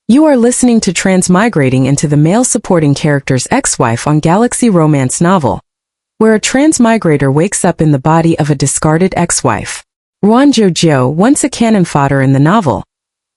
You are listening to Transmigrating into the male supporting character's ex-wife on Galaxxy romance novel, where a transmigrator wakes up in the body of a discarded ex-wife. Ruan Jiu Jiu, once a cannon fodder in the novel,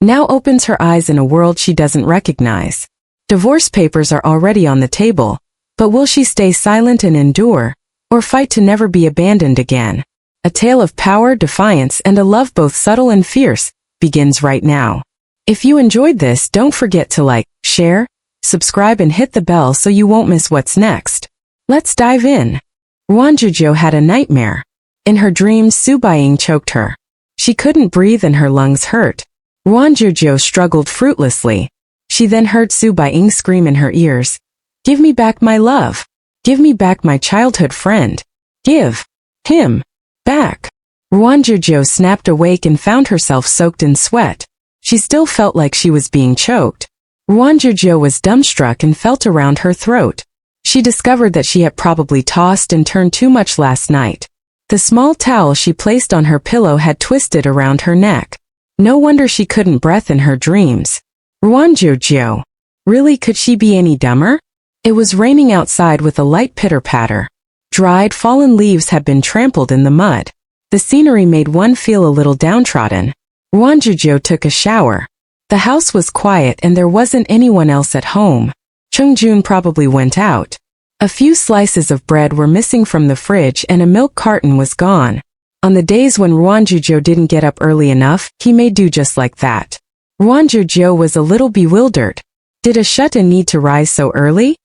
now opens her eyes in a world she doesn't recognize. Divorce papers are already on the table, but will she stay silent and endure, or fight to never be abandoned again? A tale of power, defiance, and a love both subtle and fierce begins right now. If you enjoyed this, don't forget to like, share, subscribe and hit the bell so you won't miss what's next. Let's dive in. Ruan Jiu Jiu had a nightmare. In her dreams, Su Baiying choked her. She couldn't breathe and her lungs hurt. Ruan Jiu Jiu struggled fruitlessly. She then heard Su Baiying scream in her ears, "Give me back my love. Give me back my childhood friend. Give him back." Ruan Jiu Jiu snapped awake and found herself soaked in sweat. She still felt like she was being choked. Ruan Jiu Jiu was dumbstruck and felt around her throat. She discovered that she had probably tossed and turned too much last night. The small towel she placed on her pillow had twisted around her neck. No wonder she couldn't breathe in her dreams. Ruan Jiu Jiu. Really, could she be any dumber? It was raining outside with a light pitter-patter. Dried, fallen leaves had been trampled in the mud. The scenery made one feel a little downtrodden. Ruan Jiu Jiu took a shower. The house was quiet and there wasn't anyone else at home. Chungjun probably went out. A few slices of bread were missing from the fridge and a milk carton was gone. On the days when Ruan Jiu Jiu didn't get up early enough, he may do just like that. Ruan Jiu Jiu was a little bewildered. Did a shut-in need to rise so early?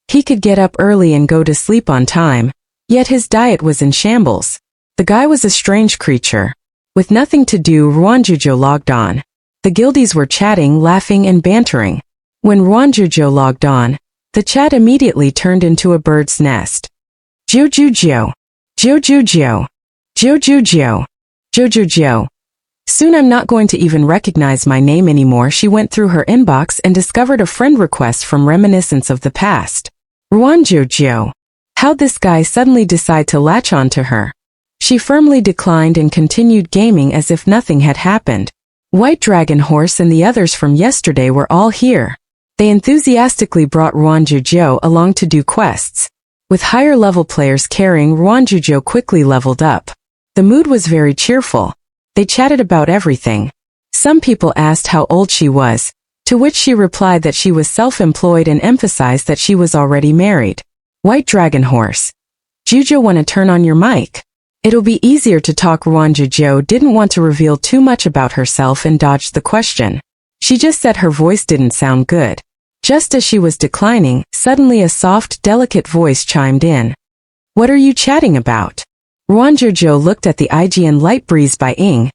He could get up early and go to sleep on time, yet his diet was in shambles. The guy was a strange creature. With nothing to do, Ruan Jiu Jiu logged on. The guildies were chatting, laughing, and bantering. When Ruan Jiu Jiu logged on, the chat immediately turned into a bird's nest. Jiu Jiu Jiu. Jiu Jiu Jiu. Jiu Jiu Jiu. Jiu Jiu Jiu. Soon I'm not going to even recognize my name anymore. She went through her inbox and discovered a friend request from reminiscence of the past. Ruan Jiu Jiu. How'd this guy suddenly decide to latch on to her? She firmly declined and continued gaming as if nothing had happened. White Dragon Horse and the others from yesterday were all here. They enthusiastically brought Ruan Jiu Jiu along to do quests. With higher level players carrying, Ruan Jiu Jiu quickly leveled up. The mood was very cheerful. They chatted about everything. Some people asked how old she was, to which she replied that she was self-employed and emphasized that she was already married. White Dragon Horse. Jiu, wanna turn on your mic? It'll be easier to talk. Ruan Jiu Jiu didn't want to reveal too much about herself and dodged the question. She just said her voice didn't sound good. Just as she was declining, suddenly a soft, delicate voice chimed in. What are you chatting about? Ruan Jiu Jiu looked at the IGN light breeze Baiying,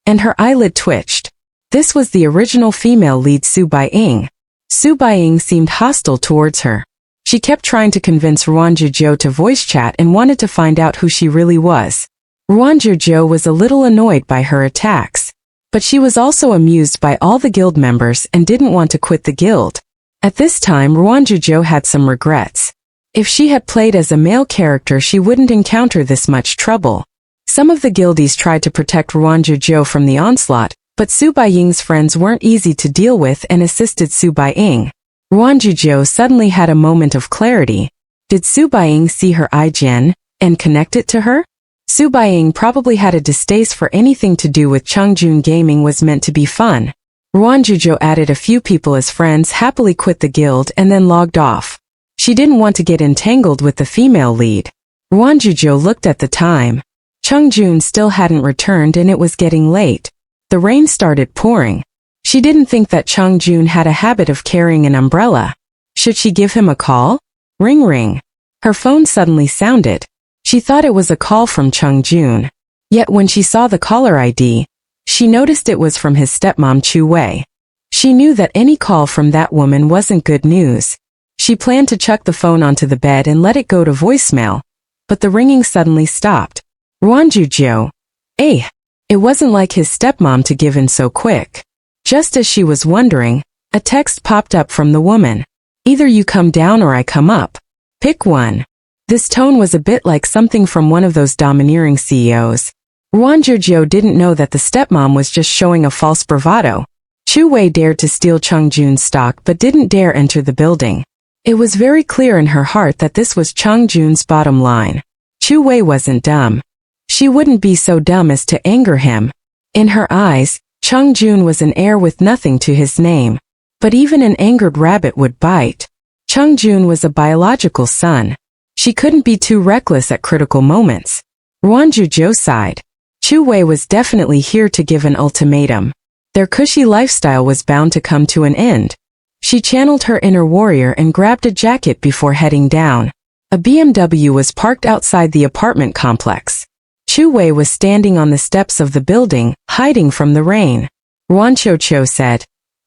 and her eyelid twitched. This was the original female lead Su Baiying. Su Baiying seemed hostile towards her. She kept trying to convince Ruan Jiu Jiu to voice chat and wanted to find out who she really was. Ruan Jiu Jiu was a little annoyed by her attacks, but she was also amused by all the guild members and didn't want to quit the guild. At this time, Ruan Jiu Jiu had some regrets. If she had played as a male character, she wouldn't encounter this much trouble. Some of the guildies tried to protect Ruan Jiu Jiu from the onslaught, but Su Baiying's friends weren't easy to deal with and assisted Su Baiying. Ruan Jiu Jiu suddenly had a moment of clarity. Did Su Baiying see her IGN and connect it to her? Su Baiying probably had a distaste for anything to do with Chungjun. Gaming was meant to be fun. Ruan Jiu Jiu added a few people as friends, happily quit the guild, and then logged off. She didn't want to get entangled with the female lead. Ruan Jiu Jiu looked at the time. Chungjun still hadn't returned and it was getting late. The rain started pouring. She didn't think that Chungjun had a habit of carrying an umbrella. Should she give him a call? Ring ring. Her phone suddenly sounded. She thought it was a call from Chungjun. Yet when she saw the caller ID, she noticed it was from his stepmom Chu Wei. She knew that any call from that woman wasn't good news. She planned to chuck the phone onto the bed and let it go to voicemail, but the ringing suddenly stopped. Ruan Jiu Jiu. It wasn't like his stepmom to give in so quick. Just as she was wondering, a text popped up from the woman. Either you come down or I come up. Pick one. This tone was a bit like something from one of those domineering CEOs. Ruan Jiu Jiu didn't know that the stepmom was just showing a false bravado. Chu Wei dared to steal Chang Jun's stock but didn't dare enter the building. It was very clear in her heart that this was Chang Jun's bottom line. Chu Wei wasn't dumb. She wouldn't be so dumb as to anger him. In her eyes, Chang Jun was an heir with nothing to his name. But even an angered rabbit would bite. Chang Jun was a biological son. She couldn't be too reckless at critical moments. Ruan Jiu Jiu sighed. Chu Wei was definitely here to give an ultimatum. Their cushy lifestyle was bound to come to an end. She channeled her inner warrior and grabbed a jacket before heading down. A BMW was parked outside the apartment complex. Chu Wei was standing on the steps of the building, hiding from the rain. Ruan Jiu Jiu said,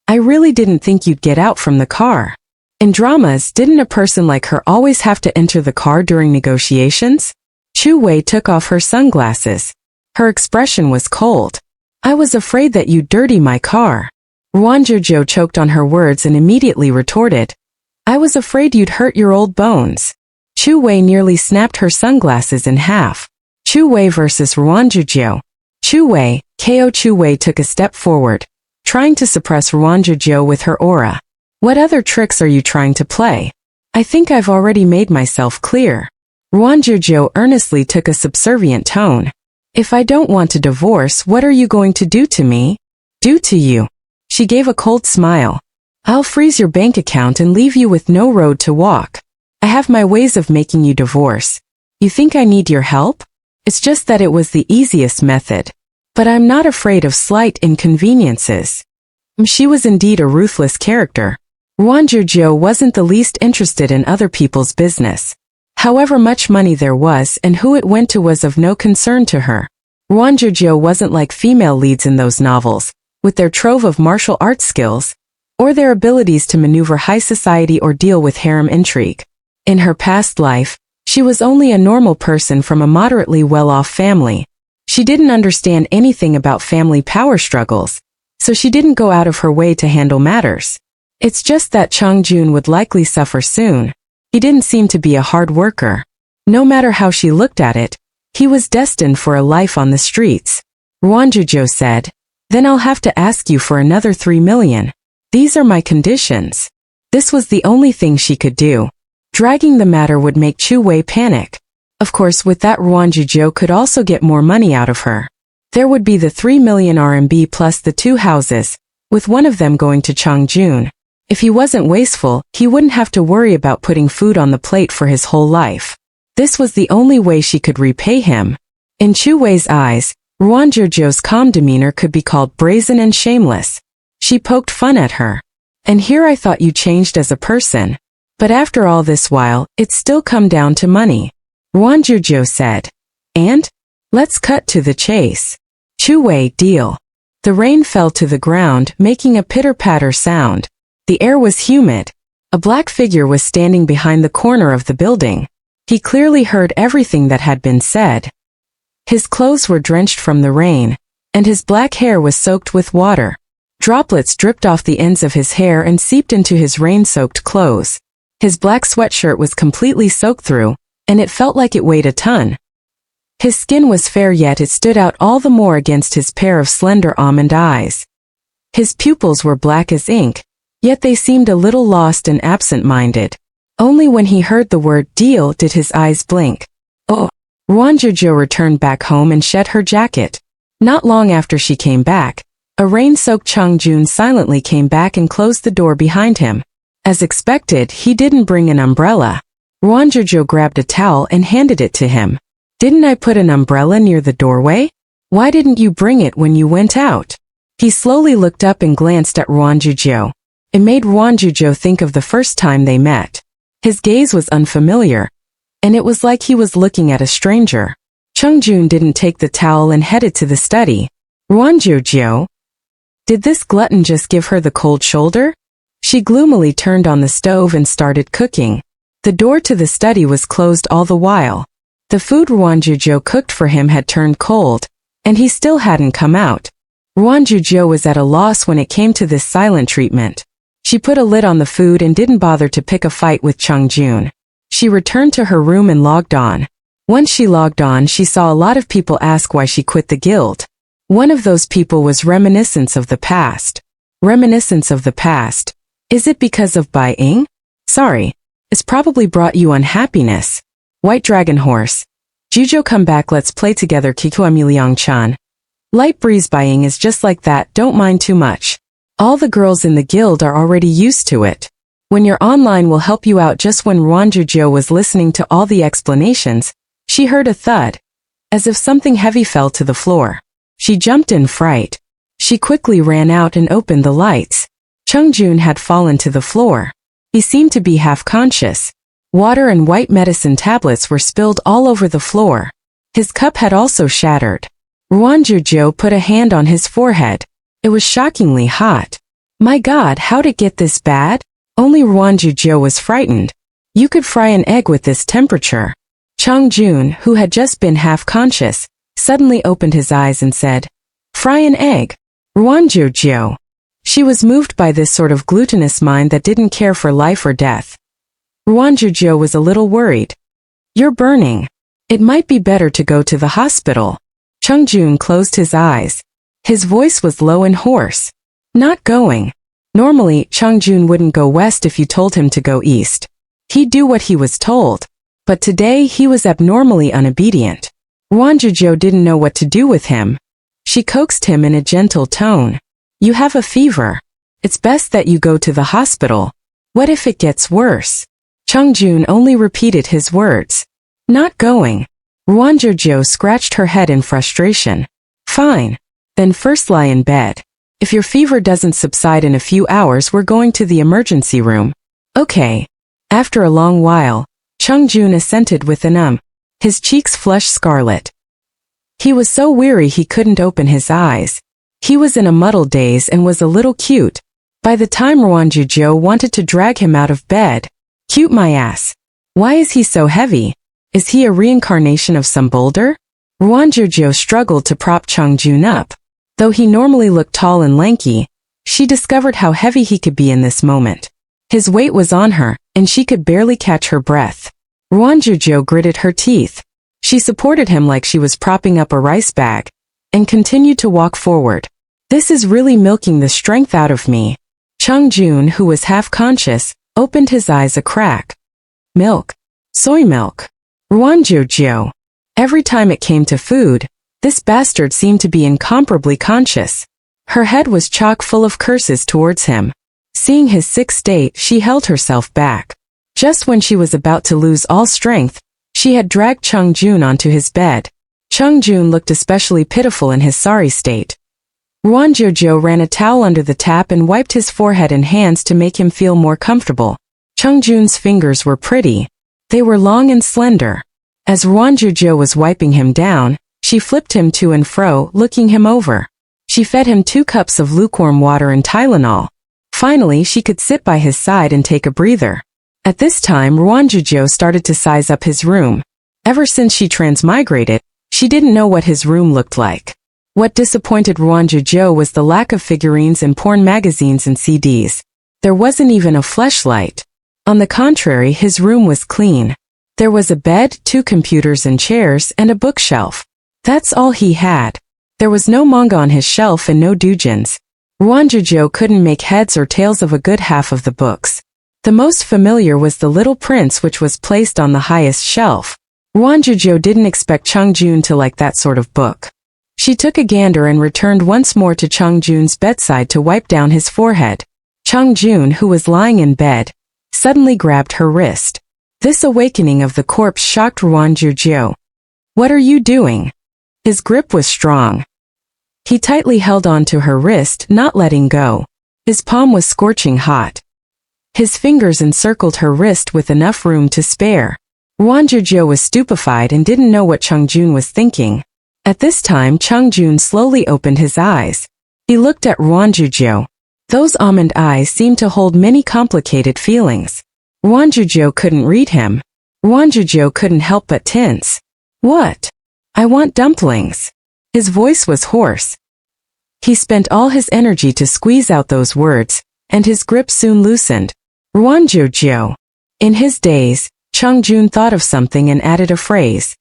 "I really didn't think you'd get out from the car." In dramas, didn't a person like her always have to enter the car during negotiations? Chu Wei took off her sunglasses. Her expression was cold. "I was afraid that you'd dirty my car." Ruan Jiu Jiu choked on her words and immediately retorted, "I was afraid you'd hurt your old bones." Chu Wei nearly snapped her sunglasses in half. Chu Wei versus Ruan Jiu Jiu. Chu Wei, KO. Chu Wei took a step forward, trying to suppress Ruan Jiu Jiu with her aura. "What other tricks are you trying to play? I think I've already made myself clear." Ruan Jiu Jiu earnestly took a subservient tone. "If I don't want to divorce, what are you going to do to me?" "Do to you?" She gave a cold smile. "I'll freeze your bank account and leave you with no road to walk. I have my ways of making you divorce. You think I need your help? It's just that it was the easiest method. But I'm not afraid of slight inconveniences." She was indeed a ruthless character. Ruan Jiu Jiu wasn't the least interested in other people's business. However much money there was and who it went to was of no concern to her. Ruan Jiu Jiu wasn't like female leads in those novels, with their trove of martial arts skills, or their abilities to maneuver high society or deal with harem intrigue. In her past life, she was only a normal person from a moderately well-off family. She didn't understand anything about family power struggles, so she didn't go out of her way to handle matters. It's just that Chang Jun would likely suffer soon. He didn't seem to be a hard worker. No matter how she looked at it, he was destined for a life on the streets. Ruan Jiu Jiu said, "Then I'll have to ask you for another 3 million. These are my conditions." This was the only thing she could do. Dragging the matter would make Chu Wei panic. Of course, with that Ruan Jiu Jiu could also get more money out of her. There would be the 3 million RMB plus the 2 houses, with one of them going to Chang Jun. If he wasn't wasteful, he wouldn't have to worry about putting food on the plate for his whole life. This was the only way she could repay him. In Chu Wei's eyes, Ruan Jiu Jiu's calm demeanor could be called brazen and shameless. She poked fun at her. "And here I thought you changed as a person. But after all this while, it's still come down to money." Ruan Jiu Jiu said. "And? Let's cut to the chase." Chu Wei, deal. The rain fell to the ground, making a pitter-patter sound. The air was humid. A black figure was standing behind the corner of the building. He clearly heard everything that had been said. His clothes were drenched from the rain, and his black hair was soaked with water. Droplets dripped off the ends of his hair and seeped into his rain-soaked clothes. His black sweatshirt was completely soaked through, and it felt like it weighed a ton. His skin was fair, yet it stood out all the more against his pair of slender almond eyes. His pupils were black as ink, yet they seemed a little lost and absent-minded. Only when he heard the word deal did his eyes blink. "Oh." Ruan Jiu Jiu returned back home and shed her jacket. Not long after she came back, a rain-soaked Chang Jun silently came back and closed the door behind him. As expected, he didn't bring an umbrella. Ruan Jiu Jiu grabbed a towel and handed it to him. "Didn't I put an umbrella near the doorway? Why didn't you bring it when you went out?" He slowly looked up and glanced at Ruan Jiu Jiu. It made Ruan Jiu Jiu think of the first time they met. His gaze was unfamiliar, and it was like he was looking at a stranger. Chang Jun didn't take the towel and headed to the study. "Ruan Jiu Jiu? Did this glutton just give her the cold shoulder?" She gloomily turned on the stove and started cooking. The door to the study was closed all the while. The food Ruan Jiu Jiu cooked for him had turned cold, and he still hadn't come out. Ruan Jiu Jiu was at a loss when it came to this silent treatment. She put a lid on the food and didn't bother to pick a fight with Chang Jun. She returned to her room and logged on. Once she logged on, she saw a lot of people ask why she quit the guild. One of those people was reminiscence of the past. Reminiscence of the past. Is it because of Bai Ying? Sorry. It's probably brought you unhappiness. White Dragon Horse. Jujo, come back, let's play together. Kikuami Liang-chan. Light breeze. Bai Ying is just like that, don't mind too much. All the girls in the guild are already used to it. When you're online will help you out. Just when Ruan Jiu Jiu was listening to all the explanations, she heard a thud, as if something heavy fell to the floor. She jumped in fright. She quickly ran out and opened the lights. Chungjun had fallen to the floor. He seemed to be half conscious. Water and white medicine tablets were spilled all over the floor. His cup had also shattered. Ruan Jiu Jiu put a hand on his forehead. It was shockingly hot. My God, how'd it get this bad? Only Ruan Jiu Jiu was frightened. You could fry an egg with this temperature. Chungjun, who had just been half conscious, suddenly opened his eyes and said, Fry an egg? Ruan Jiu Jiu. She was moved by this sort of glutinous mind that didn't care for life or death. Ruan Jiu Jiu was a little worried. You're burning. It might be better to go to the hospital. Chungjun closed his eyes. His voice was low and hoarse. Not going. Normally, Chungjun wouldn't go west if you told him to go east. He'd do what he was told. But today he was abnormally unobedient. Ruan Jiu Jiu didn't know what to do with him. She coaxed him in a gentle tone. You have a fever. It's best that you go to the hospital. What if it gets worse? Chungjun only repeated his words. Not going. Ruan Jiu Jiu scratched her head in frustration. Fine. Then first lie in bed. If your fever doesn't subside in a few hours, we're going to the emergency room. Okay. After a long while, Chungjun assented with an His cheeks flushed scarlet. He was so weary he couldn't open his eyes. He was in a muddled daze and was a little cute. By the time Ruan Jiu Jiu wanted to drag him out of bed. Cute my ass. Why is he so heavy? Is he a reincarnation of some boulder? Ruan Jiu Jiu struggled to prop Chungjun up. Though he normally looked tall and lanky, she discovered how heavy he could be in this moment. His weight was on her, and she could barely catch her breath. Ruan Jiu Jiu gritted her teeth. She supported him like she was propping up a rice bag, and continued to walk forward. This is really milking the strength out of me. Chungjun, who was half conscious, opened his eyes a crack. Milk. Soy milk. Ruan Jiu Jiu. Every time it came to food, this bastard seemed to be incomparably conscious. Her head was chock full of curses towards him. Seeing his sick state, she held herself back. Just when she was about to lose all strength, she had dragged Chungjun onto his bed. Chungjun looked especially pitiful in his sorry state. Ruan Jiu Jiu ran a towel under the tap and wiped his forehead and hands to make him feel more comfortable. Chungjun's fingers were pretty. They were long and slender. As Ruan Jiu Jiu was wiping him down, she flipped him to and fro, looking him over. She fed him 2 cups of lukewarm water and Tylenol. Finally, she could sit by his side and take a breather. At this time, Ruan Jiu Jiu started to size up his room. Ever since she transmigrated, she didn't know what his room looked like. What disappointed Ruan Jiu Jiu was the lack of figurines and porn magazines and CDs. There wasn't even a fleshlight. On the contrary, his room was clean. There was a bed, 2 computers and chairs, and a bookshelf. That's all he had. There was no manga on his shelf and no doujins. Ruan Jiu Jiu couldn't make heads or tails of a good half of the books. The most familiar was The Little Prince, which was placed on the highest shelf. Ruan Jiu Jiu didn't expect Chungjun to like that sort of book. She took a gander and returned once more to Chungjun's bedside to wipe down his forehead. Chungjun, who was lying in bed, suddenly grabbed her wrist. This awakening of the corpse shocked Ruan Jiu Jiu. What are you doing? His grip was strong. He tightly held on to her wrist, not letting go. His palm was scorching hot. His fingers encircled her wrist with enough room to spare. Ruan Jiu Jiu was stupefied and didn't know what Chungjun was thinking. At this time, Chungjun slowly opened his eyes. He looked at Ruan Jiu Jiu. Those almond eyes seemed to hold many complicated feelings. Ruan Jiu Jiu couldn't read him. Ruan Jiu Jiu couldn't help but tense. What? I want dumplings. His voice was hoarse. He spent all his energy to squeeze out those words, and his grip soon loosened. Ruan Jiu Jiu. In his daze, Chungjun thought of something and added a phrase.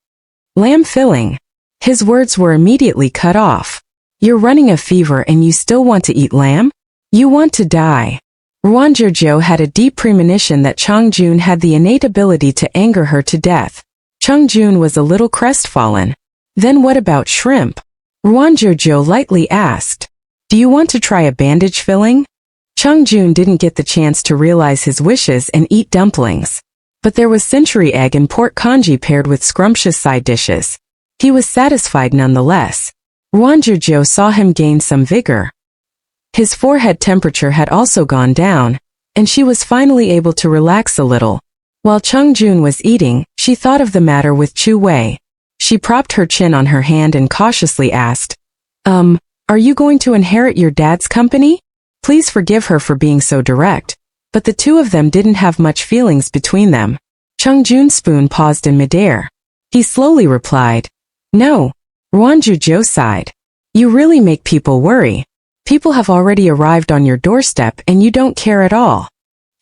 Lamb filling. His words were immediately cut off. You're running a fever and you still want to eat lamb? You want to die. Ruan Jiu Jiu had a deep premonition that Chang Jun had the innate ability to anger her to death. Chang Jun was a little crestfallen. Then what about shrimp? Ruan Jiu Jiu lightly asked. Do you want to try a bandage filling? Chang Jun didn't get the chance to realize his wishes and eat dumplings. But there was century egg and pork congee paired with scrumptious side dishes. He was satisfied nonetheless. Ruan Jiu Jiu saw him gain some vigor. His forehead temperature had also gone down, and she was finally able to relax a little. While Chang Jun was eating, she thought of the matter with Chu Wei. She propped her chin on her hand and cautiously asked, are you going to inherit your dad's company? Please forgive her for being so direct, but the two of them didn't have much feelings between them. Chang Jun's spoon paused in midair. He slowly replied, No. Ruan Jiu Jiu sighed. You really make people worry. People have already arrived on your doorstep and you don't care at all.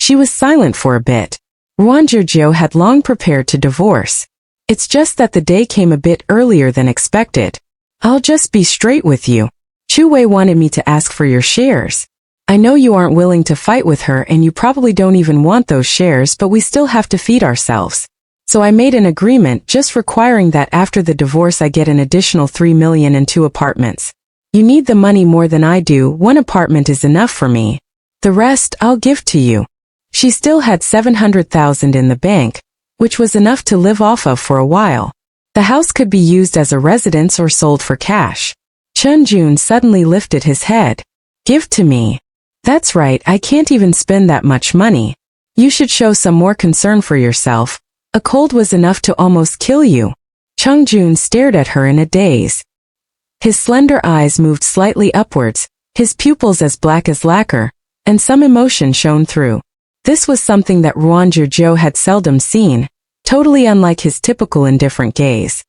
She was silent for a bit. Ruan Jiu Jiu had long prepared to divorce. It's just that the day came a bit earlier than expected. I'll just be straight with you. Chu Wei wanted me to ask for your shares. I know you aren't willing to fight with her and you probably don't even want those shares, but we still have to feed ourselves. So I made an agreement just requiring that after the divorce I get an additional 3 million and 2 apartments. You need the money more than I do. 1 apartment is enough for me. The rest I'll give to you. She still had 700,000 in the bank, which was enough to live off of for a while. The house could be used as a residence or sold for cash. Chang Jun suddenly lifted his head. Give to me. That's right, I can't even spend that much money. You should show some more concern for yourself. A cold was enough to almost kill you. Chang Jun stared at her in a daze. His slender eyes moved slightly upwards, his pupils as black as lacquer, and some emotion shone through. This was something that Ruan Jiu Jiu had seldom seen, totally unlike his typical indifferent gaze.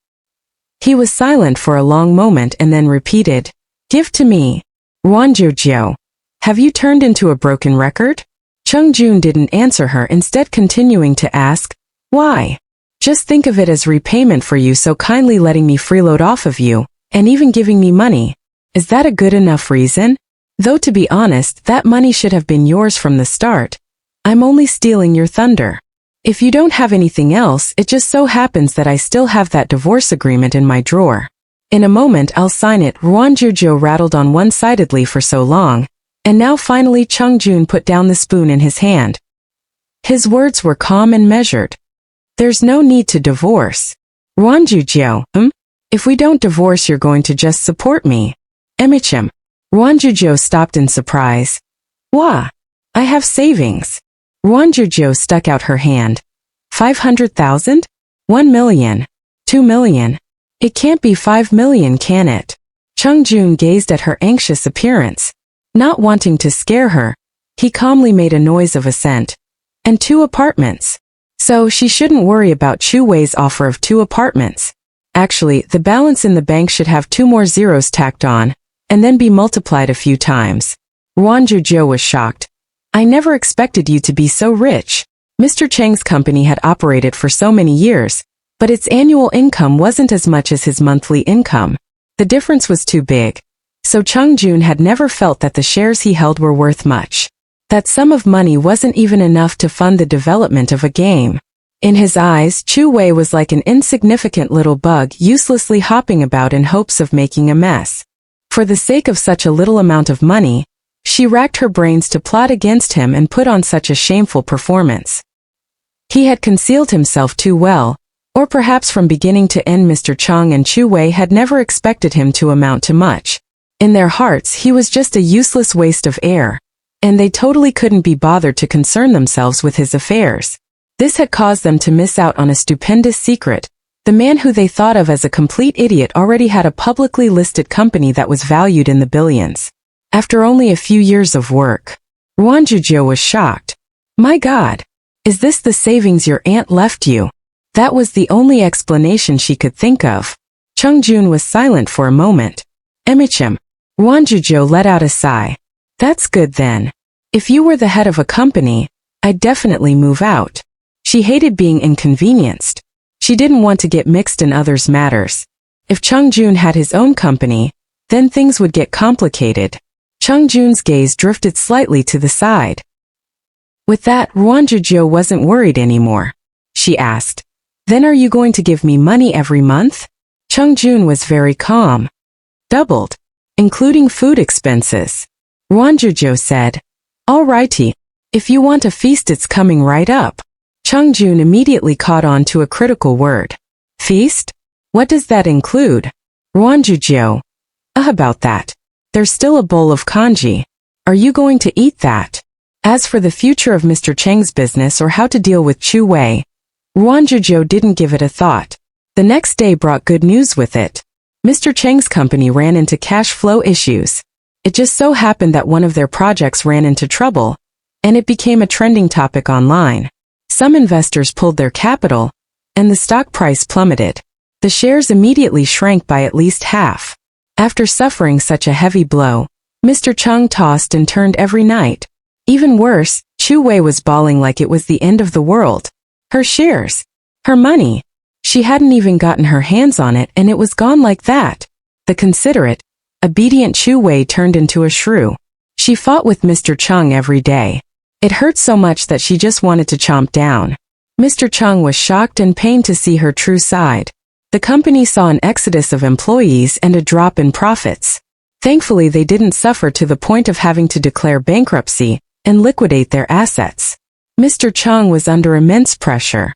He was silent for a long moment and then repeated, Give to me. Ruan Jiu Jiu. Have you turned into a broken record? Chang Jun didn't answer her, instead continuing to ask, Why? Just think of it as repayment for you so kindly letting me freeload off of you, and even giving me money. Is that a good enough reason? Though to be honest, that money should have been yours from the start. I'm only stealing your thunder. If you don't have anything else, it just so happens that I still have that divorce agreement in my drawer. In a moment I'll sign it. Ruan Jiu Jiu rattled on one-sidedly for so long, and now finally Chang Jun put down the spoon in his hand. His words were calm and measured. There's no need to divorce. Ruan Jiu Jiu, If we don't divorce you're going to just support me. Emichim. Ruan Jiu Jiu stopped in surprise. Wah! I have savings. Ruan Jiu Jiu stuck out her hand. 500,000? 1 million? 2 million? It can't be 5 million, can it? Chang Jun gazed at her anxious appearance. Not wanting to scare her, he calmly made a noise of assent. And 2 apartments. So she shouldn't worry about Chu Wei's offer of 2 apartments. Actually, the balance in the bank should have 2 more zeros tacked on, and then be multiplied a few times. Ruan Jiu Jiu was shocked. I never expected you to be so rich. Mr. Cheng's company had operated for so many years, but its annual income wasn't as much as his monthly income. The difference was too big. So Chang Jun had never felt that the shares he held were worth much. That sum of money wasn't even enough to fund the development of a game. In his eyes, Chu Wei was like an insignificant little bug uselessly hopping about in hopes of making a mess. For the sake of such a little amount of money, she racked her brains to plot against him and put on such a shameful performance. He had concealed himself too well, or perhaps from beginning to end Mr. Chang and Chu Wei had never expected him to amount to much. In their hearts he was just a useless waste of air, and they totally couldn't be bothered to concern themselves with his affairs. This had caused them to miss out on a stupendous secret. The man who they thought of as a complete idiot already had a publicly listed company that was valued in the billions. After only a few years of work, Ruan Jiu Jiu was shocked. My God! Is this the savings your aunt left you? That was the only explanation she could think of. Chang Jun was silent for a moment. Emichim. Ruan Jiu Jiu let out a sigh. That's good then. If you were the head of a company, I'd definitely move out. She hated being inconvenienced. She didn't want to get mixed in others' matters. If Chang Jun had his own company, then things would get complicated. Jun's gaze drifted slightly to the side. With that, Ruan Jiu Jiu wasn't worried anymore. She asked, "Then are you going to give me money every month?" Jun was very calm. "Doubled, including food expenses." Ruan Jiu Jiu said, "Alrighty. If you want a feast, it's coming right up." Jun immediately caught on to a critical word. "Feast? What does that include?" Ruan Jiu Jiu, about that. There's still a bowl of congee. Are you going to eat that?" As for the future of Mr. Cheng's business or how to deal with Chu Wei, Ruan Jiu Jiu didn't give it a thought. The next day brought good news with it. Mr. Cheng's company ran into cash flow issues. It just so happened that one of their projects ran into trouble, and it became a trending topic online. Some investors pulled their capital, and the stock price plummeted. The shares immediately shrank by at least half. After suffering such a heavy blow, Mr. Cheng tossed and turned every night. Even worse, Chu Wei was bawling like it was the end of the world. Her shares, her money. She hadn't even gotten her hands on it and it was gone like that. The considerate, obedient Chu Wei turned into a shrew. She fought with Mr. Cheng every day. It hurt so much that she just wanted to chomp down. Mr. Cheng was shocked and pained to see her true side. The company saw an exodus of employees and a drop in profits. Thankfully, they didn't suffer to the point of having to declare bankruptcy and liquidate their assets. Mr. Cheng was under immense pressure.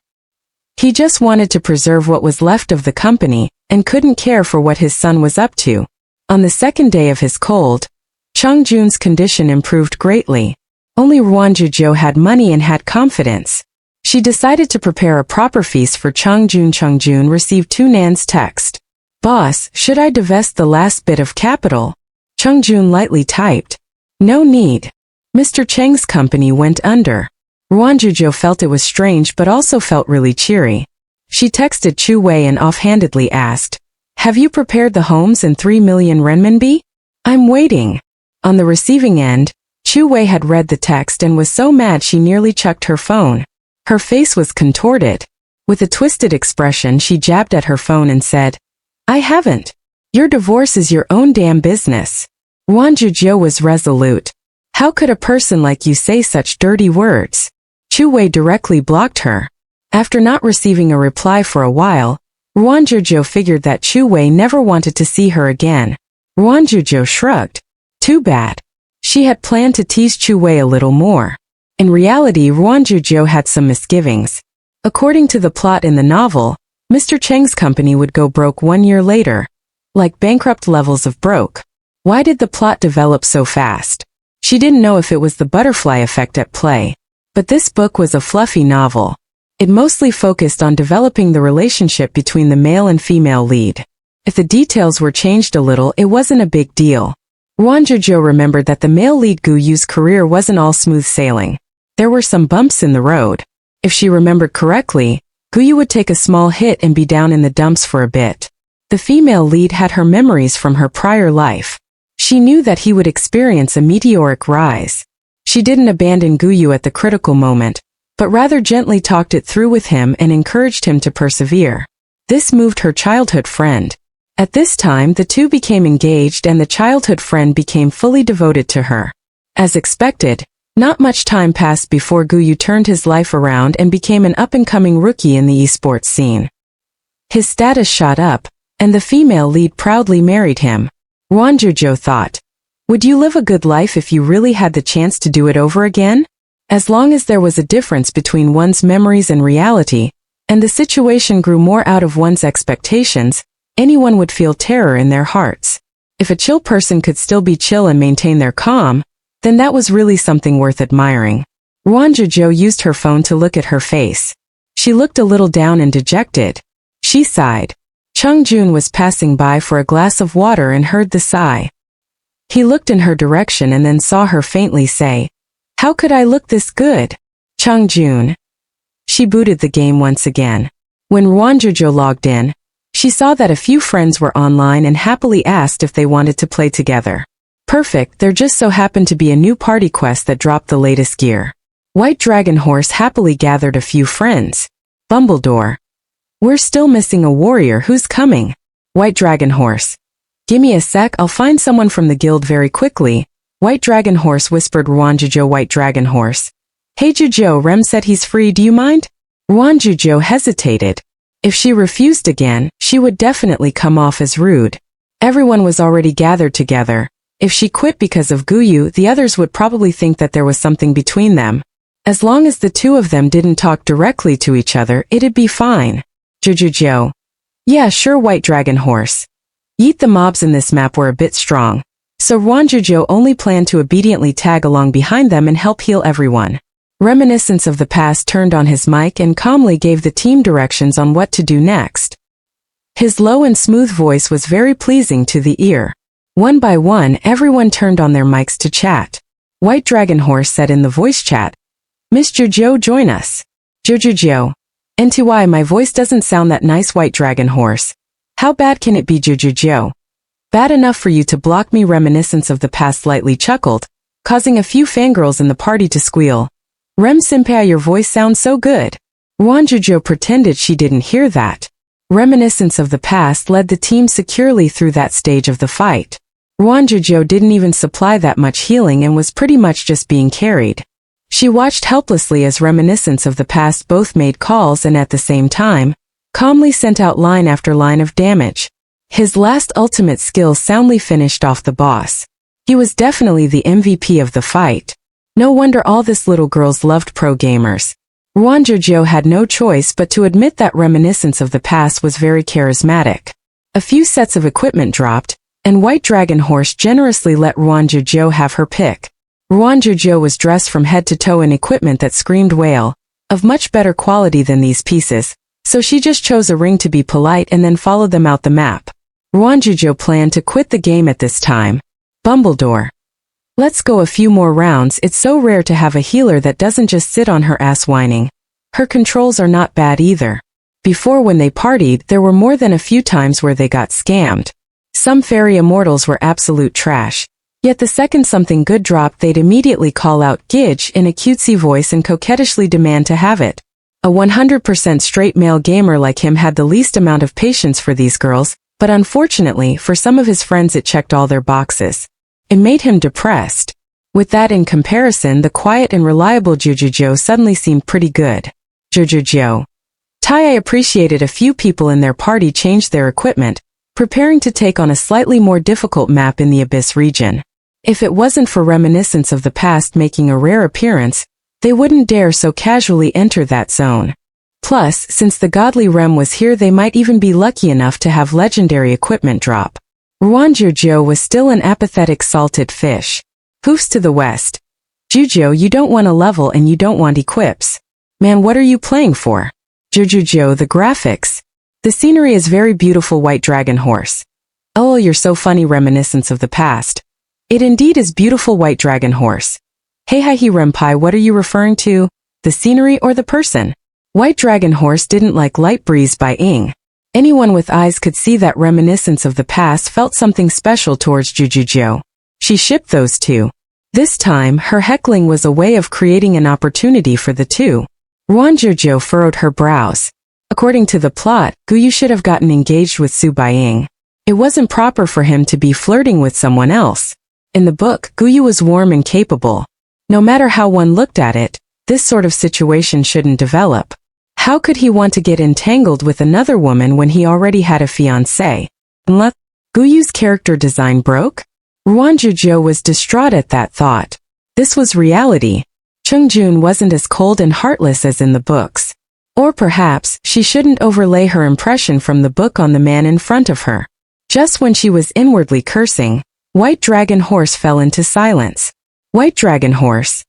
He just wanted to preserve what was left of the company and couldn't care for what his son was up to. On the second day of his cold, Jun's condition improved greatly. Only Ruan Jiu Jiu had money and had confidence. She decided to prepare a proper feast for Jun received Tunan's text. "Boss, should I divest the last bit of capital?" Jun lightly typed, "No need. Mr. Cheng's company went under." Ruan Jiu Jiu felt it was strange but also felt really cheery. She texted Chu Wei and offhandedly asked, "Have you prepared the homes and 3 million renminbi? I'm waiting." On the receiving end, Chu Wei had read the text and was so mad she nearly chucked her phone. Her face was contorted. With a twisted expression, she jabbed at her phone and said, "I haven't. Your divorce is your own damn business." Ruan Jiu Jiu was resolute. "How could a person like you say such dirty words?" Chu Wei directly blocked her. After not receiving a reply for a while, Ruan Jiu Jiu figured that Chu Wei never wanted to see her again. Ruan Jiu Jiu shrugged. Too bad. She had planned to tease Chu Wei a little more. In reality, Ruan Jiu Jiu had some misgivings. According to the plot in the novel, Mr. Cheng's company would go broke 1 year later. Like bankrupt levels of broke. Why did the plot develop so fast? She didn't know if it was the butterfly effect at play. But this book was a fluffy novel. It mostly focused on developing the relationship between the male and female lead. If the details were changed a little, it wasn't a big deal. Ruan Jiu Jiu remembered that the male lead Gu Yu's career wasn't all smooth sailing. There were some bumps in the road. If she remembered correctly, Gu Yu would take a small hit and be down in the dumps for a bit. The female lead had her memories from her prior life. She knew that he would experience a meteoric rise. She didn't abandon Gu Yu at the critical moment, but rather gently talked it through with him and encouraged him to persevere. This moved her childhood friend. At this time, the two became engaged and the childhood friend became fully devoted to her. As expected, not much time passed before Gu Yu turned his life around and became an up-and-coming rookie in the esports scene. His status shot up, and the female lead proudly married him. Ruan Jiu Jiu thought, would you live a good life if you really had the chance to do it over again? As long as there was a difference between one's memories and reality, and the situation grew more out of one's expectations, anyone would feel terror in their hearts. If a chill person could still be chill and maintain their calm, then that was really something worth admiring. Ruan Jiu Jiu used her phone to look at her face. She looked a little down and dejected. She sighed. Jun was passing by for a glass of water and heard the sigh. He looked in her direction and then saw her faintly say, "How could I look this good? Jun." She booted the game once again. When Ruan Jiu Jiu logged in, she saw that a few friends were online and happily asked if they wanted to play together. Perfect, there just so happened to be a new party quest that dropped the latest gear. White Dragon Horse happily gathered a few friends. Bumbledore. We're still missing a warrior, who's coming? White Dragon Horse. Gimme a sec, I'll find someone from the guild very quickly. White Dragon Horse whispered Ruan Jiu Jiu. White Dragon Horse. Hey Jiu Jiu, Rem said he's free, do you mind? Ruan Jiu Jiu hesitated. If she refused again, she would definitely come off as rude. Everyone was already gathered together. If she quit because of Guyu, the others would probably think that there was something between them. As long as the two of them didn't talk directly to each other, it'd be fine. Jiu Jiu Jiu. Yeah, sure, White Dragon Horse. Yeet, the mobs in this map were a bit strong, so Ruan Jiu Jiu only planned to obediently tag along behind them and help heal everyone. Reminiscence of the Past turned on his mic and calmly gave the team directions on what to do next. His low and smooth voice was very pleasing to the ear. One by one, everyone turned on their mics to chat. White Dragon Horse said in the voice chat, Miss Jiu Jiu, join us. Jiu Jiu Jiu. NTY, my voice doesn't sound that nice, White Dragon Horse. How bad can it be, Jiu Jiu Jiu? Bad enough for you to block me. Reminiscence of the Past slightly chuckled, causing a few fangirls in the party to squeal. Rem Senpai, your voice sounds so good. Ruan Jiu Jiu pretended she didn't hear that. Reminiscence of the Past led the team securely through that stage of the fight. Ruan Jiu Jiu didn't even supply that much healing and was pretty much just being carried. She watched helplessly as Reminiscence of the Past both made calls and at the same time, calmly sent out line after line of damage. His last ultimate skill soundly finished off the boss. He was definitely the MVP of the fight. No wonder all this little girls loved pro gamers. Ruan Jiu Jiu had no choice but to admit that Reminiscence of the Past was very charismatic. A few sets of equipment dropped, and White Dragon Horse generously let Ruan Jiu Jiu have her pick. Ruan Jiu Jiu was dressed from head to toe in equipment that screamed whale, of much better quality than these pieces, so she just chose a ring to be polite and then followed them out the map. Ruan Jiu Jiu planned to quit the game at this time. Bumbledore. Let's go a few more rounds. It's so rare to have a healer that doesn't just sit on her ass whining. Her controls are not bad either. Before, when they partied, there were more than a few times where they got scammed. Some fairy immortals were absolute trash. Yet the second something good dropped, they'd immediately call out "Gidge" in a cutesy voice and coquettishly demand to have it. A 100% straight male gamer like him had the least amount of patience for these girls, but unfortunately, for some of his friends it checked all their boxes. It made him depressed. With that in comparison, the quiet and reliable Jiu Jiu Jiu suddenly seemed pretty good. Jiu Jiu Jiu. Tai appreciated a few people in their party changed their equipment, preparing to take on a slightly more difficult map in the Abyss region. If it wasn't for Reminiscence of the Past making a rare appearance, they wouldn't dare so casually enter that zone. Plus, since the godly Rem was here, they might even be lucky enough to have legendary equipment drop. Ruan Jiu Jiu was still an apathetic salted fish. Hoofs to the west. Jiu Jiu, you don't want a level and you don't want equips. Man, what are you playing for? Jiu Jiu Jiu, the graphics. The scenery is very beautiful, White Dragon Horse. Oh, you're so funny, Reminiscence of the Past. It indeed is beautiful, White Dragon Horse. Hey hi Renpai, what are you referring to? The scenery or the person? White Dragon Horse didn't like Light Breeze by Ing. Anyone with eyes could see that Reminiscence of the Past felt something special towards Jiu Jiu Jiu. She shipped those two. This time, her heckling was a way of creating an opportunity for the two. Ruan Jiu Jiu furrowed her brows. According to the plot, Guyu should have gotten engaged with Su Baiying. It wasn't proper for him to be flirting with someone else. In the book, Guyu was warm and capable. No matter how one looked at it, this sort of situation shouldn't develop. How could he want to get entangled with another woman when he already had a fiancée? Unless Guyu's character design broke? Ruan Jiu Jiu was distraught at that thought. This was reality. Chungjun wasn't as cold and heartless as in the books. Or perhaps, she shouldn't overlay her impression from the book on the man in front of her. Just when she was inwardly cursing, White Dragon Horse fell into silence. White Dragon Horse.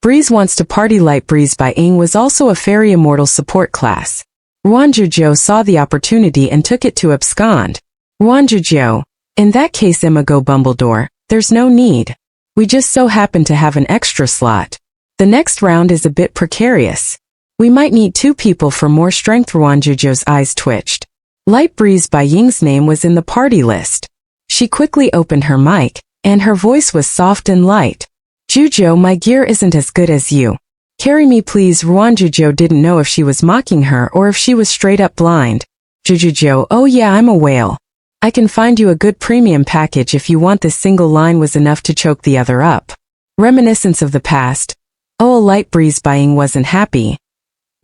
Breeze wants to party. Light Breeze by Ing was also a fairy immortal support class. Ruan Jiu Jiu saw the opportunity and took it to abscond. Ruan Jiu Jiu. In that case, Emma, go Bumbledore. There's no need. We just so happen to have an extra slot. The next round is a bit precarious. We might need 2 people for more strength. Ruan Jiu Jiu's eyes twitched. Light Breeze by Ying's name was in the party list. She quickly opened her mic, and her voice was soft and light. Jiu Jiu, my gear isn't as good as you. Carry me please. Ruan Jiu Jiu didn't know if she was mocking her or if she was straight up blind. Jiu Jiu Jiu, oh yeah, I'm a whale. I can find you a good premium package if you want. This single line was enough to choke the other up. Reminiscence of the past. Oh, a light breeze buying wasn't happy.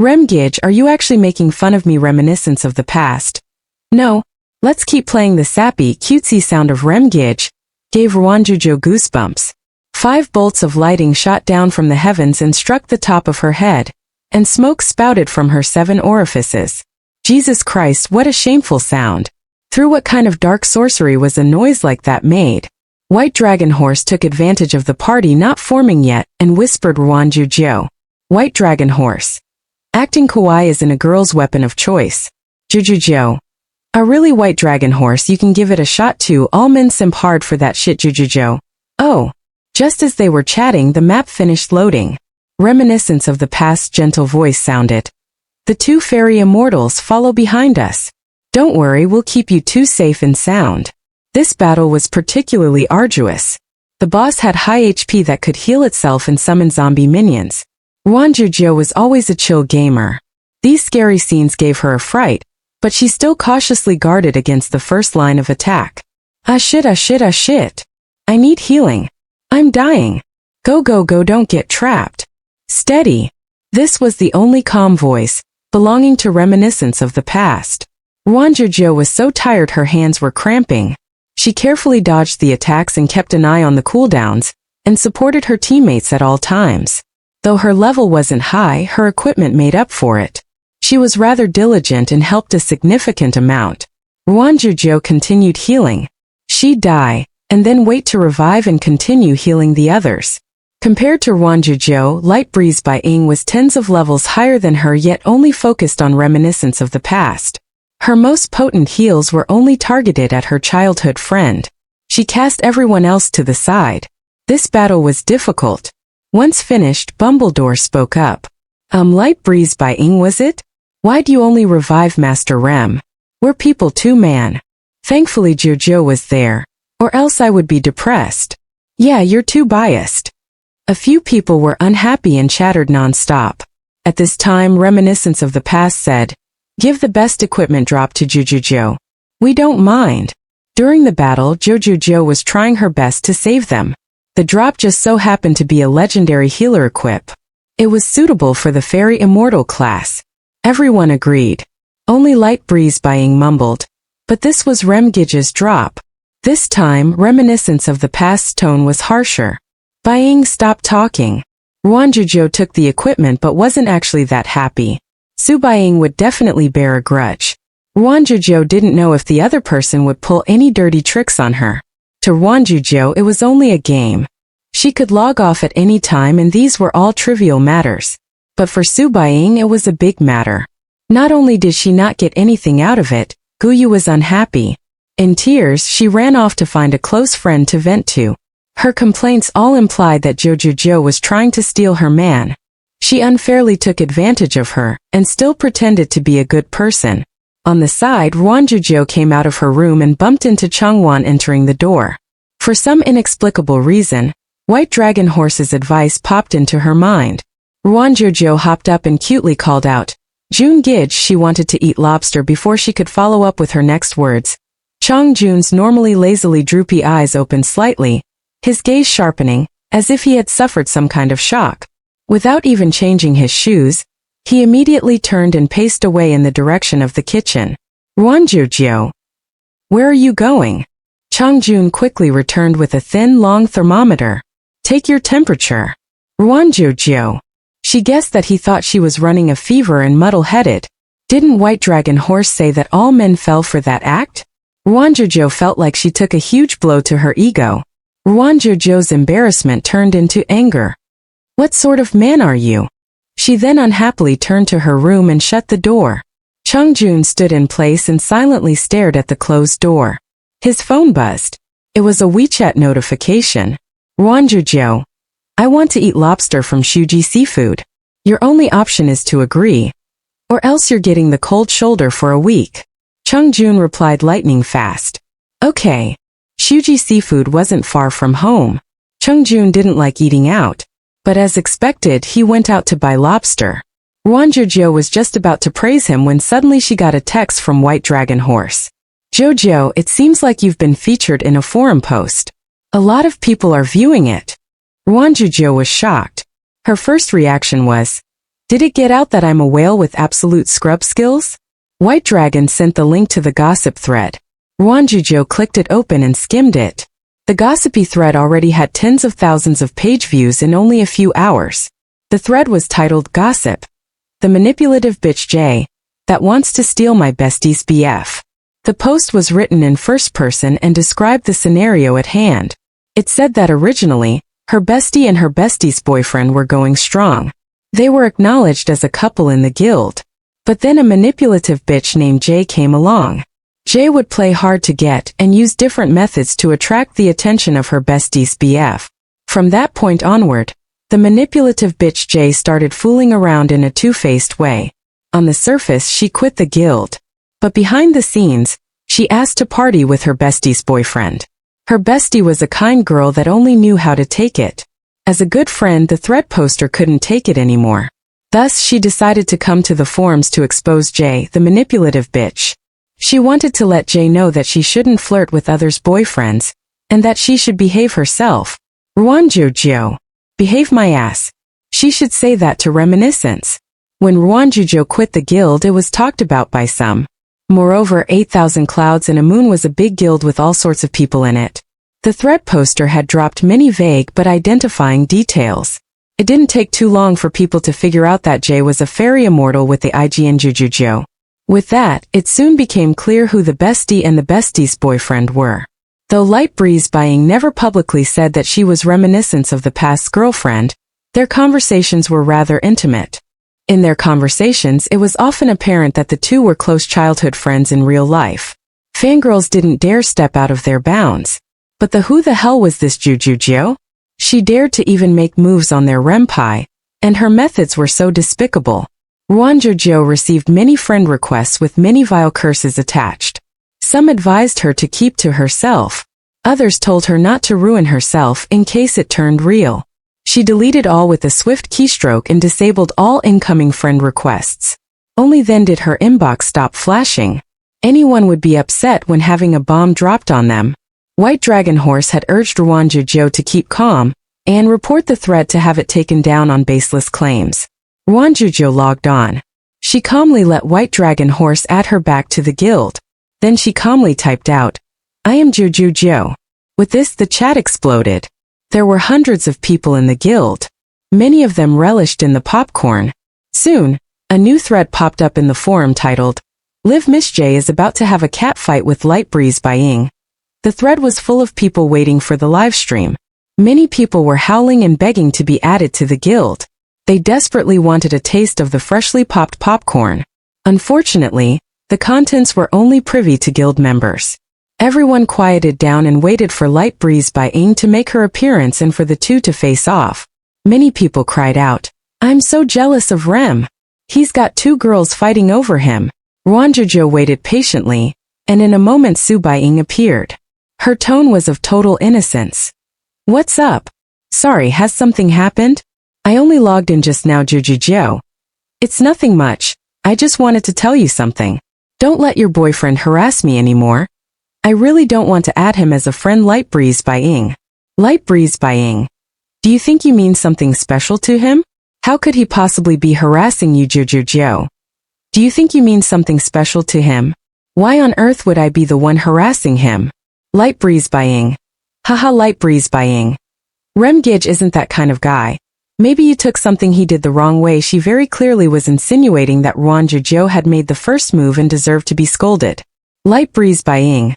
Remgij, are you actually making fun of me? Reminiscence of the past. No. Let's keep playing. The sappy, cutesy sound of Remgij gave Ruan Jiu Jiu goosebumps. 5 bolts of lighting shot down from the heavens and struck the top of her head, and smoke spouted from her 7 orifices. Jesus Christ, what a shameful sound. Through what kind of dark sorcery was a noise like that made? White Dragon Horse took advantage of the party not forming yet and whispered Ruan Jiu Jiu. White Dragon Horse. Acting kawaii isn't a girl's weapon of choice. Jiu Jiu Jiu. A really White Dragon Horse, you can give it a shot too. All men simp hard for that shit. Jiu Jiu Jiu. Oh. Just as they were chatting, the map finished loading. Reminiscence of the past, gentle voice sounded. The 2 fairy immortals follow behind us. Don't worry, we'll keep you 2 safe and sound. This battle was particularly arduous. The boss had high HP that could heal itself and summon zombie minions. Ruan Jiu Jiu was always a chill gamer. These scary scenes gave her a fright, but she still cautiously guarded against the first line of attack. Ah shit, ah shit, ah shit. I need healing. I'm dying. Go, go, go, don't get trapped. Steady. This was the only calm voice, belonging to reminiscence of the past. Ruan Jiu Jiu was so tired her hands were cramping. She carefully dodged the attacks and kept an eye on the cooldowns, and supported her teammates at all times. Though her level wasn't high, her equipment made up for it. She was rather diligent and helped a significant amount. Ruan Jiu Jiu continued healing. She'd die, and then wait to revive and continue healing the others. Compared to Ruan Jiu Jiu, Light Breeze by Ing was tens of levels higher than her, yet only focused on reminiscence of the past. Her most potent heals were only targeted at her childhood friend. She cast everyone else to the side. This battle was difficult. Once finished, Bumbledore spoke up. Light Breeze by Ing, was it? Why'd you only revive Master Rem? We're people too, man. Thankfully Jiu Jiu was there, or else I would be depressed. Yeah, you're too biased. A few people were unhappy and chattered non-stop. At this time, reminiscence of the past said, give the best equipment drop to Jiu Jiu Jiu. We don't mind. During the battle, Jiu Jiu Jiu was trying her best to save them. The drop just so happened to be a legendary healer equip. It was suitable for the Fairy Immortal class. Everyone agreed. Only Light Breeze by Ing mumbled. But this was Remgij's drop. This time, reminiscence of the past's tone was harsher. Bai Ying stopped talking. Ruan Jiu Jiu took the equipment but wasn't actually that happy. Su Baiying would definitely bear a grudge. Ruan Jiu Jiu didn't know if the other person would pull any dirty tricks on her. To Ruan Jiu Jiu, it was only a game. She could log off at any time and these were all trivial matters. But for Su Baiying, it was a big matter. Not only did she not get anything out of it, Guyu was unhappy. In tears, she ran off to find a close friend to vent to. Her complaints all implied that Jiu Jiu Jiu was trying to steal her man. She unfairly took advantage of her, and still pretended to be a good person. On the side, Ruan Jiu Jiu came out of her room and bumped into Changwan entering the door. For some inexplicable reason, White Dragon Horse's advice popped into her mind. Ruan Jiu Jiu hopped up and cutely called out, Jun Gij. She wanted to eat lobster before she could follow up with her next words. Chang Jun's normally lazily droopy eyes opened slightly, his gaze sharpening, as if he had suffered some kind of shock. Without even changing his shoes, he immediately turned and paced away in the direction of the kitchen. Ruan Jiu Jiu. Where are you going? Chang Jun quickly returned with a thin, long thermometer. Take your temperature. Ruan Jiu Jiu. She guessed that he thought she was running a fever and muddle-headed. Didn't White Dragon Horse say that all men fell for that act? Ruan Jiu Jiu felt like she took a huge blow to her ego. Ruan Jiu Jiu's embarrassment turned into anger. What sort of man are you? She then unhappily turned to her room and shut the door. Chang Jun stood in place and silently stared at the closed door. His phone buzzed. It was a WeChat notification. Ruan Jiu Jiu. I want to eat lobster from Shuji Seafood. Your only option is to agree. Or else you're getting the cold shoulder for a week. Chang Jun replied lightning fast. Okay. Shuji Seafood wasn't far from home. Chang Jun didn't like eating out. But as expected, he went out to buy lobster. Ruan Jiu Jiu was just about to praise him when suddenly she got a text from White Dragon Horse. Jojo, it seems like you've been featured in a forum post. A lot of people are viewing it. Ruan Jiu Jiu was shocked. Her first reaction was, did it get out that I'm a whale with absolute scrub skills? White Dragon sent the link to the gossip thread. Ruan Jiu Jiu clicked it open and skimmed it. The gossipy thread already had tens of thousands of page views in only a few hours. The thread was titled Gossip. The manipulative bitch J that wants to steal my bestie's BF. The post was written in first person and described the scenario at hand. It said that originally, her bestie and her bestie's boyfriend were going strong. They were acknowledged as a couple in the guild. But then a manipulative bitch named Jay came along. Jay would play hard to get and use different methods to attract the attention of her bestie's BF. From that point onward, the manipulative bitch Jay started fooling around in a two-faced way. On the surface, she quit the guild. But behind the scenes, she asked to party with her bestie's boyfriend. Her bestie was a kind girl that only knew how to take it. As a good friend, the thread poster couldn't take it anymore. Thus, she decided to come to the forums to expose Jay, the manipulative bitch. She wanted to let Jay know that she shouldn't flirt with others' boyfriends, and that she should behave herself. Ruan Jiu Jiu. Behave my ass. She should say that to Reminiscence. When Ruan Jiu Jiu quit the guild, it was talked about by some. Moreover, 8,000 Clouds and a Moon was a big guild with all sorts of people in it. The thread poster had dropped many vague but identifying details. It didn't take too long for people to figure out that Jay was a fairy immortal with the IGN Jiu Jiu Jiu. With that, it soon became clear who the bestie and the bestie's boyfriend were. Though Light Breeze Buying never publicly said that she was Reminiscence of the past's girlfriend, their conversations were rather intimate. In their conversations, it was often apparent that the two were close childhood friends in real life. Fangirls didn't dare step out of their bounds. But who the hell was this Jiu Jiu Jiu? She dared to even make moves on their renpai, and her methods were so despicable. Ruan Jiu Jiu received many friend requests with many vile curses attached. Some advised her to keep to herself. Others told her not to ruin herself in case it turned real. She deleted all with a swift keystroke and disabled all incoming friend requests. Only then did her inbox stop flashing. Anyone would be upset when having a bomb dropped on them. White Dragon Horse had urged Ruan Jiu Jiu to keep calm and report the thread to have it taken down on baseless claims. Ruan Jiu Jiu logged on. She calmly let White Dragon Horse add her back to the guild. Then she calmly typed out, I am Jiu Jiu Jiu. With this, the chat exploded. There were hundreds of people in the guild. Many of them relished in the popcorn. Soon, a new thread popped up in the forum titled, Live Miss J is about to have a cat fight with Light Breeze Buying. The thread was full of people waiting for the live stream. Many people were howling and begging to be added to the guild. They desperately wanted a taste of the freshly popped popcorn. Unfortunately, the contents were only privy to guild members. Everyone quieted down and waited for Light Breeze Buying to make her appearance and for the two to face off. Many people cried out, I'm so jealous of Rem. He's got two girls fighting over him. Ruan Jiu Jiu waited patiently, and in a moment Su Buying appeared. Her tone was of total innocence. What's up? Sorry, has something happened? I only logged in just now, Jiu Jiu Jiu. It's nothing much. I just wanted to tell you something. Don't let your boyfriend harass me anymore. I really don't want to add him as a friend. Light Breeze Buying. Light Breeze Buying. Do you think you mean something special to him? How could he possibly be harassing you, Jiu Jiu Jiu? Do you think you mean something special to him? Why on earth would I be the one harassing him? Light Breeze Buying. Haha, Light Breeze Buying. Rem Gidge isn't that kind of guy. Maybe you took something he did the wrong way. She very clearly was insinuating that Ruan Jiu Jiu had made the first move and deserved to be scolded. Light Breeze Buying.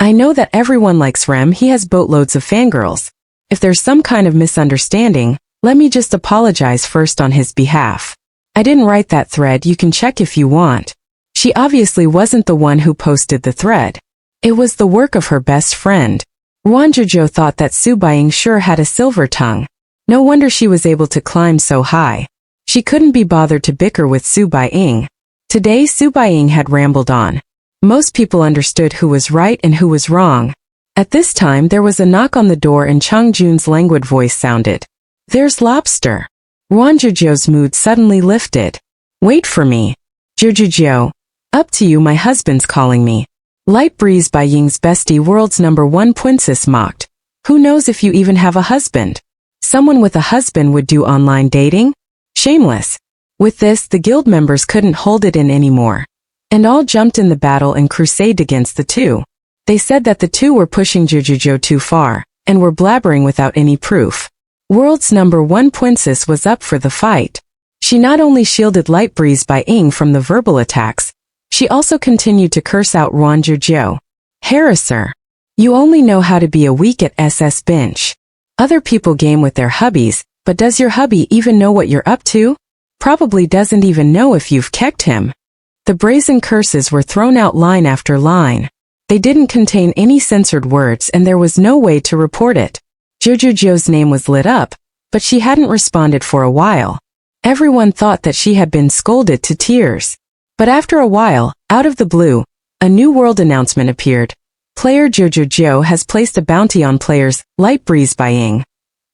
I know that everyone likes Rem. He has boatloads of fangirls. If there's some kind of misunderstanding, let me just apologize first on his behalf. I didn't write that thread. You can check if you want. She obviously wasn't the one who posted the thread. It was the work of her best friend. Ruan Jiu Jiu thought that Su Buying sure had a silver tongue. No wonder she was able to climb so high. She couldn't be bothered to bicker with Su Buying. Today Su Buying had rambled on. Most people understood who was right and who was wrong. At this time there was a knock on the door and Chang Jun's languid voice sounded. There's Lobster. Ruan Jiu Jiu's mood suddenly lifted. Wait for me. Jiu Jiu Jiu. Up to you, my husband's calling me. Light Breeze by Ying's bestie world's #1 princess mocked. Who knows if you even have a husband? Someone with a husband would do online dating? Shameless. With this, the guild members couldn't hold it in anymore, and all jumped in the battle and crusaded against the two. They said that the two were pushing Jiu Jiu too far, and were blabbering without any proof. World's #1 princess was up for the fight. She not only shielded Light Breeze by Ying from the verbal attacks, she also continued to curse out Ruan Jiu Jiu. Harasser. You only know how to be a weak at SS bench. Other people game with their hubbies, but does your hubby even know what you're up to? Probably doesn't even know if you've kecked him. The brazen curses were thrown out line after line. They didn't contain any censored words and there was no way to report it. Jiu Jiu's name was lit up, but she hadn't responded for a while. Everyone thought that she had been scolded to tears. But after a while, out of the blue, a new world announcement appeared. Player Jiu Jiu has placed a bounty on players Light Breeze by Ying,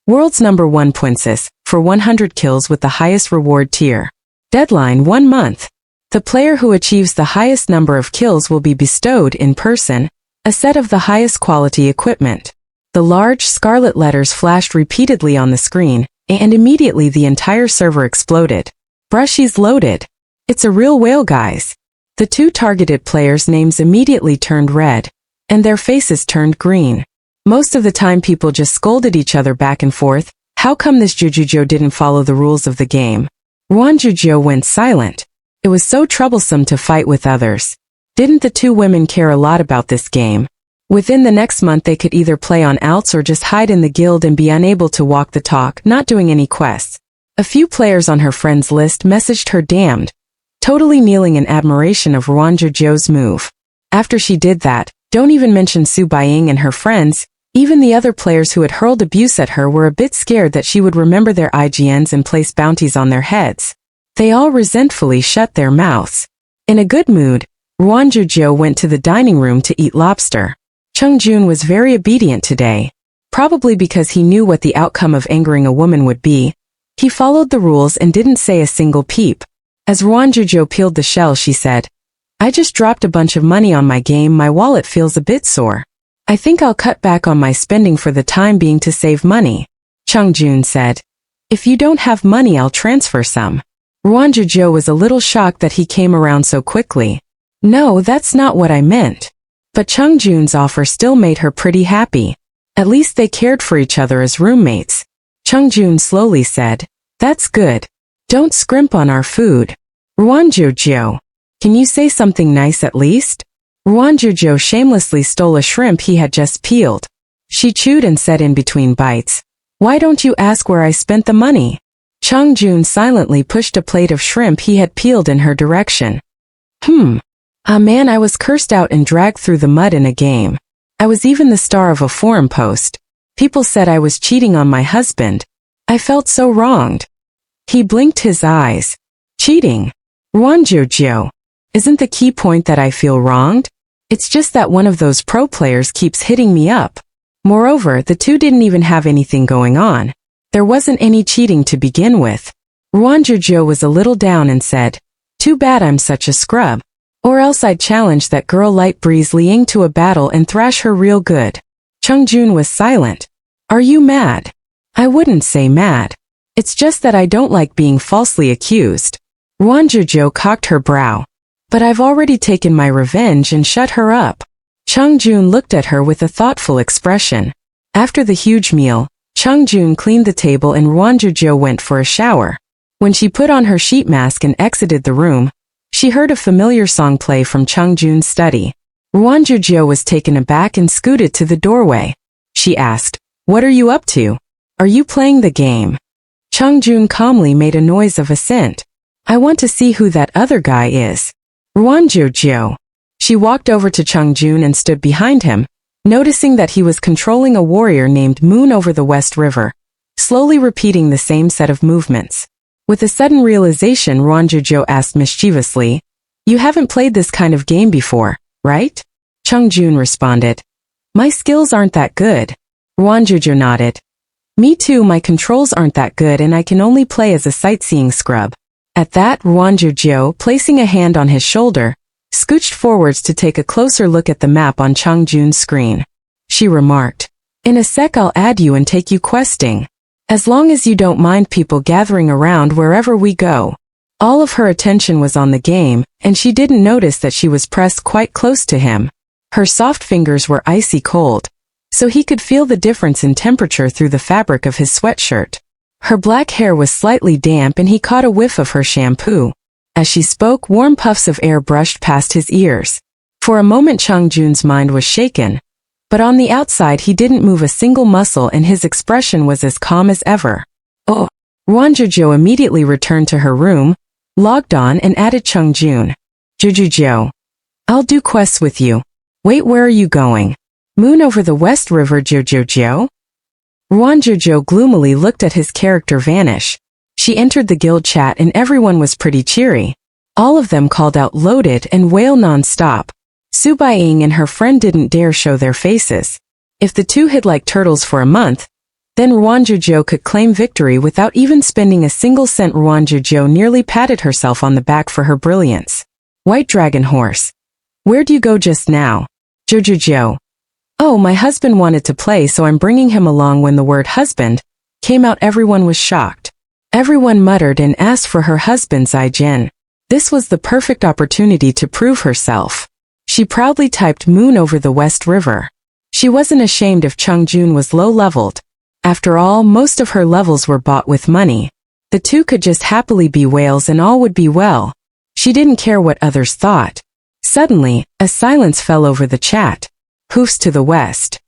world's #1 princess, for 100 kills with the highest reward tier. Deadline 1 month. The player who achieves the highest number of kills will be bestowed in person a set of the highest quality equipment. The large scarlet letters flashed repeatedly on the screen, and immediately the entire server exploded. Brushies loaded. It's a real whale, guys. The two targeted players' names immediately turned red, and their faces turned green. Most of the time people just scolded each other back and forth. How come this Jiu Jiu didn't follow the rules of the game? Ruan Jiu Jiu went silent. It was so troublesome to fight with others. Didn't the two women care a lot about this game? Within the next month they could either play on outs or just hide in the guild and be unable to walk the talk, not doing any quests. A few players on her friends list messaged her damned, totally kneeling in admiration of Ruan Jiu Jiu's move. After she did that, don't even mention Su Baiying and her friends, even the other players who had hurled abuse at her were a bit scared that she would remember their IGNs and place bounties on their heads. They all resentfully shut their mouths. In a good mood, Ruan Jiu Jiu went to the dining room to eat lobster. Chungjun was very obedient today. Probably because he knew what the outcome of angering a woman would be. He followed the rules and didn't say a single peep. As Ruan Jiu Jiu peeled the shell, she said, I just dropped a bunch of money on my game. My wallet feels a bit sore. I think I'll cut back on my spending for the time being to save money. Chungjun said, If you don't have money, I'll transfer some. Ruan Jiu Jiu was a little shocked that he came around so quickly. No, that's not what I meant. But Chungjun's offer still made her pretty happy. At least they cared for each other as roommates. Chungjun slowly said, That's good. Don't scrimp on our food. Ruan Jiu Jiu, can you say something nice at least? Ruan Jiu Jiu shamelessly stole a shrimp he had just peeled. She chewed and said in between bites, Why don't you ask where I spent the money? Chungjun silently pushed a plate of shrimp he had peeled in her direction. Ah man, I was cursed out and dragged through the mud in a game. I was even the star of a forum post. People said I was cheating on my husband. I felt so wronged. He blinked his eyes. Cheating? Ruan Jiu Jiu, isn't the key point that I feel wronged? It's just that one of those pro players keeps hitting me up. Moreover, the two didn't even have anything going on. There wasn't any cheating to begin with. Ruan Jiu Jiu was a little down and said, Too bad I'm such a scrub. Or else I'd challenge that girl Light Breeze Liang to a battle and thrash her real good. Chungjun was silent. Are you mad? I wouldn't say mad. It's just that I don't like being falsely accused. Ruan Jiu Jiu cocked her brow. But I've already taken my revenge and shut her up. Chungjun looked at her with a thoughtful expression. After the huge meal, Chungjun cleaned the table and Ruan Jiu Jiu went for a shower. When she put on her sheet mask and exited the room, she heard a familiar song play from Chungjun's study. Ruan Jiu Jiu was taken aback and scooted to the doorway. She asked, What are you up to? Are you playing the game? Chungjun calmly made a noise of assent. I want to see who that other guy is. Ruan Jiu Jiu. She walked over to Chungjun and stood behind him, noticing that he was controlling a warrior named Moon over the West River, slowly repeating the same set of movements. With a sudden realization, Ruan Jiu Jiu asked mischievously, You haven't played this kind of game before, right? Chungjun responded, My skills aren't that good. Ruan Jiu Jiu nodded. Me too, my controls aren't that good and I can only play as a sightseeing scrub. At that, Ruan Jiu Jiu, placing a hand on his shoulder, scooched forwards to take a closer look at the map on Chang Jun's screen. She remarked, "In a sec I'll add you and take you questing. As long as you don't mind people gathering around wherever we go." All of her attention was on the game, and she didn't notice that she was pressed quite close to him. Her soft fingers were icy cold, so he could feel the difference in temperature through the fabric of his sweatshirt. Her black hair was slightly damp and he caught a whiff of her shampoo. As she spoke, warm puffs of air brushed past his ears. For a moment Chang Jun's mind was shaken, but on the outside he didn't move a single muscle and his expression was as calm as ever. "Oh." Ruan Jiu Jiu immediately returned to her room, logged on and added Chang Jun. "Jiu Jiu Jiu. I'll do quests with you. Wait, where are you going?" "Moon over the West River, Jiu Jiu Jiu." Ruan Jiu Jiu gloomily looked at his character vanish. She entered the guild chat and everyone was pretty cheery. All of them called out "loaded" and wail non-stop. Su Baiying and her friend didn't dare show their faces. If the two hid like turtles for a month, then Ruan Jiu Jiu could claim victory without even spending a single cent. Ruan Jiu Jiu nearly patted herself on the back for her brilliance. "White Dragon Horse. Where'd you go just now?" "Jiu Jiu Jiu. Oh, my husband wanted to play so I'm bringing him along." When the word husband came out everyone was shocked. Everyone muttered and asked for her husband Zai Jin. This was the perfect opportunity to prove herself. She proudly typed "Moon over the West River." She wasn't ashamed if Chang Jun was low-leveled. After all, most of her levels were bought with money. The two could just happily be whales and all would be well. She didn't care what others thought. Suddenly, a silence fell over the chat. "Hoofs to the west.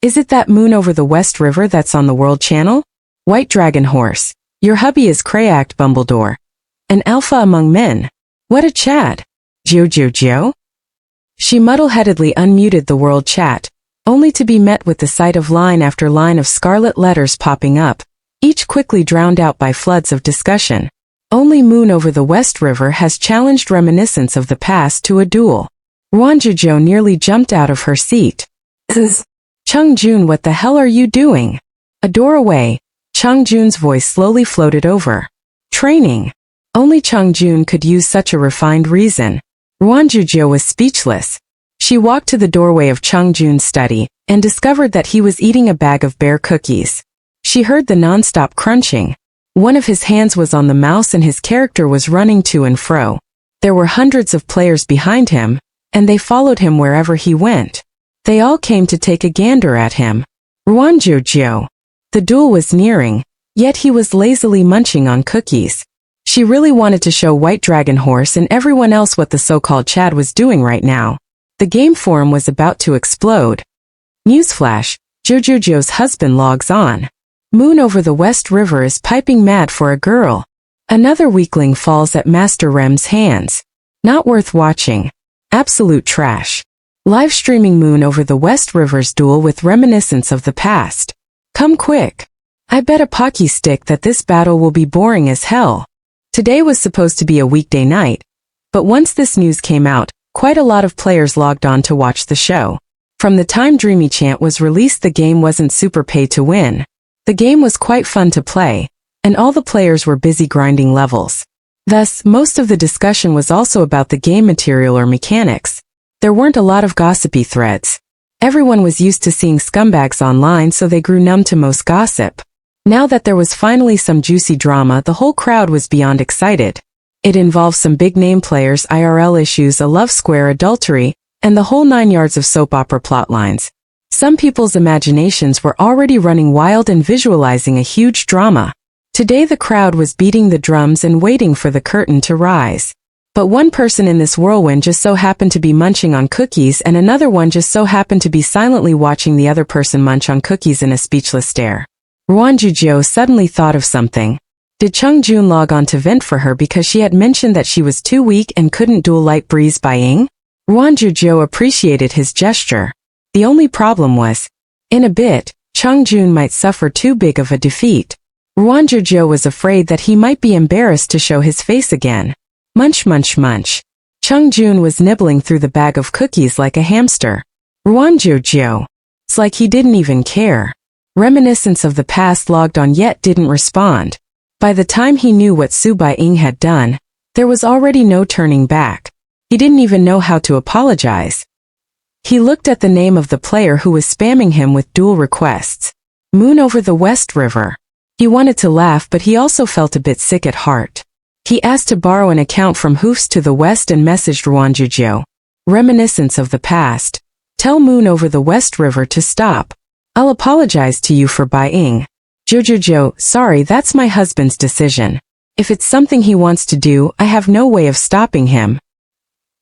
Is it that Moon over the West River that's on the World Channel? White Dragon Horse. Your hubby is Krayak Bumbledore. An alpha among men. What a chat. Jiu Jiu Jiu?" She muddle-headedly unmuted the world chat, only to be met with the sight of line after line of scarlet letters popping up, each quickly drowned out by floods of discussion. "Only Moon over the West River has challenged reminiscence of the past to a duel." Ruan Jiu Jiu nearly jumped out of her seat. "Chang Jun, what the hell are you doing?" A door away, Chang Jun's voice slowly floated over. "Training." Only Chang Jun could use such a refined reason. Ruan Jiu Jiu was speechless. She walked to the doorway of Chang Jun's study and discovered that he was eating a bag of bear cookies. She heard the non-stop crunching. One of his hands was on the mouse and his character was running to and fro. There were hundreds of players behind him, and they followed him wherever he went. They all came to take a gander at him. Ruan Jiu Jiu. The duel was nearing, yet he was lazily munching on cookies. She really wanted to show White Dragon Horse and everyone else what the so-called Chad was doing right now. The game forum was about to explode. Newsflash, Jiu Jiu Jiu's husband logs on. Moon over the West River is piping mad for a girl. Another weakling falls at Master Rem's hands. Not worth watching. Absolute trash. Live streaming Moon over the West River's duel with reminiscence of the past. Come quick. I bet a pocky stick that this battle will be boring as hell. Today was supposed to be a weekday night, but once this news came out, quite a lot of players logged on to watch the show. From the time Dreamy Chant was released, the game wasn't super pay to win. The game was quite fun to play, and all the players were busy grinding levels. Thus, most of the discussion was also about the game material or mechanics. There weren't a lot of gossipy threads. Everyone was used to seeing scumbags online, so they grew numb to most gossip. Now that there was finally some juicy drama, the whole crowd was beyond excited. It involved some big-name players, IRL issues, a love square, adultery, and the whole 9 yards of soap opera plotlines. Some people's imaginations were already running wild and visualizing a huge drama. Today the crowd was beating the drums and waiting for the curtain to rise. But one person in this whirlwind just so happened to be munching on cookies, and another one just so happened to be silently watching the other person munch on cookies in a speechless stare. Ruan Jiu Jiu suddenly thought of something. Did Chang Jun log on to vent for her because she had mentioned that she was too weak and couldn't duel Light Breeze Baiying? Ruan Jiu Jiu appreciated his gesture. The only problem was, in a bit, Chang Jun might suffer too big of a defeat. Ruan Jiu Jiu was afraid that he might be embarrassed to show his face again. Munch munch munch. Chang Jun was nibbling through the bag of cookies like a hamster. Ruan Jiu Jiu. It's like he didn't even care. Reminiscence of the past logged on yet didn't respond. By the time he knew what Su Baiying had done, there was already no turning back. He didn't even know how to apologize. He looked at the name of the player who was spamming him with duel requests. Moon over the West River. He wanted to laugh, but he also felt a bit sick at heart. He asked to borrow an account from Hoofs to the West and messaged Ruan Jiu Jiu. Reminiscence of the past. Tell Moon over the West River to stop. I'll apologize to you for buying. Jiu Jiu Jiu, sorry, that's my husband's decision. If it's something he wants to do, I have no way of stopping him.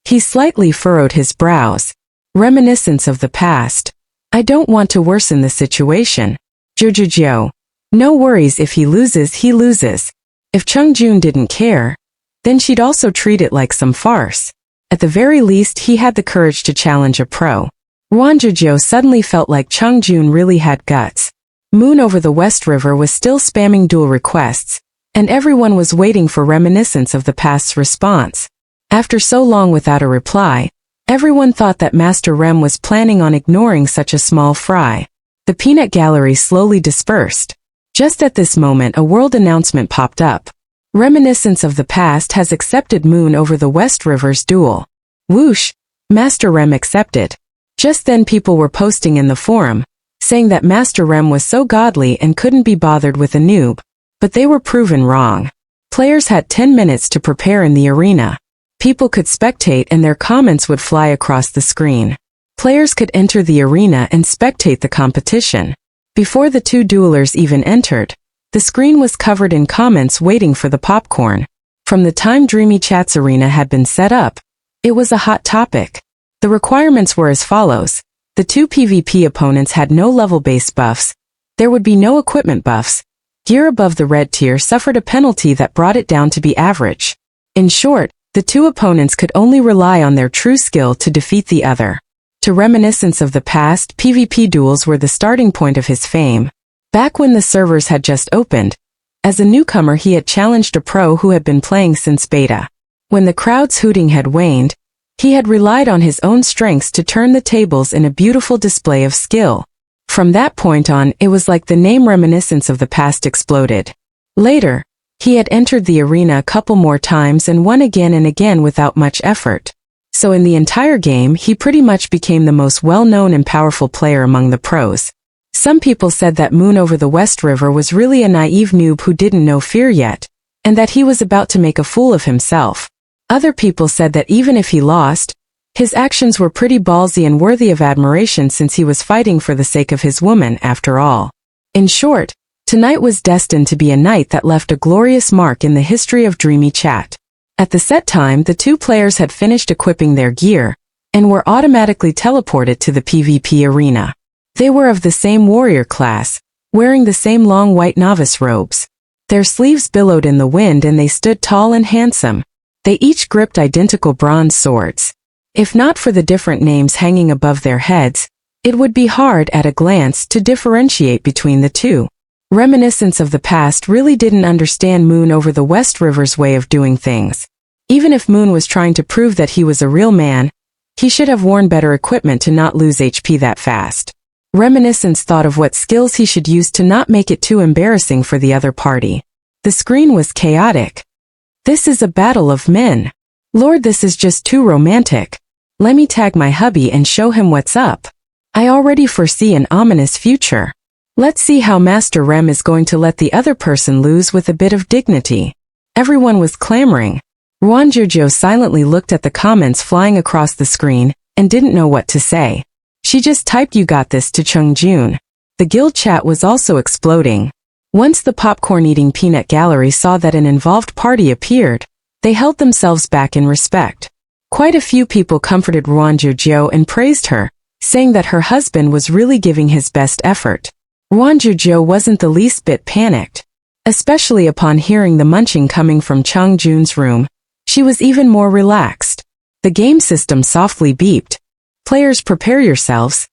He slightly furrowed his brows. Reminiscence of the past. I don't want to worsen the situation. Jiu Jiu Jiu. No worries, if he loses, he loses. If Chungjun didn't care, then she'd also treat it like some farce. At the very least, he had the courage to challenge a pro. Ruan Jiu Jiu suddenly felt like Chungjun really had guts. Moon over the West River was still spamming duel requests, and everyone was waiting for Reminiscence of the Past's response. After so long without a reply, everyone thought that Master Rem was planning on ignoring such a small fry. The peanut gallery slowly dispersed. Just at this moment, a world announcement popped up. Reminiscence of the Past has accepted Moon over the West River's duel. Whoosh! Master Rem accepted. Just then people were posting in the forum, saying that Master Rem was so godly and couldn't be bothered with a noob. But they were proven wrong. Players had 10 minutes to prepare in the arena. People could spectate and their comments would fly across the screen. Players could enter the arena and spectate the competition. Before the two duelers even entered, the screen was covered in comments waiting for the popcorn. From the time Dreamy Chat's arena had been set up, it was a hot topic. The requirements were as follows. The two PvP opponents had no level-based buffs. There would be no equipment buffs. Gear above the red tier suffered a penalty that brought it down to be average. In short, the two opponents could only rely on their true skill to defeat the other. To Reminiscence of the Past, PvP duels were the starting point of his fame. Back when the servers had just opened, as a newcomer he had challenged a pro who had been playing since beta. When the crowd's hooting had waned, he had relied on his own strengths to turn the tables in a beautiful display of skill. From that point on, it was like the name Reminiscence of the Past exploded. Later, he had entered the arena a couple more times and won again and again without much effort. So in the entire game, he pretty much became the most well-known and powerful player among the pros. Some people said that Moon over the West River was really a naive noob who didn't know fear yet, and that he was about to make a fool of himself. Other people said that even if he lost, his actions were pretty ballsy and worthy of admiration since he was fighting for the sake of his woman after all. In short, tonight was destined to be a night that left a glorious mark in the history of Dreamy Chat. At the set time, the two players had finished equipping their gear, and were automatically teleported to the PvP arena. They were of the same warrior class, wearing the same long white novice robes. Their sleeves billowed in the wind and they stood tall and handsome. They each gripped identical bronze swords. If not for the different names hanging above their heads, it would be hard at a glance to differentiate between the two. Reminiscence of the Past really didn't understand Moon over the West River's way of doing things. Even if Moon was trying to prove that he was a real man, he should have worn better equipment to not lose HP that fast. Reminiscence thought of what skills he should use to not make it too embarrassing for the other party. The screen was chaotic. This is a battle of men. Lord, this is just too romantic. Let me tag my hubby and show him what's up. I already foresee an ominous future. Let's see how Master Rem is going to let the other person lose with a bit of dignity. Everyone was clamoring. Ruan Jiu Jiu silently looked at the comments flying across the screen and didn't know what to say. She just typed "You got this" to Chungjun. The guild chat was also exploding. Once the popcorn-eating peanut gallery saw that an involved party appeared, they held themselves back in respect. Quite a few people comforted Ruan Jiu Jiu and praised her, saying that her husband was really giving his best effort. Ruan Jiu Jiu wasn't the least bit panicked. Especially upon hearing the munching coming from Chungjun's room, she was even more relaxed. The game system softly beeped. Players, prepare yourselves.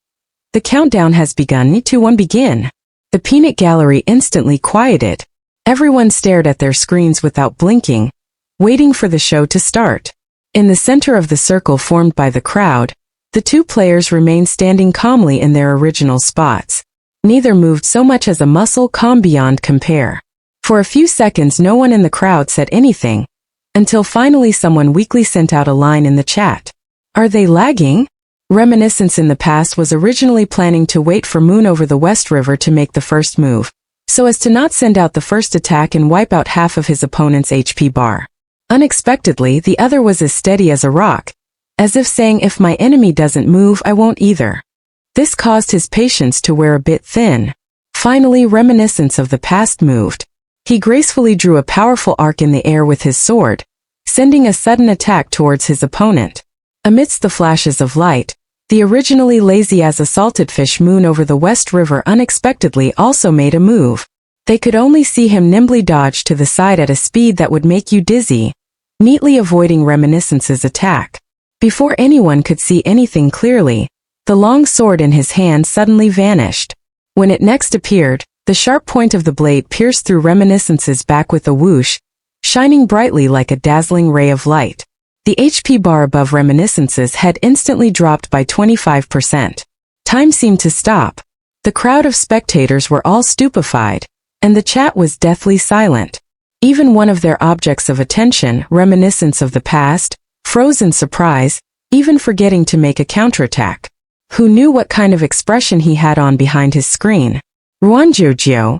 The countdown has begun. 2, 1, begin. The peanut gallery instantly quieted. Everyone stared at their screens without blinking, waiting for the show to start. In the center of the circle formed by the crowd, the two players remained standing calmly in their original spots. Neither moved so much as a muscle, calm beyond compare. For a few seconds no one in the crowd said anything, Until finally someone weakly sent out a line in the chat. Are they lagging? Reminiscence in the past was originally planning to wait for Moon over the West River to make the first move, so as to not send out the first attack and wipe out half of his opponent's HP bar. Unexpectedly, the other was as steady as a rock, as if saying if my enemy doesn't move I won't either. This caused his patience to wear a bit thin. Finally, Reminiscence of the past moved. He gracefully drew a powerful arc in the air with his sword, sending a sudden attack towards his opponent. Amidst the flashes of light, the originally lazy as a salted fish Moon over the West River unexpectedly also made a move. They could only see him nimbly dodge to the side at a speed that would make you dizzy, neatly avoiding Reminiscence's attack. Before anyone could see anything clearly, the long sword in his hand suddenly vanished. When it next appeared, the sharp point of the blade pierced through Reminiscence's back with a whoosh, shining brightly like a dazzling ray of light. The HP bar above Reminiscence's had instantly dropped by 25%. Time seemed to stop. The crowd of spectators were all stupefied, and the chat was deathly silent. Even one of their objects of attention, Reminiscence of the past, froze in surprise, even forgetting to make a counterattack. Who knew what kind of expression he had on behind his screen? Ruan Jiu Jiu.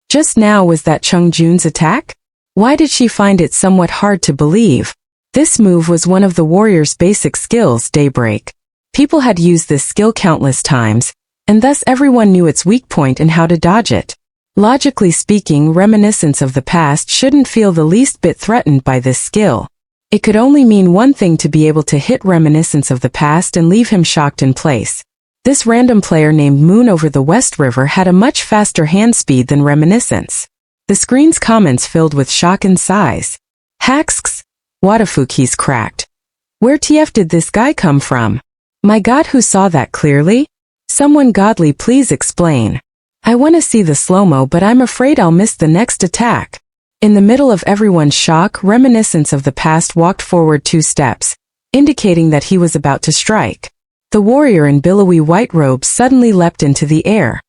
Just now was that Chung Jun's attack? Why did she find it somewhat hard to believe? This move was one of the warrior's basic skills, Daybreak. People had used this skill countless times, and thus everyone knew its weak point and how to dodge it. Logically speaking, Reminiscence of the past shouldn't feel the least bit threatened by this skill. It could only mean one thing to be able to hit Reminiscence of the past and leave him shocked in place. This random player named Moon over the West River had a much faster hand speed than Reminiscence. The screen's comments filled with shock and sighs. Hacks? Wadafuck, he's cracked. Where TF did this guy come from? My God, who saw that clearly? Someone godly please explain. I want to see the slow-mo, but I'm afraid I'll miss the next attack. In the middle of everyone's shock, Reminiscence of the past walked forward 2 steps, indicating that he was about to strike. The warrior in billowy white robes suddenly leapt into the air.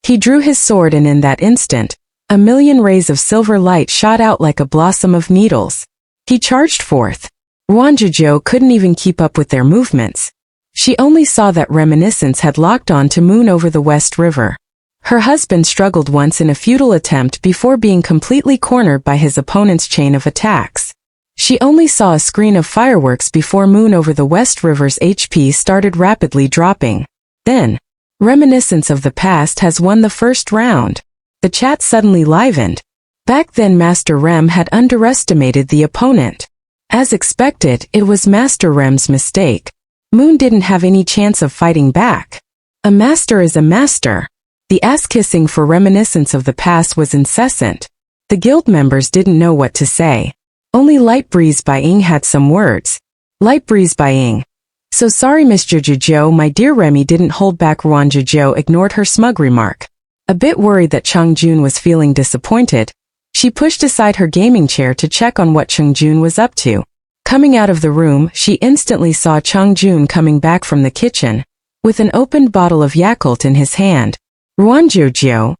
He drew his sword, and in that instant, a million rays of silver light shot out like a blossom of needles. He charged forth. Ruan Jiu Jiu couldn't even keep up with their movements. She only saw that Reminiscence had locked on to Moon over the West River. Her husband struggled once in a futile attempt before being completely cornered by his opponent's chain of attacks. She only saw a screen of fireworks before Moon over the West River's HP started rapidly dropping. Then, Reminiscence of the past has won the first round. The chat suddenly livened. Back then Master Rem had underestimated the opponent. As expected, it was Master Rem's mistake. Moon didn't have any chance of fighting back. A master is a master. The ass-kissing for Reminiscence of the past was incessant. The guild members didn't know what to say. Only Light Breeze by Ying had some words. Light Breeze by Ying. So sorry, Miss Jiu Jiu, my dear. Remy didn't hold back. Ruan Jiu Jiu ignored her smug remark. A bit worried that Chung Jun was feeling disappointed, she pushed aside her gaming chair to check on what Chung Jun was up to. Coming out of the room, she instantly saw Chung Jun coming back from the kitchen, with an opened bottle of Yakult in his hand. Ruan Jiu Jiu.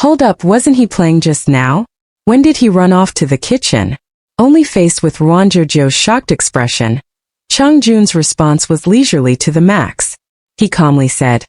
Hold up, wasn't he playing just now? When did he run off to the kitchen? Only faced with Ruan Jiu Jiu's shocked expression, Chung Jun's response was leisurely to the max. He calmly said,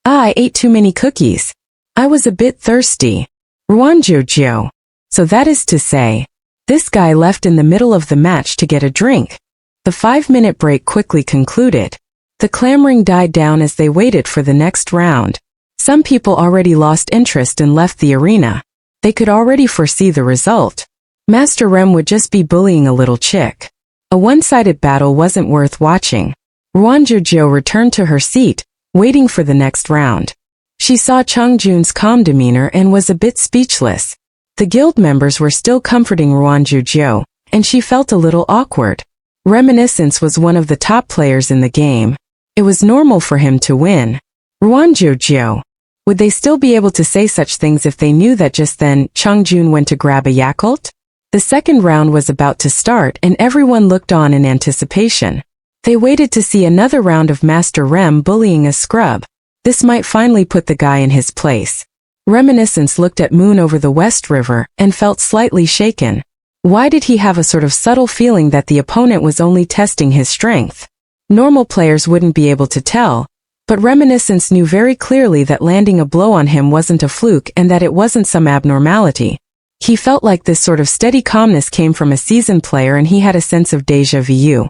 I ate too many cookies. I was a bit thirsty. Ruan Jiu Jiu. So that is to say, this guy left in the middle of the match to get a drink. The 5-minute break quickly concluded. The clamoring died down as they waited for the next round. Some people already lost interest and left the arena. They could already foresee the result. Master Rem would just be bullying a little chick. A one-sided battle wasn't worth watching. Ruan Jiu Jiu returned to her seat, waiting for the next round. She saw Chung Jun's calm demeanor and was a bit speechless. The guild members were still comforting Ruan Jiu Jiu, and she felt a little awkward. Reminiscence was one of the top players in the game. It was normal for him to win. Ruan Jiu Jiu. Would they still be able to say such things if they knew that just then Chung Jun went to grab a Yakult? The second round was about to start and everyone looked on in anticipation. They waited to see another round of Master Rem bullying a scrub. This might finally put the guy in his place. Reminiscence looked at Moon over the West River and felt slightly shaken. Why did he have a sort of subtle feeling that the opponent was only testing his strength? Normal players wouldn't be able to tell, but Reminiscence knew very clearly that landing a blow on him wasn't a fluke and that it wasn't some abnormality. He felt like this sort of steady calmness came from a seasoned player, and he had a sense of déjà vu.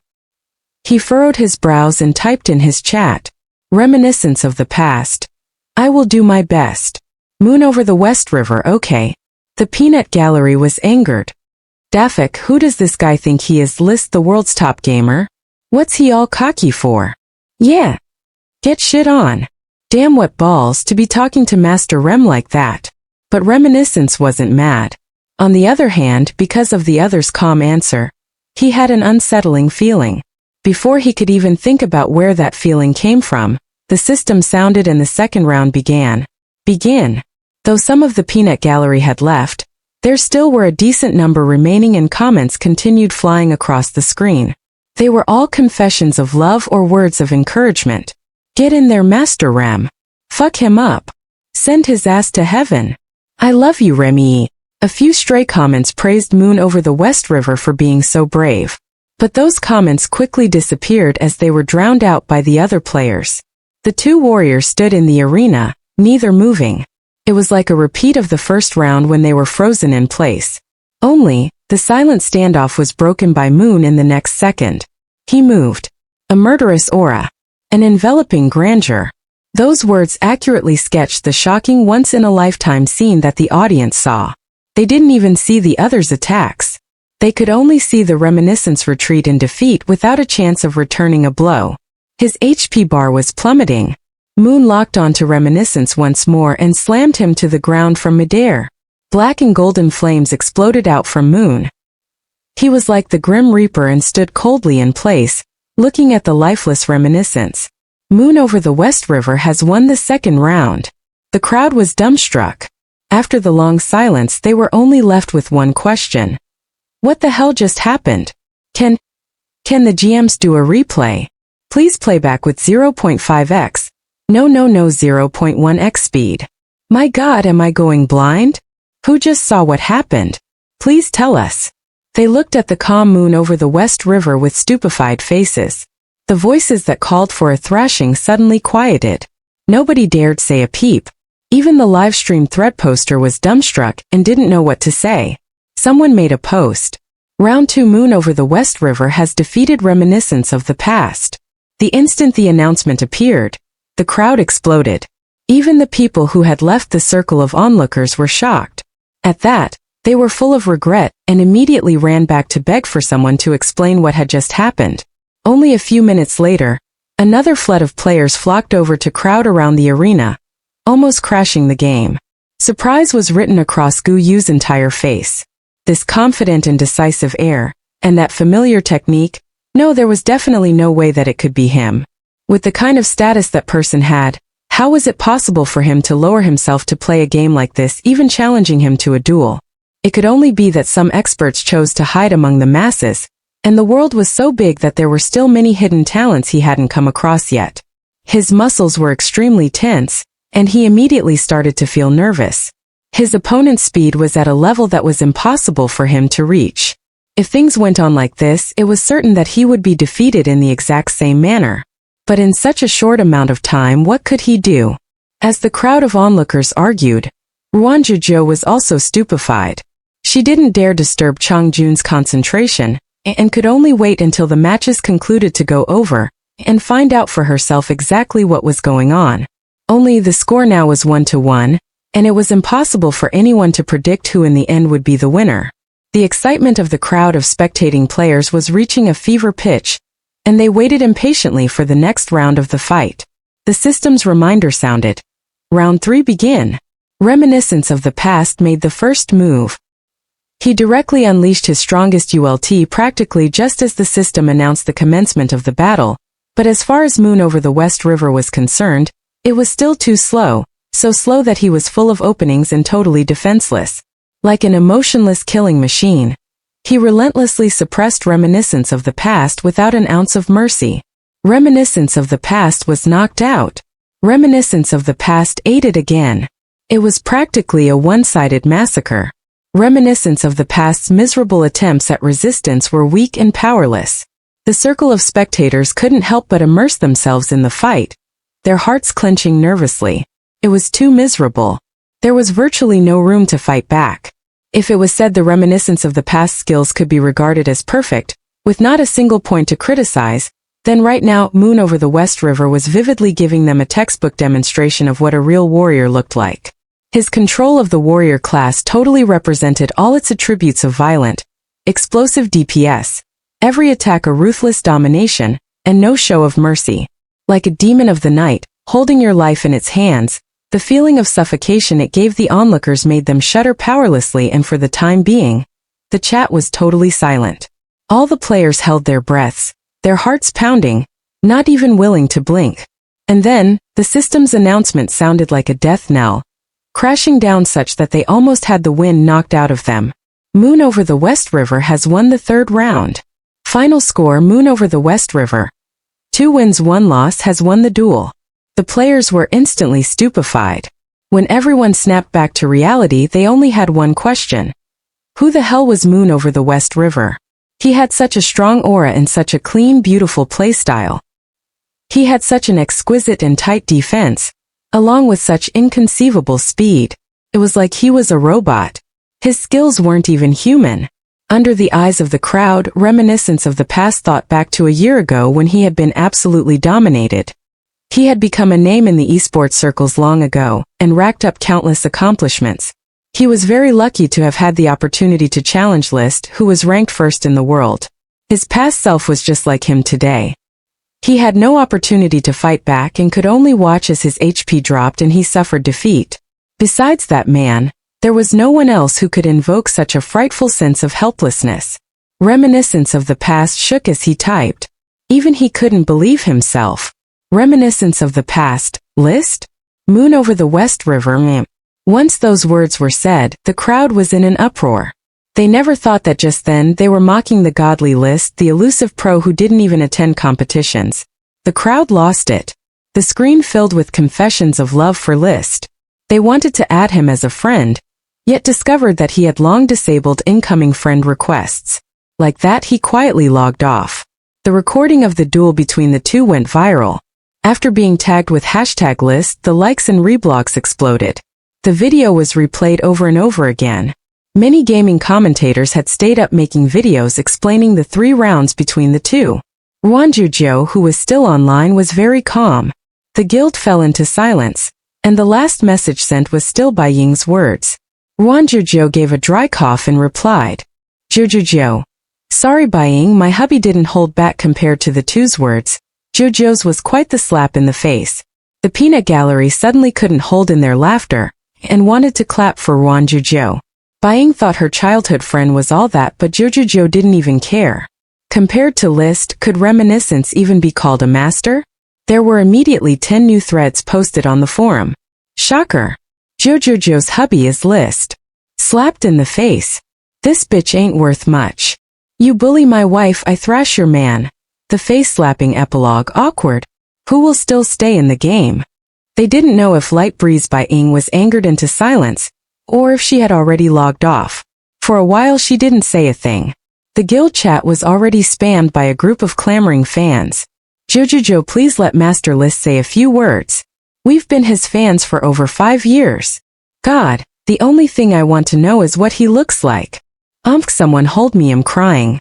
He furrowed his brows and typed in his chat, "Reminiscence of the past. I will do my best. Moon over the West River, okay." The peanut gallery was angered. "Daffik, who does this guy think he is? List the world's top gamer? What's he all cocky for? Yeah. Get shit on. Damn, what balls to be talking to Master Rem like that." But Reminiscence wasn't mad. On the other hand, because of the other's calm answer, he had an unsettling feeling. Before he could even think about where that feeling came from, the system sounded and the second round began. Though some of the peanut gallery had left, there still were a decent number remaining, and comments continued flying across the screen. They were all confessions of love or words of encouragement. "Get in there, Master Rem. Fuck him up. Send his ass to heaven. I love you, Remy." A few stray comments praised Moon over the West River for being so brave. But those comments quickly disappeared as they were drowned out by the other players. The two warriors stood in the arena, neither moving. It was like a repeat of the first round when they were frozen in place. Only, the silent standoff was broken by Moon in the next second. He moved. A murderous aura. An enveloping grandeur. Those words accurately sketched the shocking once-in-a-lifetime scene that the audience saw. They didn't even see the others' attacks. They could only see the Reminiscence retreat in defeat without a chance of returning a blow. His HP bar was plummeting. Moon locked onto Reminiscence once more and slammed him to the ground from midair. Black and golden flames exploded out from Moon. He was like the Grim Reaper and stood coldly in place, looking at the lifeless Reminiscence. Moon over the West River has won the second round. The crowd was dumbstruck. After the long silence, they were only left with one question. What the hell just happened? Can the GMs do a replay? Please playback with 0.5x. No, 0.1x speed. My God, am I going blind? Who just saw what happened? Please tell us. They looked at the calm Moon over the West River with stupefied faces. The voices that called for a thrashing suddenly quieted. Nobody dared say a peep. Even the livestream thread poster was dumbstruck and didn't know what to say. Someone made a post. Round 2, Moon over the West River has defeated Reminiscence of the past. The instant the announcement appeared, the crowd exploded. Even the people who had left the circle of onlookers were shocked. At that, they were full of regret and immediately ran back to beg for someone to explain what had just happened. Only a few minutes later, another flood of players flocked over to crowd around the arena, almost crashing the game. Surprise was written across Gu Yu's entire face. This confident and decisive air, and that familiar technique, no, there was definitely no way that it could be him. With the kind of status that person had, how was it possible for him to lower himself to play a game like this, even challenging him to a duel? It could only be that some experts chose to hide among the masses, and the world was so big that there were still many hidden talents he hadn't come across yet. His muscles were extremely tense, and he immediately started to feel nervous. His opponent's speed was at a level that was impossible for him to reach. If things went on like this, it was certain that he would be defeated in the exact same manner. But in such a short amount of time, what could he do? As the crowd of onlookers argued, Ruan Jiu Jiu was also stupefied. She didn't dare disturb Chang Jun's concentration, and could only wait until the matches concluded to go over, and find out for herself exactly what was going on. Only the score now was 1-1, and it was impossible for anyone to predict who in the end would be the winner. The excitement of the crowd of spectating players was reaching a fever pitch, and they waited impatiently for the next round of the fight. The system's reminder sounded. Round 3 begin. Reminiscence of the past made the first move. He directly unleashed his strongest ULT practically just as the system announced the commencement of the battle, but as far as Moon over the West River was concerned, it was still too slow, so slow that he was full of openings and totally defenseless. Like an emotionless killing machine, he relentlessly suppressed Reminiscence of the past without an ounce of mercy. Reminiscence of the past was knocked out. Reminiscence of the past ate it again. It was practically a one-sided massacre. Reminiscence of the past's miserable attempts at resistance were weak and powerless. The circle of spectators couldn't help but immerse themselves in the fight, their hearts clenching nervously. It was too miserable. There was virtually no room to fight back. If it was said the reminiscence of the past skills could be regarded as perfect, with not a single point to criticize, then right now Moon over the West River was vividly giving them a textbook demonstration of what a real warrior looked like. His control of the warrior class totally represented all its attributes of violent, explosive DPS, every attack a ruthless domination, and no show of mercy. Like a demon of the night, holding your life in its hands, the feeling of suffocation it gave the onlookers made them shudder powerlessly, and for the time being, the chat was totally silent. All the players held their breaths, their hearts pounding, not even willing to blink. And then, the system's announcement sounded like a death knell, crashing down such that they almost had the wind knocked out of them. Moon over the West River has won the third round. Final score: Moon over the West River. 2 wins 1 loss has won the duel. The players were instantly stupefied. When everyone snapped back to reality, they only had one question. Who the hell was Moon over the West River? He had such a strong aura and such a clean, beautiful playstyle. He had such an exquisite and tight defense, along with such inconceivable speed. It was like he was a robot. His skills weren't even human. Under the eyes of the crowd, reminiscence of the past thought back to a year ago when he had been absolutely dominated. He had become a name in the esports circles long ago, and racked up countless accomplishments. He was very lucky to have had the opportunity to challenge List, who was ranked first in the world. His past self was just like him today. He had no opportunity to fight back and could only watch as his HP dropped and he suffered defeat. Besides that man, there was no one else who could invoke such a frightful sense of helplessness. Reminiscence of the past shook as he typed. Even he couldn't believe himself. Reminiscence of the past, List? Moon over the West River. Once those words were said, the crowd was in an uproar. They never thought that just then they were mocking the godly List, the elusive pro who didn't even attend competitions. The crowd lost it. The screen filled with confessions of love for List. They wanted to add him as a friend, yet discovered that he had long disabled incoming friend requests. Like that, he quietly logged off. The recording of the duel between the two went viral. After being tagged with #List, the likes and reblogs exploded. The video was replayed over and over again. Many gaming commentators had stayed up making videos explaining the 3 rounds between the two. Ruan Jiu Jiu, who was still online, was very calm. The guild fell into silence, and the last message sent was still by Ying's words. Ruan Jiu Jiu gave a dry cough and replied, Jiu Jiu Jiu. Sorry Ying, my hubby didn't hold back. Compared to the two's words, Jiu Jiu's was quite the slap in the face. The peanut gallery suddenly couldn't hold in their laughter, and wanted to clap for Ruan Jiu Jiu. Ying thought her childhood friend was all that, but Jiu Jiu Jiu didn't even care. Compared to List, could Reminiscence even be called a master? There were immediately 10 new threads posted on the forum. Shocker. Jiu Jiu Jiu's hubby is List. Slapped in the face. This bitch ain't worth much. You bully my wife, I thrash your man. The face-slapping epilogue. Awkward. Who will still stay in the game? They didn't know if Light Breeze by Ying was angered into silence, or if she had already logged off. For a while she didn't say a thing. The guild chat was already spammed by a group of clamoring fans. Jiu Jiu Jiu, please let Master List say a few words. We've been his fans for over 5 years. God, the only thing I want to know is what he looks like. Someone hold me, I'm crying.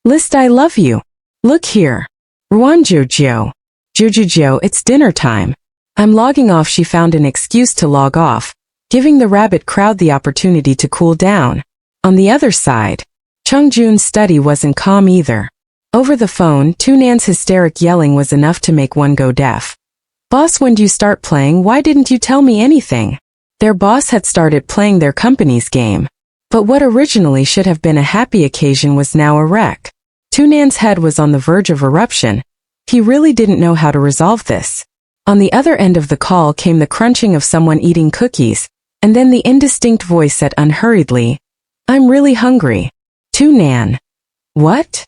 List, I love you. Look here. Ruan Jiu Jiu. Jiu Jiu Jiu, it's dinner time. I'm logging off. She found an excuse to log off, giving the rabbit crowd the opportunity to cool down. On the other side, Chungjun's study wasn't calm either. Over the phone, Tunan's hysteric yelling was enough to make one go deaf. Boss, when do you start playing? Why didn't you tell me anything? Their boss had started playing their company's game. But what originally should have been a happy occasion was now a wreck. Tunan's head was on the verge of eruption. He really didn't know how to resolve this. On the other end of the call came the crunching of someone eating cookies, and then the indistinct voice said unhurriedly, I'm really hungry. Tunan. What?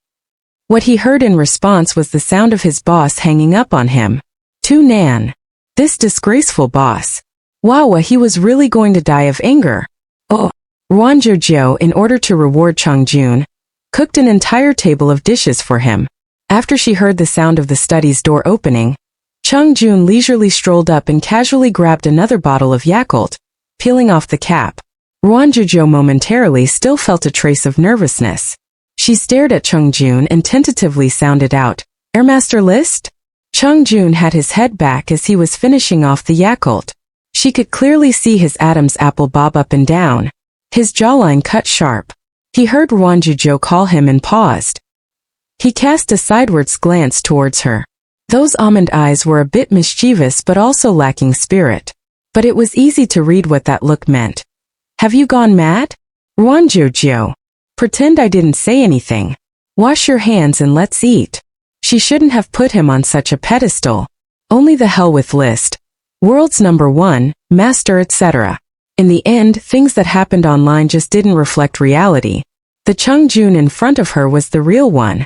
What he heard in response was the sound of his boss hanging up on him. Tunan. This disgraceful boss. Wawa, he was really going to die of anger. Oh. Ruan Jiu Jiu, in order to reward Chang-jun, cooked an entire table of dishes for him. After she heard the sound of the study's door opening, Chang-jun leisurely strolled up and casually grabbed another bottle of Yakult, peeling off the cap. Ruan Jiu Jiu momentarily still felt a trace of nervousness. She stared at Chang-jun and tentatively sounded out, "Airmaster List?" Chang-jun had his head back as he was finishing off the Yakult. She could clearly see his Adam's apple bob up and down, his jawline cut sharp. He heard Ruan Jiu Jiu call him and paused. He cast a sidewards glance towards her. Those almond eyes were a bit mischievous but also lacking spirit. But it was easy to read what that look meant. "Have you gone mad? Ruan Jiu Jiu. Pretend I didn't say anything. Wash your hands and let's eat." She shouldn't have put him on such a pedestal. Only the hell with List. World's #1, master, etc. In the end, things that happened online just didn't reflect reality. The Chang-jun in front of her was the real one.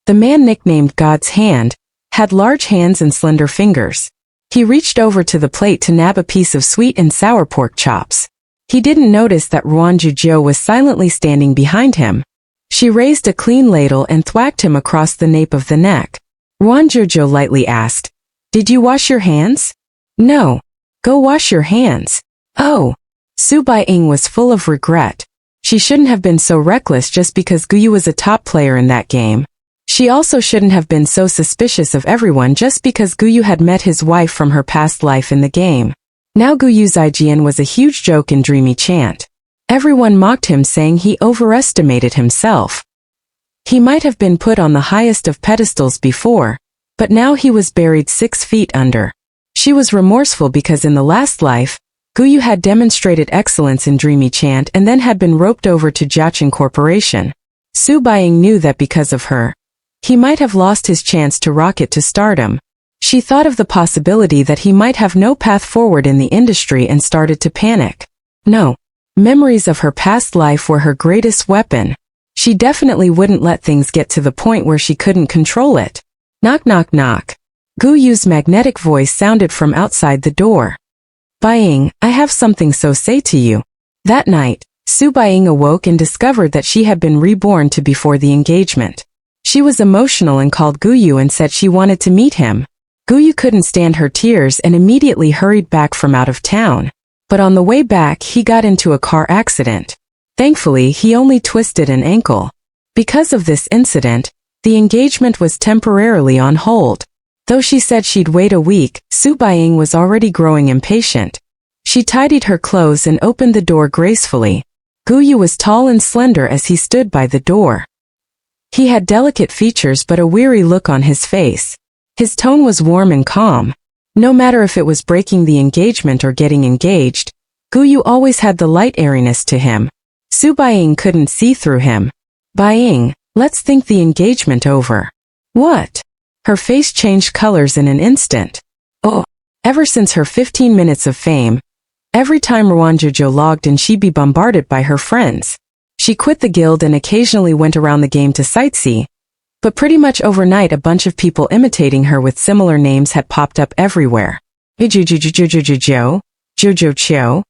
The man nicknamed God's Hand had large hands and slender fingers. He reached over to the plate to nab a piece of sweet and sour pork chops. He didn't notice that Ruan Jiu Jiu was silently standing behind him. She raised a clean ladle and thwacked him across the nape of the neck. Ruan Jiu Jiu lightly asked, "Did you wash your hands?" "No." "Go wash your hands." "Oh." Su Baiying was full of regret. She shouldn't have been so reckless just because Guyu was a top player in that game. She also shouldn't have been so suspicious of everyone just because Guyu had met his wife from her past life in the game. Now Guyu's IGN was a huge joke in Dreamy Chant. Everyone mocked him, saying he overestimated himself. He might have been put on the highest of pedestals before, but now he was buried 6 feet under. She was remorseful because in the last life, Guyu had demonstrated excellence in Dreamy Chant and then had been roped over to Jiaqing Corporation. Su Baiying knew that because of her, he might have lost his chance to rocket to stardom. She thought of the possibility that he might have no path forward in the industry and started to panic. No. Memories of her past life were her greatest weapon. She definitely wouldn't let things get to the point where she couldn't control it. Knock knock knock. Guyu's magnetic voice sounded from outside the door. "Baiying, I have something so say to you." That night, Su Baiying awoke and discovered that she had been reborn to before the engagement. She was emotional and called Guyu and said she wanted to meet him. Guyu couldn't stand her tears and immediately hurried back from out of town. But on the way back he got into a car accident. Thankfully he only twisted an ankle. Because of this incident, the engagement was temporarily on hold. Though she said she'd wait a week, Su Baiying was already growing impatient. She tidied her clothes and opened the door gracefully. Guyu was tall and slender as he stood by the door. He had delicate features but a weary look on his face. His tone was warm and calm. No matter if it was breaking the engagement or getting engaged, Guyu always had the light airiness to him. Su Baiying couldn't see through him. "Baiying, let's think the engagement over." "What?" Her face changed colors in an instant. Oh, ever since her 15 minutes of fame, every time Ruan Jiu Jiu logged in she'd be bombarded by her friends. She quit the guild and occasionally went around the game to sightsee, but pretty much overnight a bunch of people imitating her with similar names had popped up everywhere. Jiu Jiu Jiu Jiu Jiu Jiu Jiu, Jiu Jiu Jiu.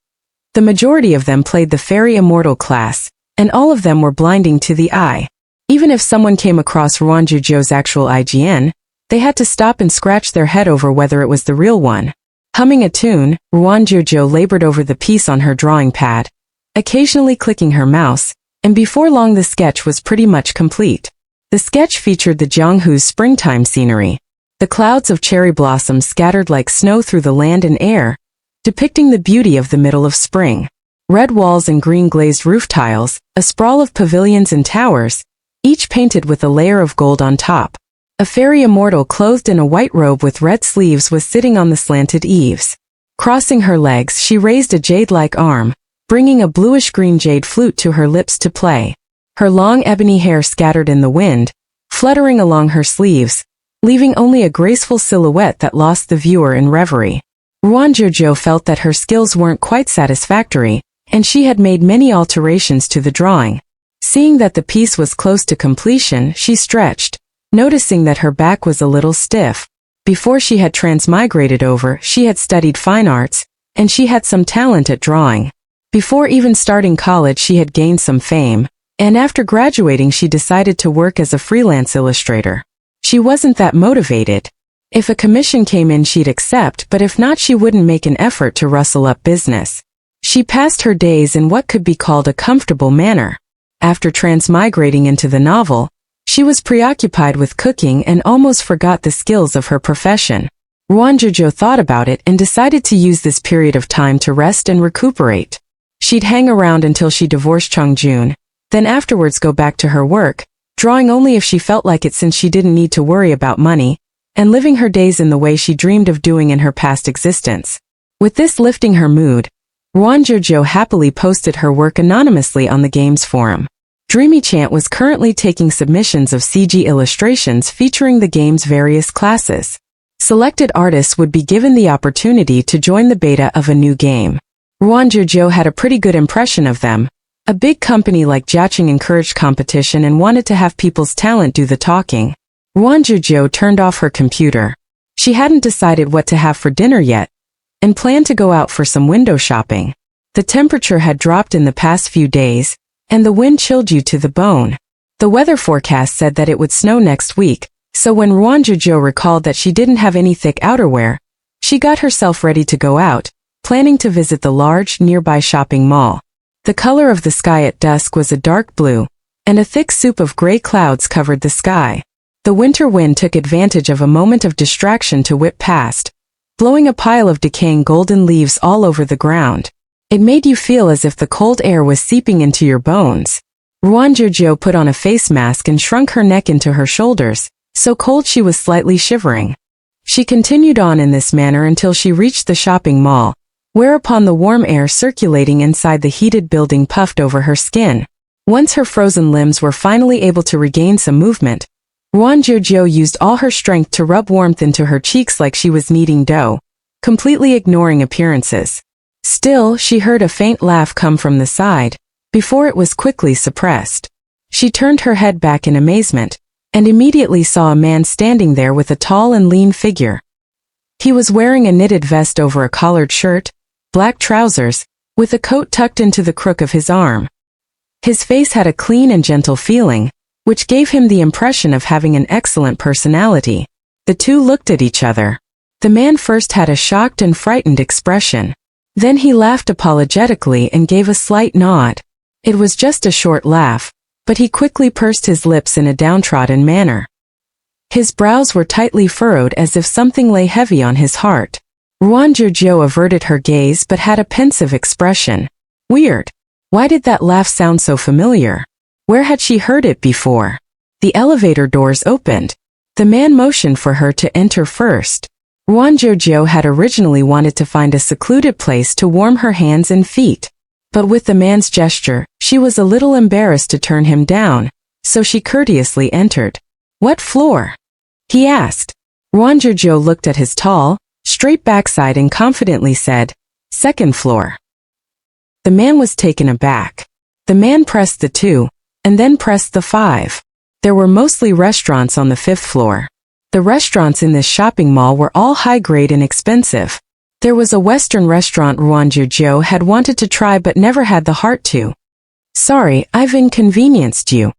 The majority of them played the Fairy Immortal class, and all of them were blinding to the eye. Even if someone came across Ruan Jiu Jiu's actual IGN, they had to stop and scratch their head over whether it was the real one. Humming a tune, Ruan Jiu Jiu labored over the piece on her drawing pad, occasionally clicking her mouse, and before long the sketch was pretty much complete. The sketch featured the Jianghu's springtime scenery. The clouds of cherry blossoms scattered like snow through the land and air, depicting the beauty of the middle of spring. Red walls and green glazed roof tiles, a sprawl of pavilions and towers, each painted with a layer of gold on top. A fairy immortal clothed in a white robe with red sleeves was sitting on the slanted eaves. Crossing her legs, she raised a jade-like arm, bringing a bluish-green jade flute to her lips to play. Her long ebony hair scattered in the wind, fluttering along her sleeves, leaving only a graceful silhouette that lost the viewer in reverie. Ruan Jiu Jiu felt that her skills weren't quite satisfactory, and she had made many alterations to the drawing. Seeing that the piece was close to completion, she stretched, noticing that her back was a little stiff. Before she had transmigrated over, she had studied fine arts, and she had some talent at drawing. Before even starting college she had gained some fame, and after graduating she decided to work as a freelance illustrator. She wasn't that motivated. If a commission came in she'd accept, but if not she wouldn't make an effort to rustle up business. She passed her days in what could be called a comfortable manner. After transmigrating into the novel, she was preoccupied with cooking and almost forgot the skills of her profession. Ruan Jiu Jiu thought about it and decided to use this period of time to rest and recuperate. She'd hang around until she divorced Chongjun, then afterwards go back to her work, drawing only if she felt like it since she didn't need to worry about money, and living her days in the way she dreamed of doing in her past existence. With this lifting her mood, Ruan Jiu Jiu happily posted her work anonymously on the games forum. DreamyChant was currently taking submissions of CG illustrations featuring the game's various classes. Selected artists would be given the opportunity to join the beta of a new game. Ruan Jiu Jiu had a pretty good impression of them. A big company like Jiaqing encouraged competition and wanted to have people's talent do the talking. Ruan Jiu Jiu turned off her computer. She hadn't decided what to have for dinner yet, and planned to go out for some window shopping. The temperature had dropped in the past few days, and the wind chilled you to the bone. The weather forecast said that it would snow next week, so when Ruan Jiu Jiu recalled that she didn't have any thick outerwear, she got herself ready to go out, planning to visit the large, nearby shopping mall. The color of the sky at dusk was a dark blue, and a thick soup of gray clouds covered the sky. The winter wind took advantage of a moment of distraction to whip past, blowing a pile of decaying golden leaves all over the ground. It made you feel as if the cold air was seeping into your bones. Ruan Jiu Jiu put on a face mask and shrunk her neck into her shoulders, so cold she was slightly shivering. She continued on in this manner until she reached the shopping mall, whereupon the warm air circulating inside the heated building puffed over her skin. Once her frozen limbs were finally able to regain some movement, Ruan Jiu Jiu used all her strength to rub warmth into her cheeks like she was kneading dough, completely ignoring appearances. Still, she heard a faint laugh come from the side, before it was quickly suppressed. She turned her head back in amazement, and immediately saw a man standing there with a tall and lean figure. He was wearing a knitted vest over a collared shirt, black trousers, with a coat tucked into the crook of his arm. His face had a clean and gentle feeling, which gave him the impression of having an excellent personality. The two looked at each other. The man first had a shocked and frightened expression. Then he laughed apologetically and gave a slight nod. It was just a short laugh, but he quickly pursed his lips in a downtrodden manner. His brows were tightly furrowed as if something lay heavy on his heart. Ruan Jiu Jiu averted her gaze but had a pensive expression. Weird. Why did that laugh sound so familiar? Where had she heard it before? The elevator doors opened. The man motioned for her to enter first. Ruan Jiu Jiu had originally wanted to find a secluded place to warm her hands and feet. But with the man's gesture, she was a little embarrassed to turn him down, so she courteously entered. What floor? He asked. Ruan Jiu Jiu looked at his tall, straight backside and confidently said, "Second floor." The man was taken aback. The man pressed the 2, and then pressed the 5. There were mostly restaurants on the 5th floor. The restaurants in this shopping mall were all high-grade and expensive. There was a Western restaurant Ruan Jiu Jiu had wanted to try but never had the heart to. Sorry, I've inconvenienced you.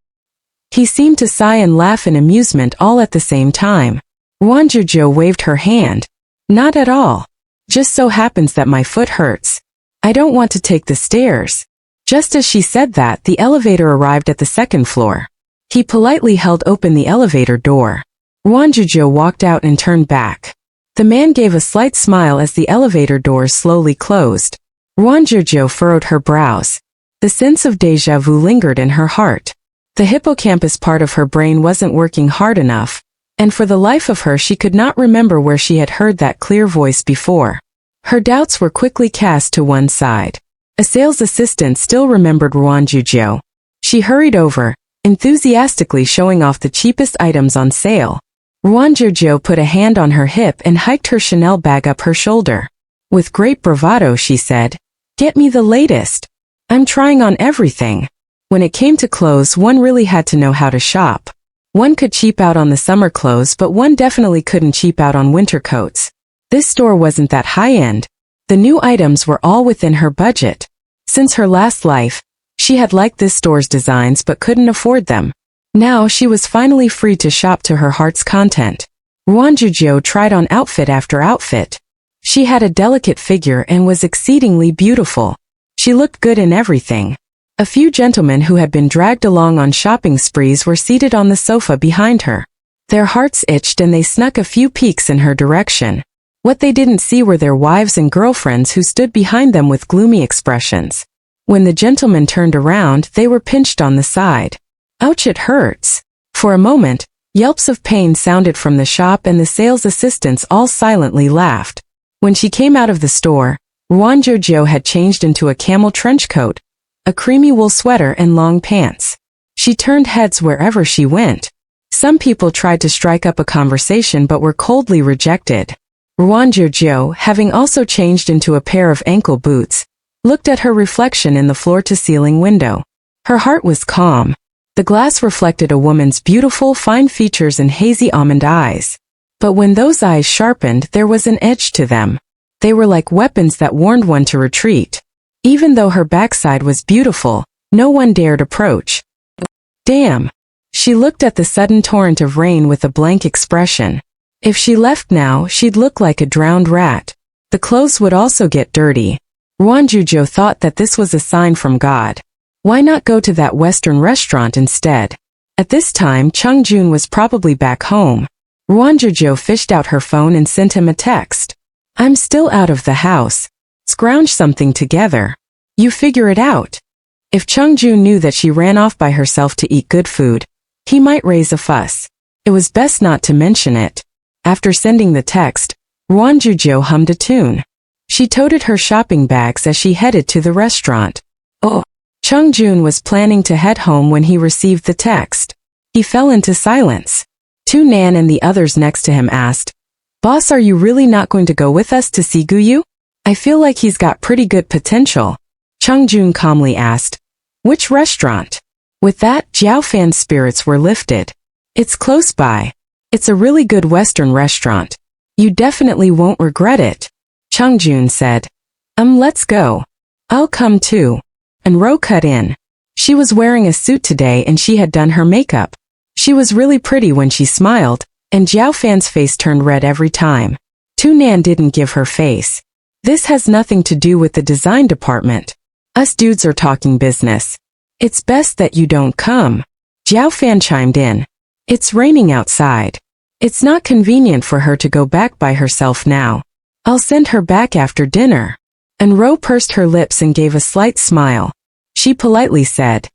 He seemed to sigh and laugh in amusement all at the same time. Ruan Jiu Jiu waved her hand. Not at all. Just so happens that my foot hurts. I don't want to take the stairs. Just as she said that, the elevator arrived at the 2nd floor. He politely held open the elevator door. Ruan Jiu Jiu walked out and turned back. The man gave a slight smile as the elevator doors slowly closed. Ruan Jiu Jiu furrowed her brows. The sense of déjà vu lingered in her heart. The hippocampus part of her brain wasn't working hard enough, and for the life of her she could not remember where she had heard that clear voice before. Her doubts were quickly cast to one side. A sales assistant still remembered Ruan Jiu Jiu. She hurried over, enthusiastically showing off the cheapest items on sale. Ruan Jiu Jiu put a hand on her hip and hiked her Chanel bag up her shoulder. With great bravado she said, "Get me the latest. I'm trying on everything." When it came to clothes, one really had to know how to shop. One could cheap out on the summer clothes, but one definitely couldn't cheap out on winter coats. This store wasn't that high-end. The new items were all within her budget. Since her last life, she had liked this store's designs but couldn't afford them. Now she was finally free to shop to her heart's content. Ruan Jiu Jiu tried on outfit after outfit. She had a delicate figure and was exceedingly beautiful. She looked good in everything. A few gentlemen who had been dragged along on shopping sprees were seated on the sofa behind her. Their hearts itched and they snuck a few peeks in her direction. What they didn't see were their wives and girlfriends who stood behind them with gloomy expressions. When the gentlemen turned around, they were pinched on the side. Ouch, it hurts. For a moment, yelps of pain sounded from the shop and the sales assistants all silently laughed. When she came out of the store, Ruan Jiu Jiu had changed into a camel trench coat, a creamy wool sweater and long pants. She turned heads wherever she went. Some people tried to strike up a conversation but were coldly rejected. Ruan Jiu Jiu, having also changed into a pair of ankle boots, looked at her reflection in the floor-to-ceiling window. Her heart was calm. The glass reflected a woman's beautiful, fine features and hazy almond eyes. But when those eyes sharpened, there was an edge to them. They were like weapons that warned one to retreat. Even though her backside was beautiful, no one dared approach. Damn! She looked at the sudden torrent of rain with a blank expression. If she left now, she'd look like a drowned rat. The clothes would also get dirty. Ruan Jiu Jiu thought that this was a sign from God. Why not go to that Western restaurant instead? At this time, Chung Jun was probably back home. Ruan Jiu Jiu fished out her phone and sent him a text. I'm still out of the house. Scrounge something together. You figure it out. If Chung Jun knew that she ran off by herself to eat good food, he might raise a fuss. It was best not to mention it. After sending the text, Ruan Jiu Jiu hummed a tune. She toted her shopping bags as she headed to the restaurant. Oh! Chung Jun was planning to head home when he received the text. He fell into silence. Tu Nan and the others next to him asked, Boss, are you really not going to go with us to see Guyu? I feel like he's got pretty good potential. Chung Jun calmly asked, Which restaurant? With that, Jiao Fan's spirits were lifted. It's close by. It's a really good Western restaurant. You definitely won't regret it. Chung Jun said, Let's go. I'll come too. And Ro cut in. She was wearing a suit today and she had done her makeup. She was really pretty when she smiled, and Jiao Fan's face turned red every time. Tu Nan didn't give her face. This has nothing to do with the design department. Us dudes are talking business. It's best that you don't come. Jiao Fan chimed in. It's raining outside. It's not convenient for her to go back by herself now. I'll send her back after dinner. And Ro pursed her lips and gave a slight smile. She politely said,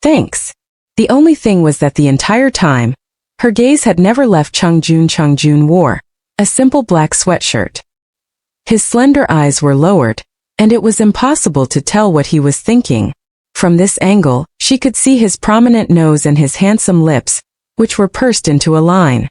Thanks. The only thing was that the entire time, her gaze had never left Chung Jun. Chung Jun wore a simple black sweatshirt. His slender eyes were lowered, and it was impossible to tell what he was thinking. From this angle, she could see his prominent nose and his handsome lips, which were pursed into a line.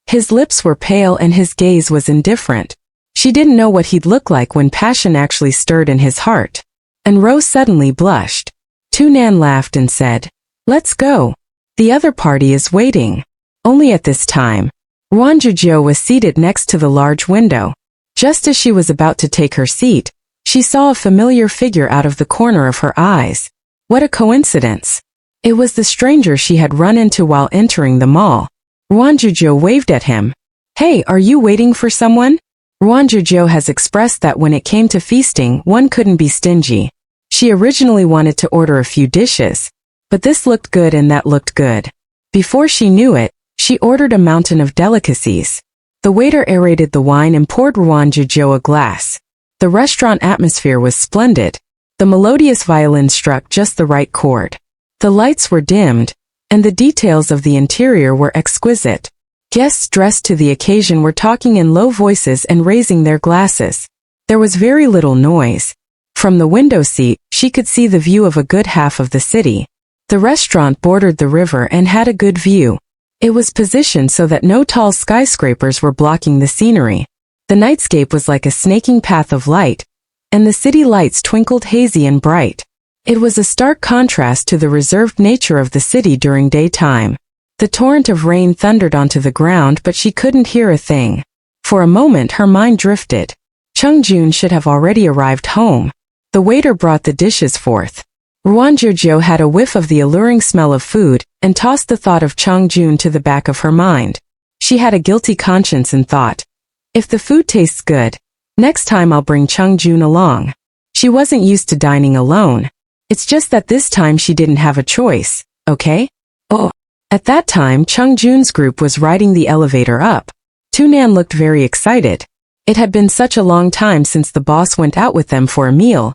His lips were pale and his gaze was indifferent. She didn't know what he'd look like when passion actually stirred in his heart. And Rose suddenly blushed. Tu Nan laughed and said, Let's go. The other party is waiting. Only at this time, Ruan Jiu Jiu was seated next to the large window. Just as she was about to take her seat, she saw a familiar figure out of the corner of her eyes. What a coincidence. It was the stranger she had run into while entering the mall. Ruan Jiu Jiu waved at him. Hey, are you waiting for someone? Ruan Jiu Jiu has expressed that when it came to feasting, one couldn't be stingy. She originally wanted to order a few dishes, but this looked good and that looked good. Before she knew it, she ordered a mountain of delicacies. The waiter aerated the wine and poured Ruan Jiu Jiu a glass. The restaurant atmosphere was splendid. The melodious violin struck just the right chord. The lights were dimmed, and the details of the interior were exquisite. Guests dressed to the occasion were talking in low voices and raising their glasses. There was very little noise. From the window seat, she could see the view of a good half of the city. The restaurant bordered the river and had a good view. It was positioned so that no tall skyscrapers were blocking the scenery. The nightscape was like a snaking path of light, and the city lights twinkled hazy and bright. It was a stark contrast to the reserved nature of the city during daytime. The torrent of rain thundered onto the ground, but she couldn't hear a thing. For a moment her mind drifted. Chung Jun should have already arrived home. The The waiter brought the dishes forth. Ruan Jiu Jiu had a whiff of the alluring smell of food and tossed the thought of Chang Jun to the back of her mind. She had a guilty conscience and thought, if the food tastes good, next time I'll bring Chang Jun along. She wasn't used to dining alone. It's just that this time she didn't have a choice, okay? Oh. At that time Chang Jun's group was riding the elevator up. Tunan looked very excited. It had been such a long time since the boss went out with them for a meal,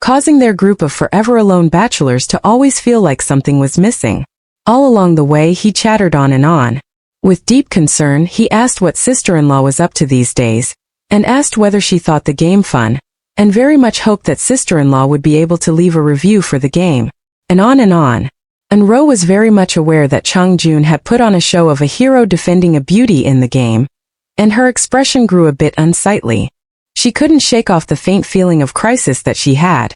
causing their group of forever alone bachelors to always feel like something was missing. All along the way he chattered on and on. With deep concern he asked what sister-in-law was up to these days, and asked whether she thought the game fun, and very much hoped that sister-in-law would be able to leave a review for the game, and on and on. And Ro was very much aware that Chang Jun had put on a show of a hero defending a beauty in the game, and her expression grew a bit unsightly. She couldn't shake off the faint feeling of crisis that she had.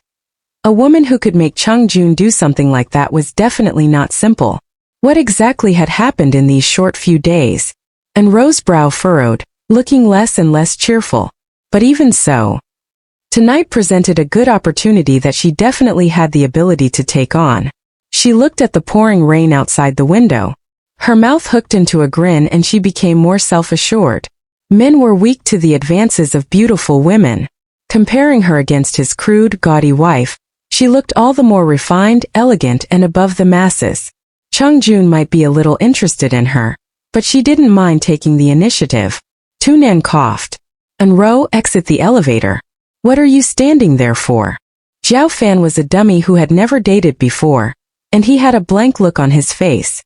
A woman who could make Chang Jun do something like that was definitely not simple. What exactly had happened in these short few days? And Ro's brow furrowed, looking less and less cheerful. But even so, tonight presented a good opportunity that she definitely had the ability to take on. She looked at the pouring rain outside the window. Her mouth hooked into a grin and she became more self-assured. Men were weak to the advances of beautiful women. Comparing her against his crude, gaudy wife, she looked all the more refined, elegant, and above the masses. Chang Jun might be a little interested in her, but she didn't mind taking the initiative. Tunan coughed. And Ro, exit the elevator. What are you standing there for? Zhao Fan was a dummy who had never dated before, and he had a blank look on his face.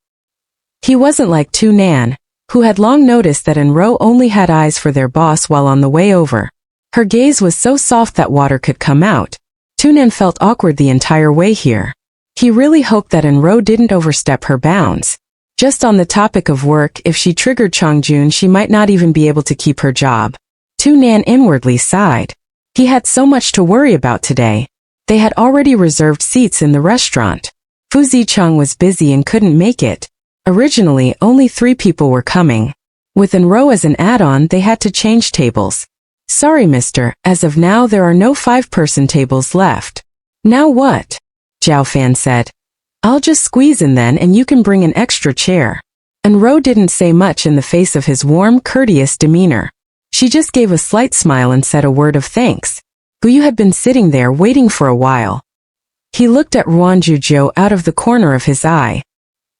He wasn't like Tunan, who had long noticed that Ro only had eyes for their boss while on the way over. Her gaze was so soft that water could come out. Tunan felt awkward the entire way here. He really hoped that Ro didn't overstep her bounds. Just on the topic of work, if she triggered Chang Jun she might not even be able to keep her job. Tunan inwardly sighed. He had so much to worry about today. They had already reserved seats in the restaurant. Fu Zicheng was busy and couldn't make it. Originally, only 3 people were coming. With Ro as an add-on, they had to change tables. Sorry, mister, as of now there are no 5-person tables left. Now what? Zhao Fan said. I'll just squeeze in then and you can bring an extra chair. Ro didn't say much in the face of his warm, courteous demeanor. She just gave a slight smile and said a word of thanks. Guyu had been sitting there waiting for a while. He looked at Ruan Jiu Jiu out of the corner of his eye.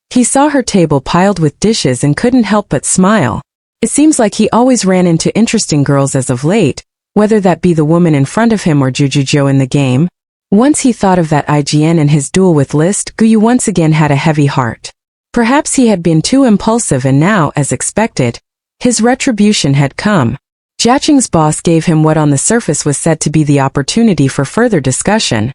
He saw her table piled with dishes and couldn't help but smile. It seems like he always ran into interesting girls as of late, whether that be the woman in front of him or Jiu Jiu Jiu in the game. Once he thought of that IGN and his duel with List, Guyu once again had a heavy heart. Perhaps he had been too impulsive and now, as expected, his retribution had come. Jiaqing's boss gave him what on the surface was said to be the opportunity for further discussion,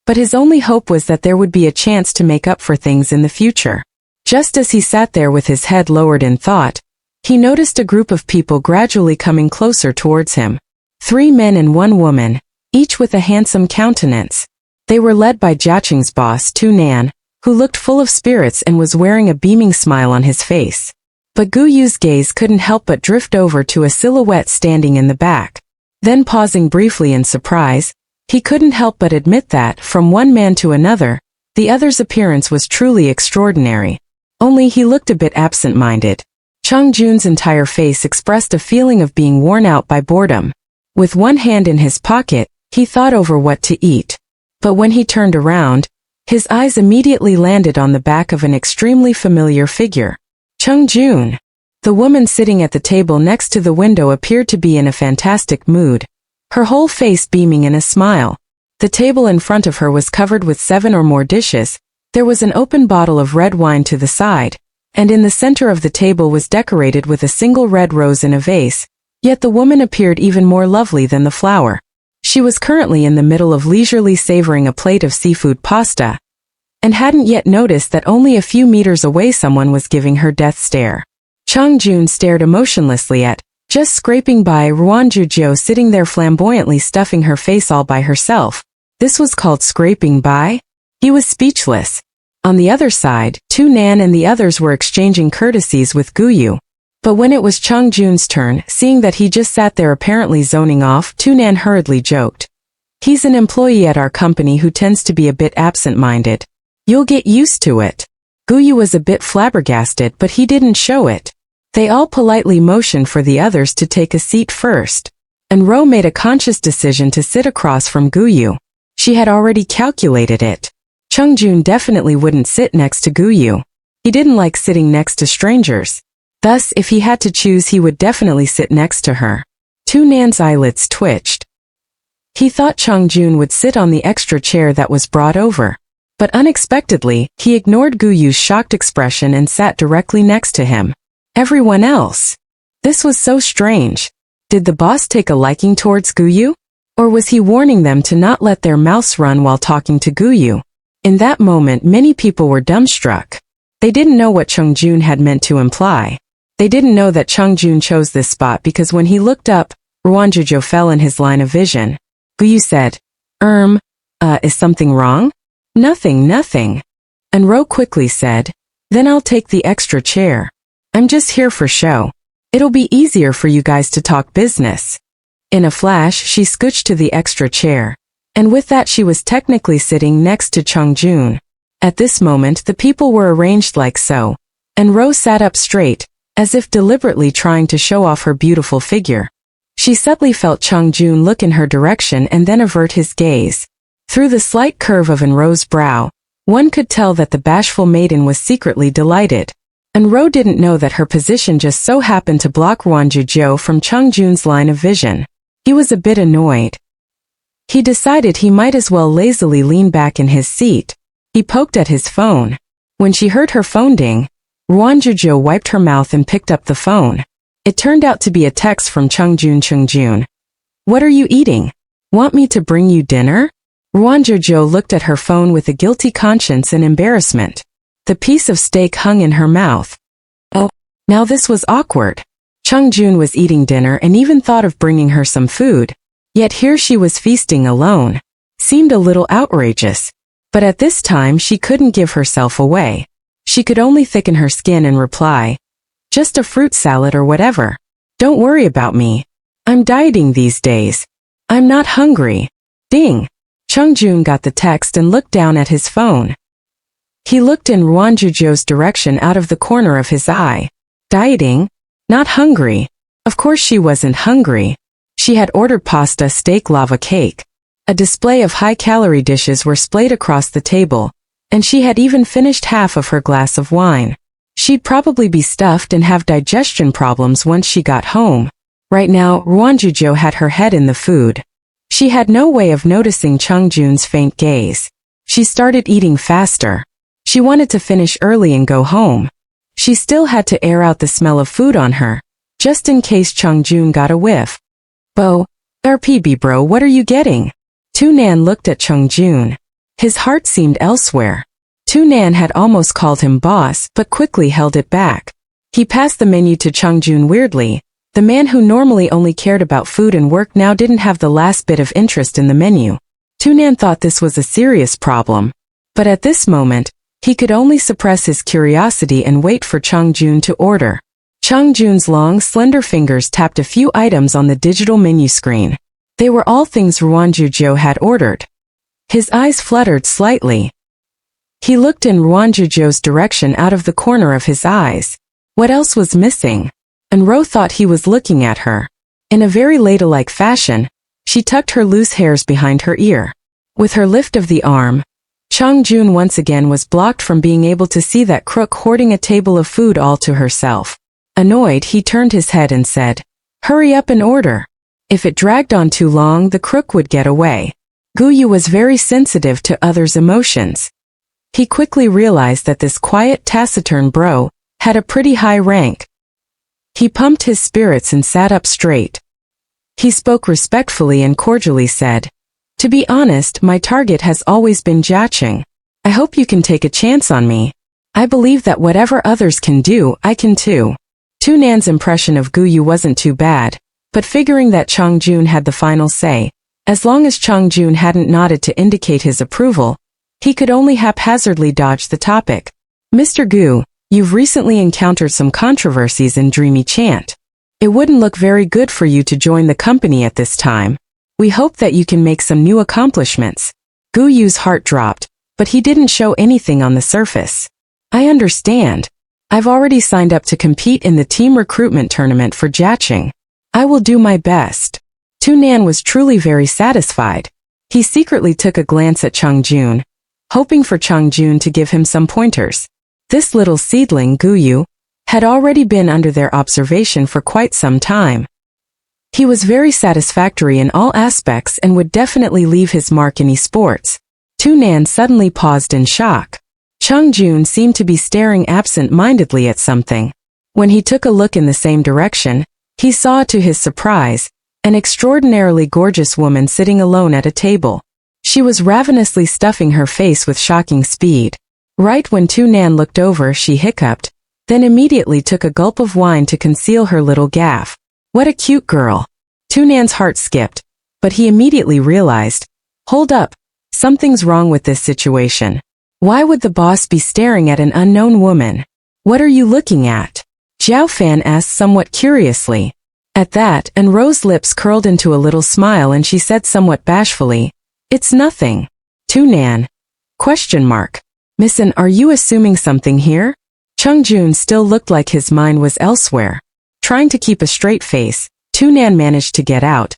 but his only hope was that there would be a chance to make up for things in the future. Just as he sat there with his head lowered in thought, he noticed a group of people gradually coming closer towards him. 3 men and 1 woman, each with a handsome countenance. They were led by Jiaqing's boss, Tunan, who looked full of spirits and was wearing a beaming smile on his face. But Guyu's gaze couldn't help but drift over to a silhouette standing in the back. Then pausing briefly in surprise, he couldn't help but admit that, from one man to another, the other's appearance was truly extraordinary. Only he looked a bit absent-minded. Chang Jun's entire face expressed a feeling of being worn out by boredom. With one hand in his pocket, he thought over what to eat. But when he turned around, his eyes immediately landed on the back of an extremely familiar figure. Chang Jun. The woman sitting at the table next to the window appeared to be in a fantastic mood, her whole face beaming in a smile. The table in front of her was covered with 7 or more dishes. There was an open bottle of red wine to the side, and in the center of the table was decorated with a single red rose in a vase, yet the woman appeared even more lovely than the flower. She was currently in the middle of leisurely savoring a plate of seafood pasta, and hadn't yet noticed that only a few meters away someone was giving her death stare. Chang Jun stared emotionlessly at, just scraping by, Ruan Jiu Jiu sitting there flamboyantly stuffing her face all by herself. This was called scraping by? He was speechless. On the other side, Tunan and the others were exchanging courtesies with Guyu. But when it was Chang Jun's turn, seeing that he just sat there apparently zoning off, Tunan hurriedly joked. He's an employee at our company who tends to be a bit absent-minded. You'll get used to it. Gu Yu was a bit flabbergasted, but he didn't show it. They all politely motioned for the others to take a seat first. And Ro made a conscious decision to sit across from Gu Yu. She had already calculated it. Chungjun definitely wouldn't sit next to Gu Yu. He didn't like sitting next to strangers. Thus, if he had to choose, he would definitely sit next to her. Tu Nan's eyelids twitched. He thought Chungjun would sit on the extra chair that was brought over. But unexpectedly, he ignored Gu Yu's shocked expression and sat directly next to him. Everyone else. This was so strange. Did the boss take a liking towards Gu Yu? Or was he warning them to not let their mouths run while talking to Gu Yu? In that moment, many people were dumbstruck. They didn't know what Chungjun had meant to imply. They didn't know that Chungjun chose this spot because when he looked up, Ruan Jiu Jiu fell in his line of vision. Gu Yu said, is something wrong? Nothing. And Ro quickly said, then I'll take the extra chair. I'm just here for show. It'll be easier for you guys to talk business. In a flash, she scooched to the extra chair. And with that, she was technically sitting next to Chungjun. At this moment, the people were arranged like so. And Ro sat up straight, as if deliberately trying to show off her beautiful figure. She subtly felt Chungjun look in her direction and then avert his gaze. Through the slight curve of Ro's brow, one could tell that the bashful maiden was secretly delighted. And Ro didn't know that her position just so happened to block Ruan Jiu Jiu from Chungjun's line of vision. He was a bit annoyed. He decided he might as well lazily lean back in his seat. He poked at his phone. When she heard her phone ding, Ruan Jiu Jiu wiped her mouth and picked up the phone. It turned out to be a text from Chungjun. What are you eating? Want me to bring you dinner? Ruan Jiu Jiu looked at her phone with a guilty conscience and embarrassment. The piece of steak hung in her mouth. Oh, now this was awkward. Chungjun was eating dinner and even thought of bringing her some food. Yet here she was feasting alone. Seemed a little outrageous. But at this time she couldn't give herself away. She could only thicken her skin and reply, just a fruit salad or whatever. Don't worry about me. I'm dieting these days. I'm not hungry. Ding. Chungjun got the text and looked down at his phone. He looked in Ruan Jiu Jiu's direction out of the corner of his eye. Dieting? Not hungry. Of course she wasn't hungry. She had ordered pasta, steak, lava cake. A display of high-calorie dishes were splayed across the table, and she had even finished half of her glass of wine. She'd probably be stuffed and have digestion problems once she got home. Right now, Ruan Jiu Jiu had her head in the food. She had no way of noticing Chungjun's faint gaze. She started eating faster. She wanted to finish early and go home. She still had to air out the smell of food on her, just in case Chungjun got a whiff. RPB bro, what are you getting? Tu Nan looked at Chungjun. His heart seemed elsewhere. Tu Nan had almost called him boss, but quickly held it back. He passed the menu to Chungjun weirdly. The man who normally only cared about food and work now didn't have the last bit of interest in the menu. Tu Nan thought this was a serious problem. But at this moment, he could only suppress his curiosity and wait for Chungjun to order. Chungjun's long, slender fingers tapped a few items on the digital menu screen. They were all things Ruan Jiu Jiu had ordered. His eyes fluttered slightly. He looked in Ruan Jiu Jiu's direction out of the corner of his eyes. What else was missing? And Ro thought he was looking at her. In a very ladylike fashion, she tucked her loose hairs behind her ear. With her lift of the arm, Chungjun once again was blocked from being able to see that crook hoarding a table of food all to herself. Annoyed, he turned his head and said, "Hurry up and order." If it dragged on too long, the crook would get away. Gu Yu was very sensitive to others' emotions. He quickly realized that this quiet, taciturn bro had a pretty high rank. He pumped his spirits and sat up straight. He spoke respectfully and cordially said, "To be honest, my target has always been Jiaqing. I hope you can take a chance on me. I believe that whatever others can do, I can too." Tu Nan's impression of Gu Yu wasn't too bad, but figuring that Chungjun had the final say, as long as Chungjun hadn't nodded to indicate his approval, he could only haphazardly dodge the topic. "Mr. Gu, you've recently encountered some controversies in Dreamy Chant. It wouldn't look very good for you to join the company at this time. We hope that you can make some new accomplishments. Gu Yu's heart dropped, but he didn't show anything on the surface. I understand. I've already signed up to compete in the team recruitment tournament for Jiaqing. I will do my best. Tu Nan was truly very satisfied. He secretly took a glance at Chongjun, hoping for Chongjun to give him some pointers. This little seedling, Gu Yu, had already been under their observation for quite some time. He was very satisfactory in all aspects and would definitely leave his mark in esports. Tu Nan suddenly paused in shock. Chongjun seemed to be staring absent-mindedly at something. When he took a look in the same direction, he saw, to his surprise, an extraordinarily gorgeous woman sitting alone at a table. She was ravenously stuffing her face with shocking speed. Right when Tu Nan looked over, she hiccuped, then immediately took a gulp of wine to conceal her little gaffe. What a cute girl. Tu Nan's heart skipped, but he immediately realized, hold up, something's wrong with this situation. Why would the boss be staring at an unknown woman? What are you looking at? Zhao Fan asked somewhat curiously. At that, and Rose's lips curled into a little smile and she said somewhat bashfully, it's nothing. Tu Nan. ? Missin, are you assuming something here? Chongjun still looked like his mind was elsewhere. Trying to keep a straight face, Tu Nan managed to get out.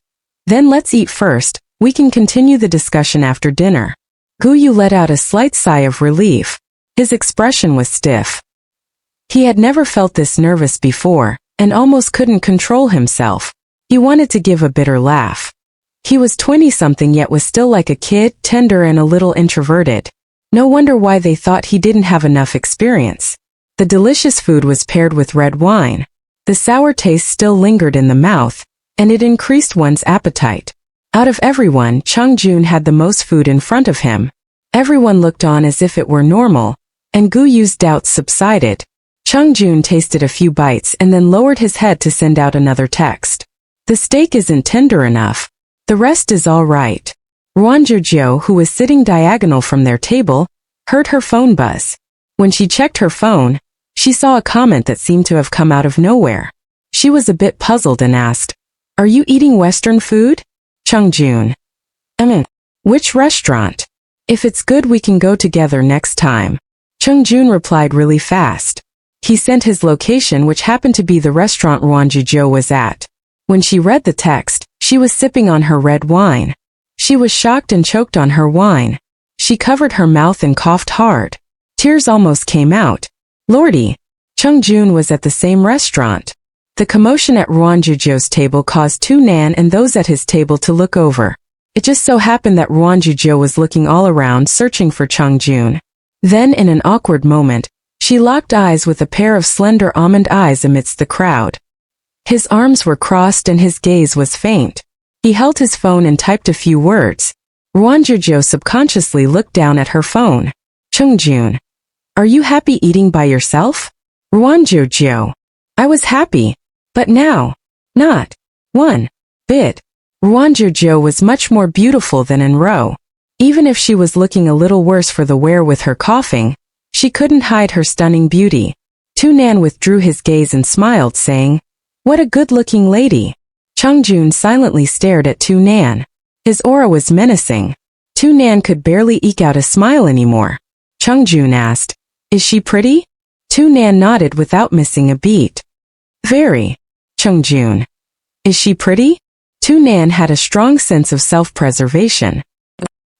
Then let's eat first, we can continue the discussion after dinner. Gu Yu let out a slight sigh of relief. His expression was stiff. He had never felt this nervous before, and almost couldn't control himself. He wanted to give a bitter laugh. He was 20-something yet was still like a kid, tender and a little introverted. No wonder why they thought he didn't have enough experience. The delicious food was paired with red wine. The sour taste still lingered in the mouth, and it increased one's appetite. Out of everyone, Chongjun had the most food in front of him. Everyone looked on as if it were normal, and Gu Yu's doubts subsided. Chongjun tasted a few bites and then lowered his head to send out another text. The steak isn't tender enough. The rest is all right. Ruan Jiu Jiu, who was sitting diagonal from their table, heard her phone buzz. When she checked her phone, she saw a comment that seemed to have come out of nowhere. She was a bit puzzled and asked, are you eating Western food? Chongjun. Which restaurant? If it's good we can go together next time. Chongjun replied really fast. He sent his location, which happened to be the restaurant Ruan Jiu Jiu was at. When she read the text, she was sipping on her red wine. She was shocked and choked on her wine. She covered her mouth and coughed hard. Tears almost came out. Lordy! Chongjun was at the same restaurant. The commotion at Ruan Jiu Jiu's table caused Tu Nan and those at his table to look over. It just so happened that Ruan Jiu Jiu was looking all around searching for Chongjun. Then in an awkward moment, she locked eyes with a pair of slender almond eyes amidst the crowd. His arms were crossed and his gaze was faint. He held his phone and typed a few words. Ruan Jiu Jiu subconsciously looked down at her phone. Chongjun. Are you happy eating by yourself? Ruan Jiu Jiu. I was happy. But now. Not. One. Bit. Ruan Jiu Jiu was much more beautiful than in Ro. Even if she was looking a little worse for the wear with her coughing, she couldn't hide her stunning beauty. Tu Nan withdrew his gaze and smiled, saying, what a good-looking lady. Chongjun silently stared at Tu Nan. His aura was menacing. Tu Nan could barely eke out a smile anymore. Chongjun asked, is she pretty? Tu Nan nodded without missing a beat. Very. Chongjun. Is she pretty? Tu Nan had a strong sense of self-preservation.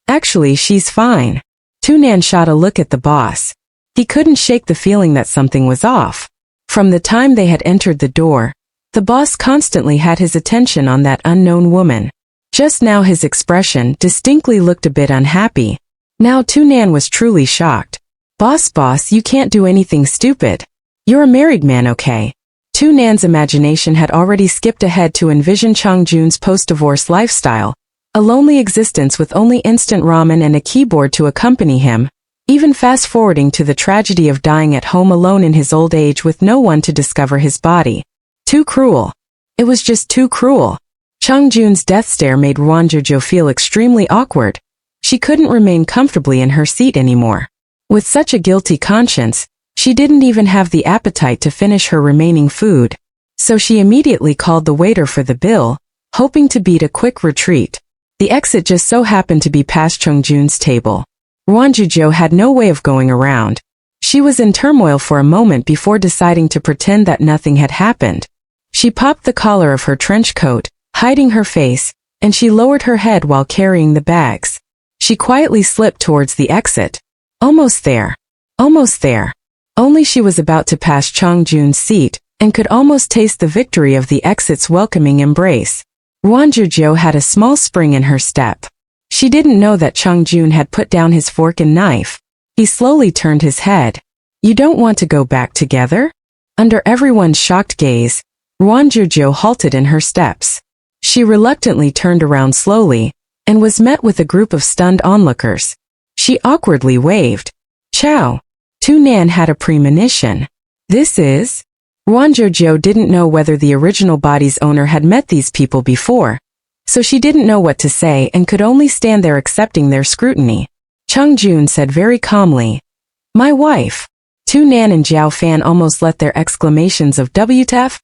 Actually, she's fine. Tu Nan shot a look at the boss. He couldn't shake the feeling that something was off. From the time they had entered the door, the boss constantly had his attention on that unknown woman. Just now his expression distinctly looked a bit unhappy. Now Tu Nan was truly shocked. Boss, you can't do anything stupid. You're a married man, okay? Tu Nan's imagination had already skipped ahead to envision Chongjun's post-divorce lifestyle, a lonely existence with only instant ramen and a keyboard to accompany him, even fast-forwarding to the tragedy of dying at home alone in his old age with no one to discover his body. Too cruel. It was just too cruel. Chongjun's death stare made Ruan Jiu Jiu feel extremely awkward. She couldn't remain comfortably in her seat anymore. With such a guilty conscience, she didn't even have the appetite to finish her remaining food. So she immediately called the waiter for the bill, hoping to beat a quick retreat. The exit just so happened to be past Chungjun's table. Ruan Jiu Jiu had no way of going around. She was in turmoil for a moment before deciding to pretend that nothing had happened. She popped the collar of her trench coat, hiding her face, and she lowered her head while carrying the bags. She quietly slipped towards the exit. Almost there. Almost there. Only she was about to pass Chungjun's seat, and could almost taste the victory of the exit's welcoming embrace. Ruan Jiu Jiu had a small spring in her step. She didn't know that Chungjun had put down his fork and knife. He slowly turned his head. You don't want to go back together? Under everyone's shocked gaze, Ruan Jiu Jiu halted in her steps. She reluctantly turned around slowly, and was met with a group of stunned onlookers. She awkwardly waved. Ciao. Tu Nan had a premonition. This is? Ruan Jiu Jiu didn't know whether the original body's owner had met these people before, so she didn't know what to say and could only stand there accepting their scrutiny. Chungjun said very calmly, My wife. Tu Nan and Jiao Fan almost let their exclamations of WTF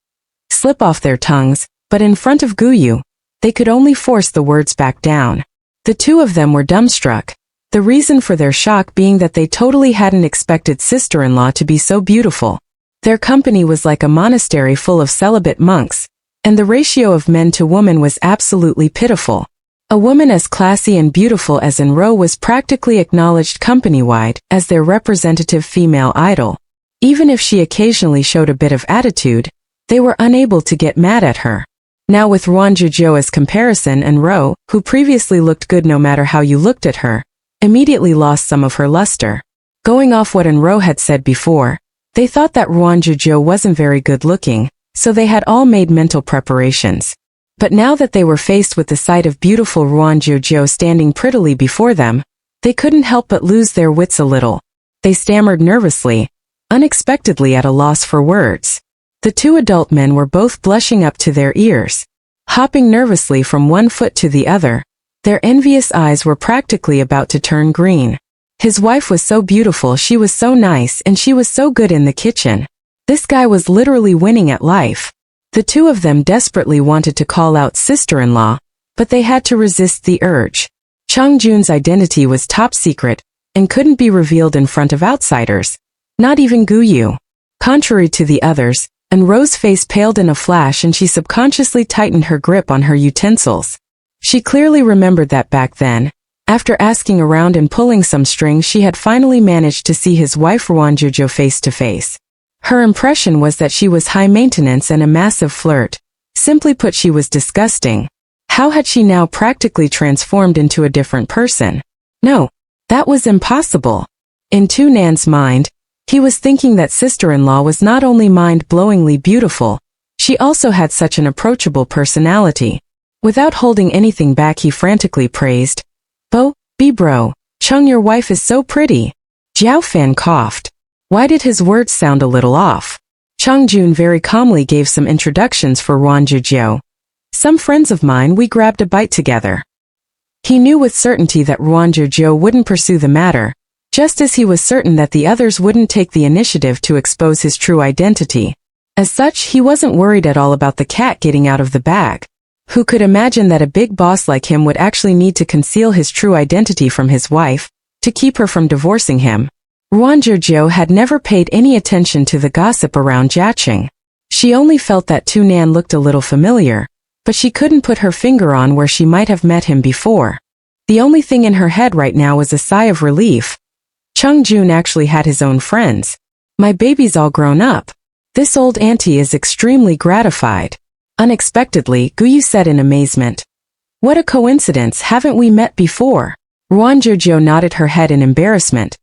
slip off their tongues, but in front of Guyu, they could only force the words back down. The two of them were dumbstruck, the reason for their shock being that they totally hadn't expected sister-in-law to be so beautiful. Their company was like a monastery full of celibate monks, and the ratio of men to women was absolutely pitiful. A woman as classy and beautiful as Enro was practically acknowledged company-wide as their representative female idol. Even if she occasionally showed a bit of attitude, they were unable to get mad at her. Now with Ruan Jiu Jiu as comparison, Enro, who previously looked good no matter how you looked at her, immediately lost some of her luster. Going off what Enro had said before, they thought that Ruan Jiu Jiu wasn't very good looking, so they had all made mental preparations. But now that they were faced with the sight of beautiful Ruan Jiu Jiu standing prettily before them, they couldn't help but lose their wits a little. They stammered nervously, unexpectedly at a loss for words. The two adult men were both blushing up to their ears. Hopping nervously from one foot to the other, their envious eyes were practically about to turn green. His wife was so beautiful, she was so nice, and she was so good in the kitchen. This guy was literally winning at life. The two of them desperately wanted to call out sister-in-law, but they had to resist the urge. Chungjun's identity was top secret, and couldn't be revealed in front of outsiders. Not even Guyu. Contrary to the others, Enro's face paled in a flash and she subconsciously tightened her grip on her utensils. She clearly remembered that back then, after asking around and pulling some strings, she had finally managed to see his wife Ruan Jiu Jiu face to face. Her impression was that she was high maintenance and a massive flirt. Simply put, she was disgusting. How had she now practically transformed into a different person? No, that was impossible. In Tu Nan's mind, he was thinking that sister-in-law was not only mind-blowingly beautiful, she also had such an approachable personality. Without holding anything back, he frantically praised, Bro, Chung, your wife is so pretty. Jiao Fan coughed. Why did his words sound a little off? Chungjun very calmly gave some introductions for Ruan Jiu Jiu. Some friends of mine, we grabbed a bite together. He knew with certainty that Ruan Jiu Jiu wouldn't pursue the matter, just as he was certain that the others wouldn't take the initiative to expose his true identity. As such, he wasn't worried at all about the cat getting out of the bag. Who could imagine that a big boss like him would actually need to conceal his true identity from his wife, to keep her from divorcing him? Ruan Jiu Jiu had never paid any attention to the gossip around Jiaqing. She only felt that Tu Nan looked a little familiar, but she couldn't put her finger on where she might have met him before. The only thing in her head right now was a sigh of relief. Chungjun actually had his own friends. My baby's all grown up. This old auntie is extremely gratified. Unexpectedly, Guyu said in amazement. What a coincidence, haven't we met before? Ruan Jiu Jiu nodded her head in embarrassment,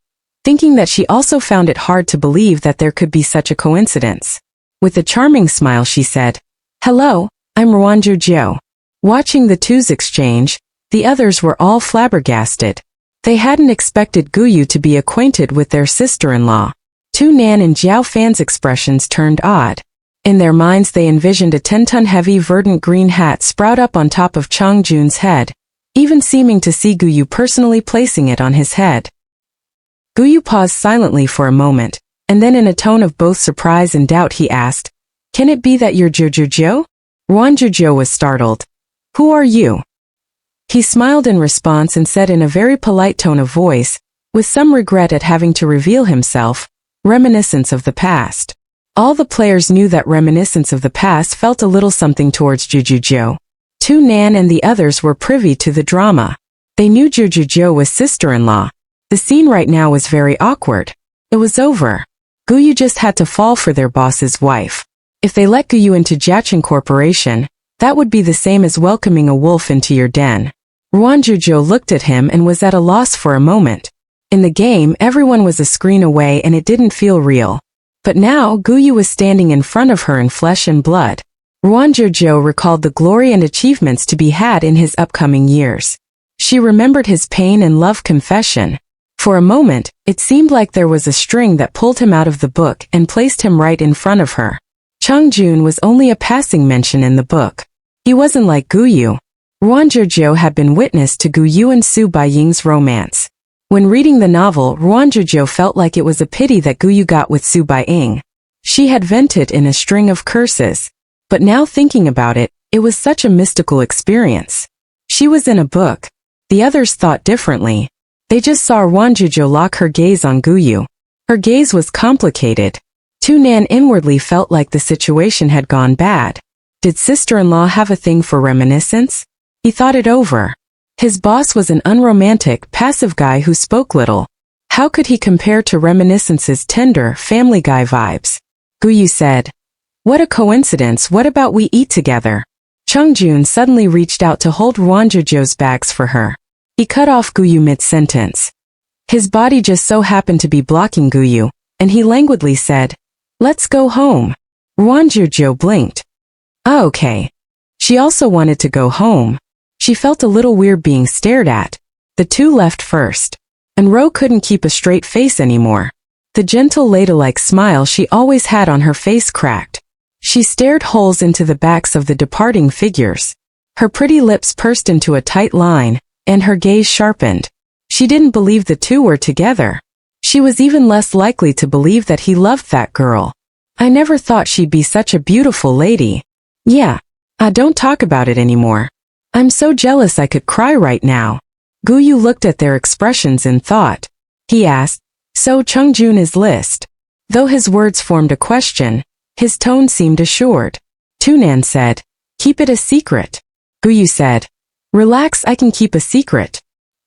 thinking that she also found it hard to believe that there could be such a coincidence. With a charming smile she said, Hello, I'm Ruan Jiu Jiu. Watching the two's exchange, the others were all flabbergasted. They hadn't expected Guyu to be acquainted with their sister-in-law. Tu Nan and Jiao Fan's expressions turned odd. In their minds they envisioned a 10-ton heavy verdant green hat sprout up on top of Chungjun's head, even seeming to see Guyu personally placing it on his head. Guyu paused silently for a moment, and then in a tone of both surprise and doubt he asked, Can it be that you're Jiu Jiu Jiu? Ruan Jiu Jiu was startled. Who are you? He smiled in response and said in a very polite tone of voice, with some regret at having to reveal himself, reminiscence of the past. All the players knew that reminiscence of the past felt a little something towards Jiu Jiu Jiu. Tu Nan and the others were privy to the drama. They knew Jiu Jiu Jiu was sister-in-law. The scene right now was very awkward. It was over. Guyu just had to fall for their boss's wife. If they let Guyu into Jiacheng Corporation, that would be the same as welcoming a wolf into your den. Ruan Jiu Jiu looked at him and was at a loss for a moment. In the game, everyone was a screen away and it didn't feel real. But now, Guyu was standing in front of her in flesh and blood. Ruan Jiu Jiu recalled the glory and achievements to be had in his upcoming years. She remembered his pain and love confession. For a moment, it seemed like there was a string that pulled him out of the book and placed him right in front of her. Chang Jun was only a passing mention in the book. He wasn't like Guyu. Ruan Jiu Jiu had been witness to Guyu and Su Baiying's romance. When reading the novel, Ruan Jiu Jiu felt like it was a pity that Guyu got with Su Baiying. She had vented in a string of curses. But now thinking about it, it was such a mystical experience. She was in a book. The others thought differently. They just saw Ruan Jiu Jiu lock her gaze on Guyu. Her gaze was complicated. Tu Nan inwardly felt like the situation had gone bad. Did sister-in-law have a thing for reminiscence? He thought it over. His boss was an unromantic, passive guy who spoke little. How could he compare to reminiscence's tender, family guy vibes? Guyu said, "What a coincidence, what about we eat together?" Chang Jun suddenly reached out to hold Ruan Jiu Jiu's bags for her. He cut off Guyu mid-sentence. His body just so happened to be blocking Guyu, and he languidly said, "Let's go home." Ruan Jiu Jiu blinked. "Ah, okay." She also wanted to go home. She felt a little weird being stared at. The two left first. And Ro couldn't keep a straight face anymore. The gentle ladle-like smile she always had on her face cracked. She stared holes into the backs of the departing figures. Her pretty lips pursed into a tight line, and her gaze sharpened. She didn't believe the two were together. She was even less likely to believe that he loved that girl. "I never thought she'd be such a beautiful lady." "Yeah. Don't talk about it anymore. I'm so jealous I could cry right now." Guyu looked at their expressions in thought. He asked, "So Chang Jun is list?" Though his words formed a question, his tone seemed assured. Tu Nan said, "Keep it a secret." Guyu said, "Relax, I can keep a secret."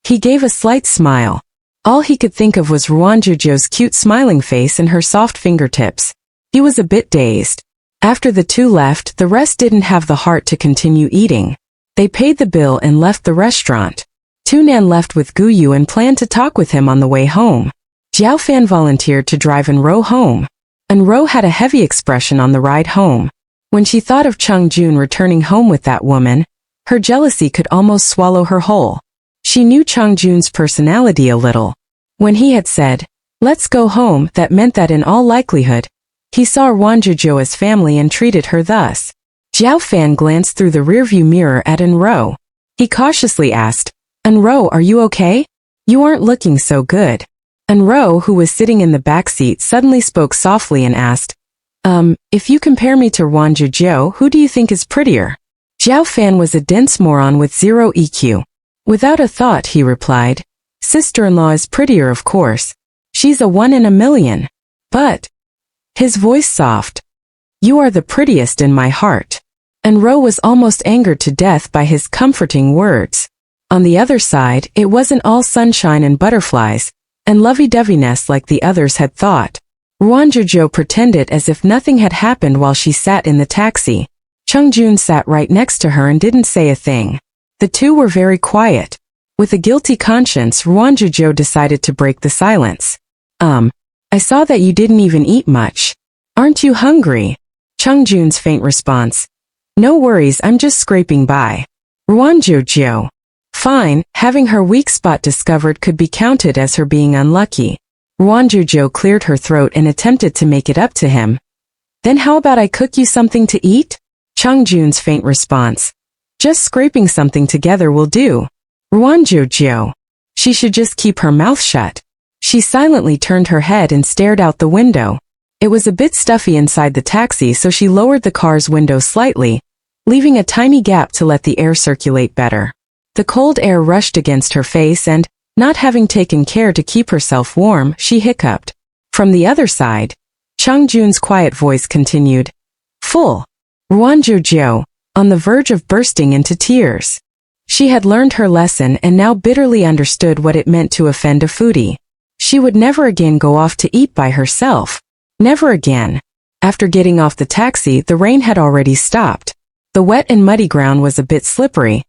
He gave a slight smile. All he could think of was Ruan Jiu Jiu's cute smiling face and her soft fingertips. He was a bit dazed. After the two left, the rest didn't have the heart to continue eating. They paid the bill and left the restaurant. Tu Nan left with Guyu and planned to talk with him on the way home. Jiao Fan volunteered to drive Ro home. Ro had a heavy expression on the ride home. When she thought of Chang Jun returning home with that woman, her jealousy could almost swallow her whole. She knew Chang Jun's personality a little. When he had said, "Let's go home," that meant that in all likelihood, he saw Ruan Jiu Jiu as family and treated her thus. Jiao Fan glanced through the rearview mirror at Ro. He cautiously asked, "Ro, are you okay? You aren't looking so good." Ro, who was sitting in the back seat, suddenly spoke softly and asked, If you compare me to Ruan Jiu Jiu, who do you think is prettier?" Jiao Fan was a dense moron with zero EQ. Without a thought, he replied, "Sister-in-law is prettier, of course. She's a 1 in a million. But," his voice soft, "you are the prettiest in my heart." Ro was almost angered to death by his comforting words. On the other side, it wasn't all sunshine and butterflies, and lovey-doveyness like the others had thought. Ruan Jiu Jiu pretended as if nothing had happened while she sat in the taxi. Chang Jun sat right next to her and didn't say a thing. The two were very quiet. With a guilty conscience, Ruan Jiu Jiu decided to break the silence. I saw that you didn't even eat much. Aren't you hungry?" Chang Jun's faint response, "No worries, I'm just scraping by." Ruan Jiu Jiu. Fine, having her weak spot discovered could be counted as her being unlucky. Ruan Jiu Jiu cleared her throat and attempted to make it up to him. "Then how about I cook you something to eat?" Chang Jun's faint response, "Just scraping something together will do." Ruan Jiu Jiu. She should just keep her mouth shut. She silently turned her head and stared out the window. It was a bit stuffy inside the taxi, so she lowered the car's window slightly, leaving a tiny gap to let the air circulate better. The cold air rushed against her face and, not having taken care to keep herself warm, she hiccuped. From the other side, Chungjun's quiet voice continued. Full. Ruan Jiu Jiu, on the verge of bursting into tears. She had learned her lesson and now bitterly understood what it meant to offend a foodie. She would never again go off to eat by herself. Never again. After getting off the taxi, the rain had already stopped. The wet and muddy ground was a bit slippery,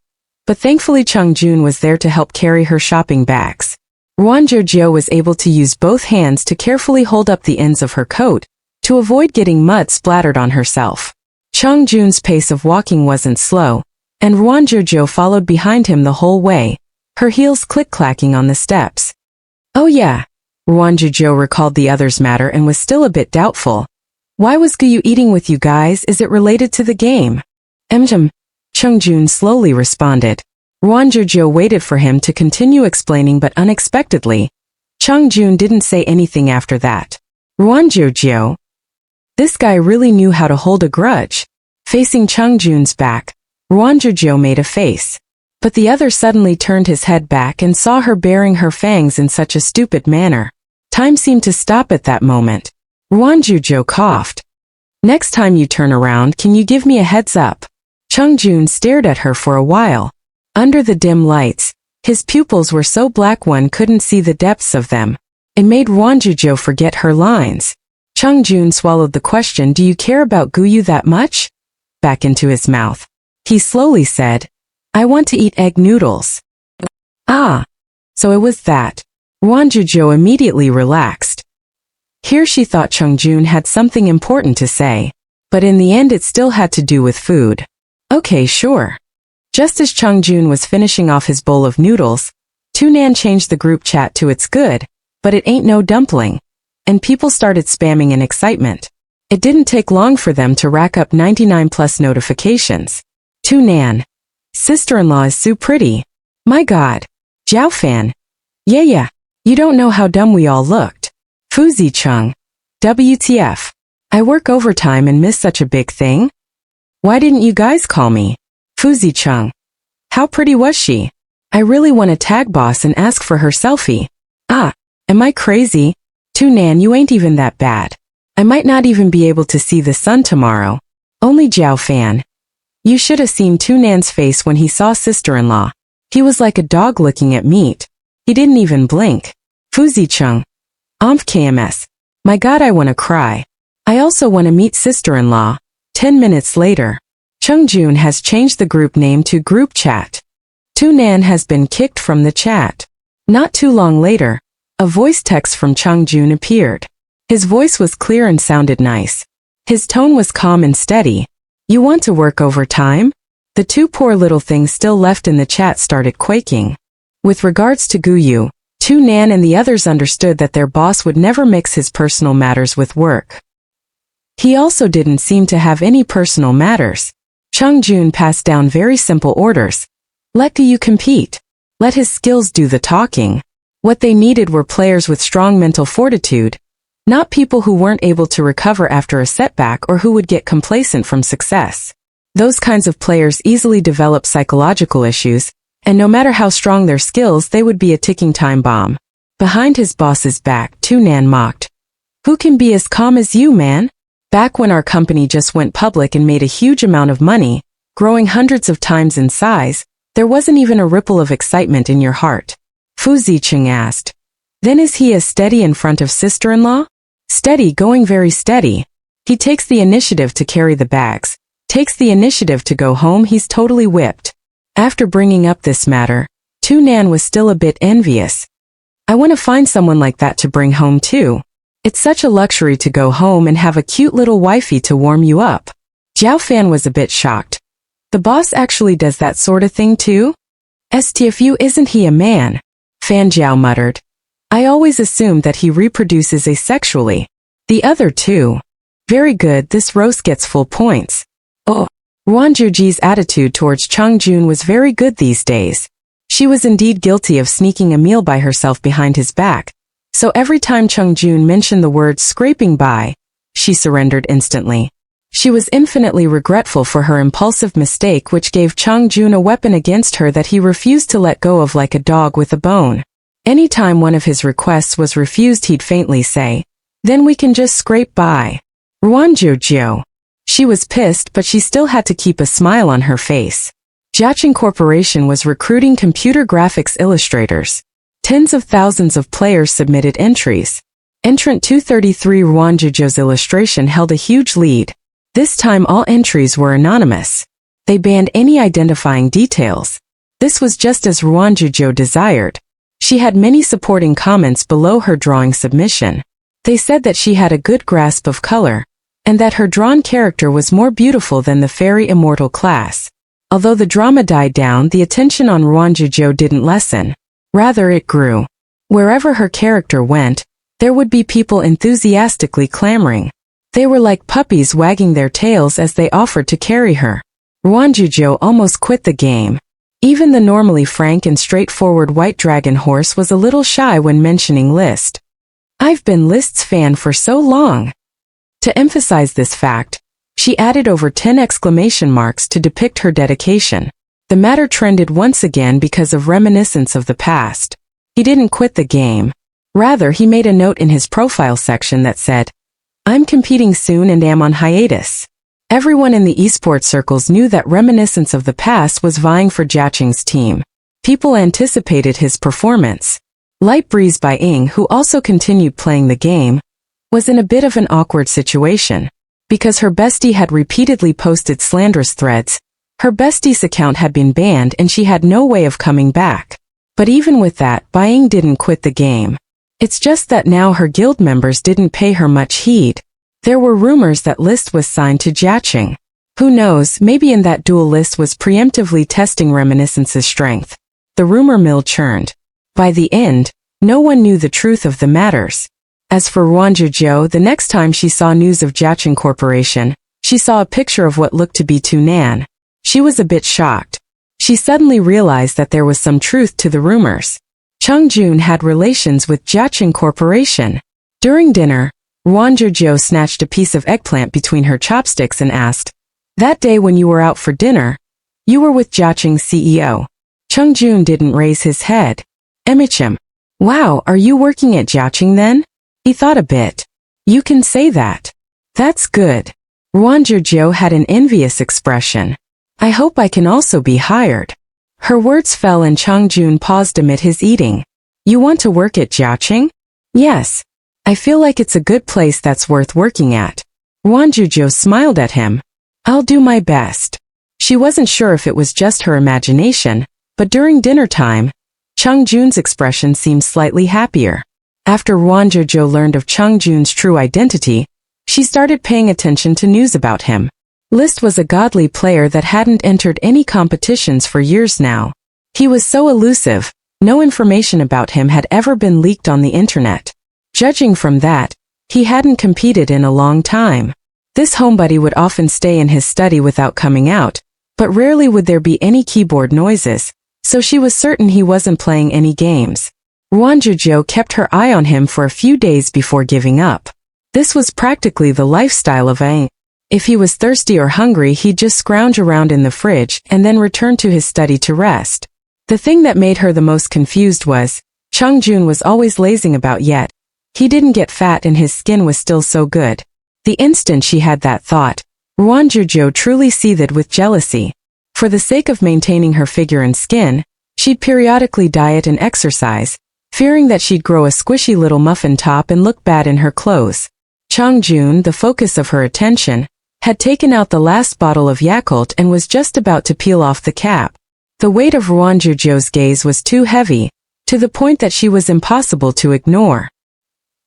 but thankfully Chungjun was there to help carry her shopping bags. Ruan Jiu Jiu was able to use both hands to carefully hold up the ends of her coat, to avoid getting mud splattered on herself. Chungjun's pace of walking wasn't slow, and Ruan Jiu Jiu followed behind him the whole way, her heels click-clacking on the steps. Oh yeah, Ruan Jiu Jiu recalled the other's matter and was still a bit doubtful. Why was Guyu eating with you guys? Is it related to the game? Chungjun slowly responded. Ruan Jiu Jiu waited for him to continue explaining, but unexpectedly, Chungjun didn't say anything after that. Ruan Jiu Jiu? This guy really knew how to hold a grudge. Facing Chungjun's back, Ruan Jiu Jiu made a face. But the other suddenly turned his head back and saw her baring her fangs in such a stupid manner. Time seemed to stop at that moment. Ruan Jiu Jiu coughed. Next time you turn around, can you give me a heads up? Chungjun stared at her for a while. Under the dim lights, his pupils were so black one couldn't see the depths of them. It made Ruan Jiu Jiu forget her lines. Chungjun swallowed the question, do you care about Guyu that much? Back into his mouth. He slowly said, I want to eat egg noodles. Ah, so it was that. Ruan Jiu Jiu immediately relaxed. Here she thought Chungjun had something important to say, but in the end it still had to do with food. Okay, sure. Just as Chungjun was finishing off his bowl of noodles, Tunan changed the group chat to it's good, but it ain't no dumpling, and people started spamming in excitement. It didn't take long for them to rack up 99 plus notifications. Tunan. Sister-in-law is so pretty. My god. Jiao Fan. Yeah. You don't know how dumb we all looked. Fuzi Chung. WTF. I work overtime and miss such a big thing? Why didn't you guys call me? Fuzi Chung. How pretty was she? I really want to tag boss and ask for her selfie. Ah, am I crazy? Tunan, you ain't even that bad. I might not even be able to see the sun tomorrow. Only Jiao Fan. You should have seen Tunan's face when he saw sister-in-law. He was like a dog looking at meat. He didn't even blink. Fuzi Chung. KMS. My god, I want to cry. I also want to meet sister-in-law. 10 minutes later. Chungjun has changed the group name to group chat. Tunan has been kicked from the chat. Not too long later, a voice text from Chungjun appeared. His voice was clear and sounded nice. His tone was calm and steady. You want to work overtime? The two poor little things still left in the chat started quaking. With regards to Guyu, Tunan and the others understood that their boss would never mix his personal matters with work. He also didn't seem to have any personal matters. Chungjun passed down very simple orders. Let Guyu compete. Let his skills do the talking. What they needed were players with strong mental fortitude, not people who weren't able to recover after a setback or who would get complacent from success. Those kinds of players easily develop psychological issues, and no matter how strong their skills, they would be a ticking time bomb. Behind his boss's back, Tunan mocked. Who can be as calm as you, man? Back when our company just went public and made a huge amount of money, growing hundreds of times in size, there wasn't even a ripple of excitement in your heart. Fu Zicheng asked. Then is he as steady in front of sister-in-law? Steady, going very steady. He takes the initiative to carry the bags, takes the initiative to go home, he's totally whipped. After bringing up this matter, Tunan was still a bit envious. I want to find someone like that to bring home too. It's such a luxury to go home and have a cute little wifey to warm you up. Jiao Fan was a bit shocked. The boss actually does that sort of thing too? STFU, isn't he a man? Fan Jiao muttered. I always assumed that he reproduces asexually. The other two. Very good, this roast gets full points. Oh, Ruan Jiu Jiu's attitude towards Chungjun was very good these days. She was indeed guilty of sneaking a meal by herself behind his back, so every time Chungjun mentioned the word scraping by, she surrendered instantly. She was infinitely regretful for her impulsive mistake, which gave Chang-jun a weapon against her that he refused to let go of like a dog with a bone. Anytime one of his requests was refused, he'd faintly say, "Then we can just scrape by." Ruan Jiu Jiu. She was pissed, but she still had to keep a smile on her face. Jiu Corporation was recruiting computer graphics illustrators. Tens of thousands of players submitted entries. Entrant 233 Ruan Jiu Jiu's illustration held a huge lead. This time all entries were anonymous. They banned any identifying details. This was just as Ruan Jiu Jiu desired. She had many supporting comments below her drawing submission. They said that she had a good grasp of color, and that her drawn character was more beautiful than the fairy immortal class. Although the drama died down, the attention on Ruan Jiu Jiu didn't lessen. Rather, it grew. Wherever her character went, there would be people enthusiastically clamoring. They were like puppies wagging their tails as they offered to carry her. Ruan Jiu Jiu almost quit the game. Even the normally frank and straightforward White Dragon horse was a little shy when mentioning List. "I've been List's fan for so long." To emphasize this fact, she added over 10 exclamation marks to depict her dedication. The matter trended once again because of reminiscence of the past. He didn't quit the game. Rather, he made a note in his profile section that said, "I'm competing soon and am on hiatus." Everyone in the esports circles knew that reminiscence of the past was vying for Jiaqing's team. People anticipated his performance. Light Breeze by Ing, who also continued playing the game, was in a bit of an awkward situation. Because her bestie had repeatedly posted slanderous threads, her bestie's account had been banned and she had no way of coming back. But even with that, Bai Ying didn't quit the game. It's just that now her guild members didn't pay her much heed. There were rumors that List was signed to Jiaqing. Who knows, maybe in that duel List was preemptively testing Reminiscence's strength. The rumor mill churned. By the end, no one knew the truth of the matters. As for Ruan Jiu Jiu, the next time she saw news of Jiaqing Corporation, she saw a picture of what looked to be Tu Nan. She was a bit shocked. She suddenly realized that there was some truth to the rumors. Chang-jun had relations with Jiaqing Corporation. During dinner, Ruan Jiu Jiu snatched a piece of eggplant between her chopsticks and asked, "That day when you were out for dinner, you were with Jiaqing's CEO." Chang-jun didn't raise his head. "Emichim. Wow, are you working at Jiaqing then?" He thought a bit. "You can say that. That's good." Ruan Jiu Jiu had an envious expression. "I hope I can also be hired." Her words fell and Chang-jun paused amid his eating. "You want to work at Jiaqing?" "Yes. I feel like it's a good place that's worth working at." Ruan Jiu Jiu smiled at him. "I'll do my best." She wasn't sure if it was just her imagination, but during dinner time, Chang-jun's expression seemed slightly happier. After Ruan Jiu Jiu learned of Chang-jun's true identity, she started paying attention to news about him. List was a godly player that hadn't entered any competitions for years now. He was so elusive, no information about him had ever been leaked on the internet. Judging from that, he hadn't competed in a long time. This homebuddy would often stay in his study without coming out, but rarely would there be any keyboard noises, so she was certain he wasn't playing any games. Ruan Jiu Jiu kept her eye on him for a few days before giving up. This was practically the lifestyle of Aang. If he was thirsty or hungry, he'd just scrounge around in the fridge and then return to his study to rest. The thing that made her the most confused was, Chang-jun was always lazing about yet. He didn't get fat and his skin was still so good. The instant she had that thought, Ruan Jiu Jiu truly seethed with jealousy. For the sake of maintaining her figure and skin, she'd periodically diet and exercise, fearing that she'd grow a squishy little muffin top and look bad in her clothes. Chang-jun, the focus of her attention, had taken out the last bottle of Yakult and was just about to peel off the cap. The weight of Ruan Jiu Jiu's gaze was too heavy, to the point that she was impossible to ignore.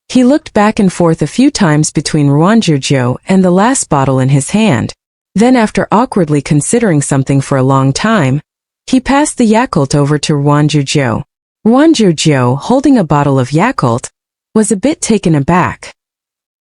He looked back and forth a few times between Ruan Jiu Jiu and the last bottle in his hand. Then, after awkwardly considering something for a long time, he passed the Yakult over to Ruan Jiu Jiu. Ruan Jiu Jiu, holding a bottle of Yakult, was a bit taken aback.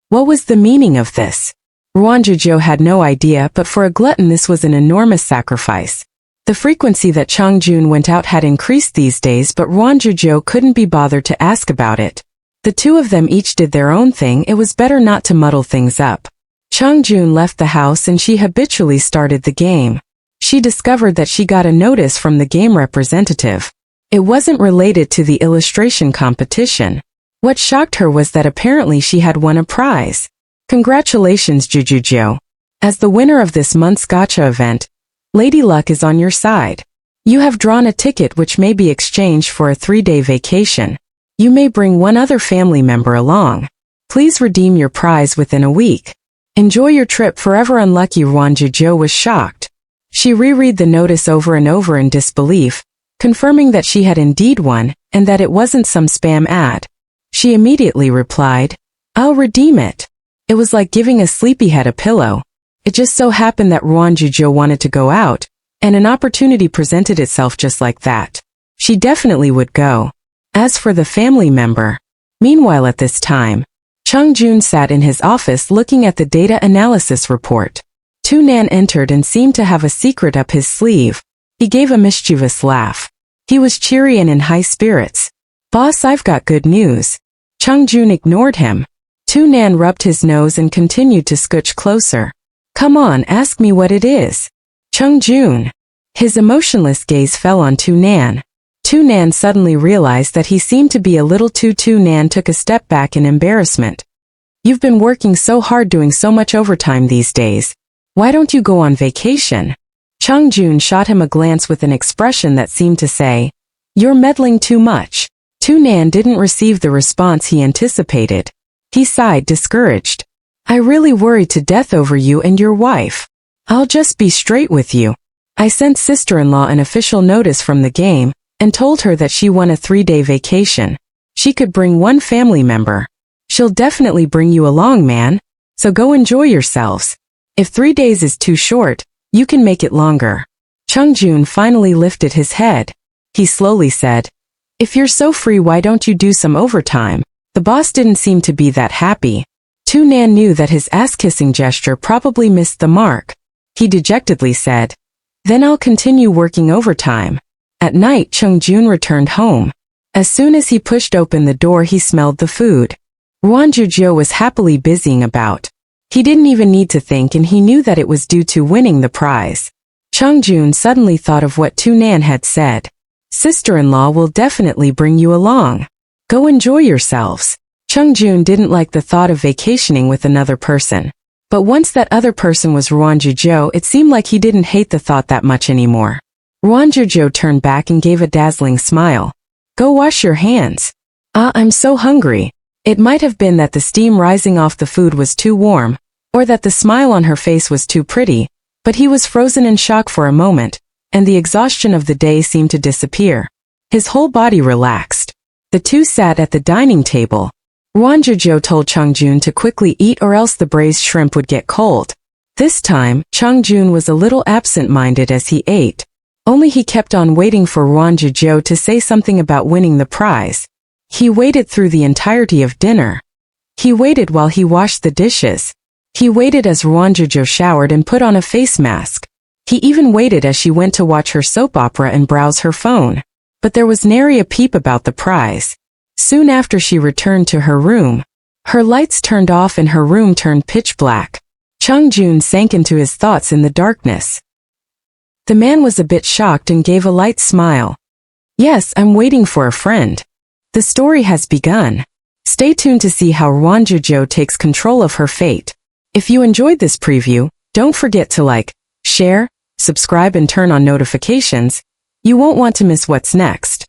What was the meaning of this? Ruan Jiu Jiu had no idea, but for a glutton this was an enormous sacrifice. The frequency that Chang-jun went out had increased these days, but Ruan Jiu Jiu couldn't be bothered to ask about it. The two of them each did their own thing, it was better not to muddle things up. Chang-jun left the house and she habitually started the game. She discovered that she got a notice from the game representative. It wasn't related to the illustration competition. What shocked her was that apparently she had won a prize. Congratulations, Jiu Jiu Jiu. As the winner of this month's gacha event, Lady Luck is on your side. You have drawn a ticket which may be exchanged for a 3-day vacation. You may bring one other family member along. Please redeem your prize within a week. Enjoy your trip. Forever unlucky. Ruan Jiu Jiu was shocked. She reread the notice over and over in disbelief, confirming that she had indeed won, and that it wasn't some spam ad. She immediately replied, "I'll redeem it." It was like giving a sleepyhead a pillow. It just so happened that Ruan Jiu Jiu wanted to go out, and an opportunity presented itself just like that. She definitely would go. As for the family member, meanwhile at this time, Chang-jun sat in his office looking at the data analysis report. Tu-nan entered and seemed to have a secret up his sleeve. He gave a mischievous laugh. He was cheery and in high spirits. "Boss, I've got good news." Chang-jun ignored him. Tu-nan rubbed his nose and continued to scooch closer. "Come on, ask me what it is." Chang-jun. His emotionless gaze fell on Tu-nan. Tu-nan suddenly realized that he seemed to be a little too. Tu-nan took a step back in embarrassment. "You've been working so hard, doing so much overtime these days. Why don't you go on vacation?" Chang-jun shot him a glance with an expression that seemed to say, "You're meddling too much." Tu-nan didn't receive the response he anticipated. He sighed, discouraged. "I really worried to death over you and your wife. I'll just be straight with you. I sent sister-in-law an official notice from the game, and told her that she won a 3-day vacation. She could bring one family member. She'll definitely bring you along, man. So go enjoy yourselves. If 3 days is too short, you can make it longer." Chang-jun finally lifted his head. He slowly said, "If you're so free, why don't you do some overtime?" The boss didn't seem to be that happy. Tu-nan knew that his ass-kissing gesture probably missed the mark. He dejectedly said, "Then I'll continue working overtime." At night, Chang-jun returned home. As soon as he pushed open the door, he smelled the food. Ruan Jiu Jiu was happily busying about. He didn't even need to think, and he knew that it was due to winning the prize. Chang-jun suddenly thought of what Tu-nan had said. "Sister-in-law will definitely bring you along. Go enjoy yourselves." Chang-jun didn't like the thought of vacationing with another person. But once that other person was Ruan Jiu Jiu, it seemed like he didn't hate the thought that much anymore. Ruan Jiu Jiu turned back and gave a dazzling smile. "Go wash your hands." I'm so hungry." It might have been that the steam rising off the food was too warm, or that the smile on her face was too pretty, but he was frozen in shock for a moment, and the exhaustion of the day seemed to disappear. His whole body relaxed. The two sat at the dining table. Ruan Jiu Jiu told Chang-jun to quickly eat or else the braised shrimp would get cold. This time, Chang-jun was a little absent-minded as he ate. Only he kept on waiting for Ruan Jiu Jiu to say something about winning the prize. He waited through the entirety of dinner. He waited while he washed the dishes. He waited as Ruan Jiu Jiu showered and put on a face mask. He even waited as she went to watch her soap opera and browse her phone. But there was nary a peep about the prize. Soon after she returned to her room, her lights turned off and her room turned pitch black. Chang-jun sank into his thoughts in the darkness. The man was a bit shocked and gave a light smile. "Yes, I'm waiting for a friend. The story has begun." Stay tuned to see how Ruan Jiu Jiu takes control of her fate. If you enjoyed this preview, don't forget to like, share, subscribe and turn on notifications. You won't want to miss what's next.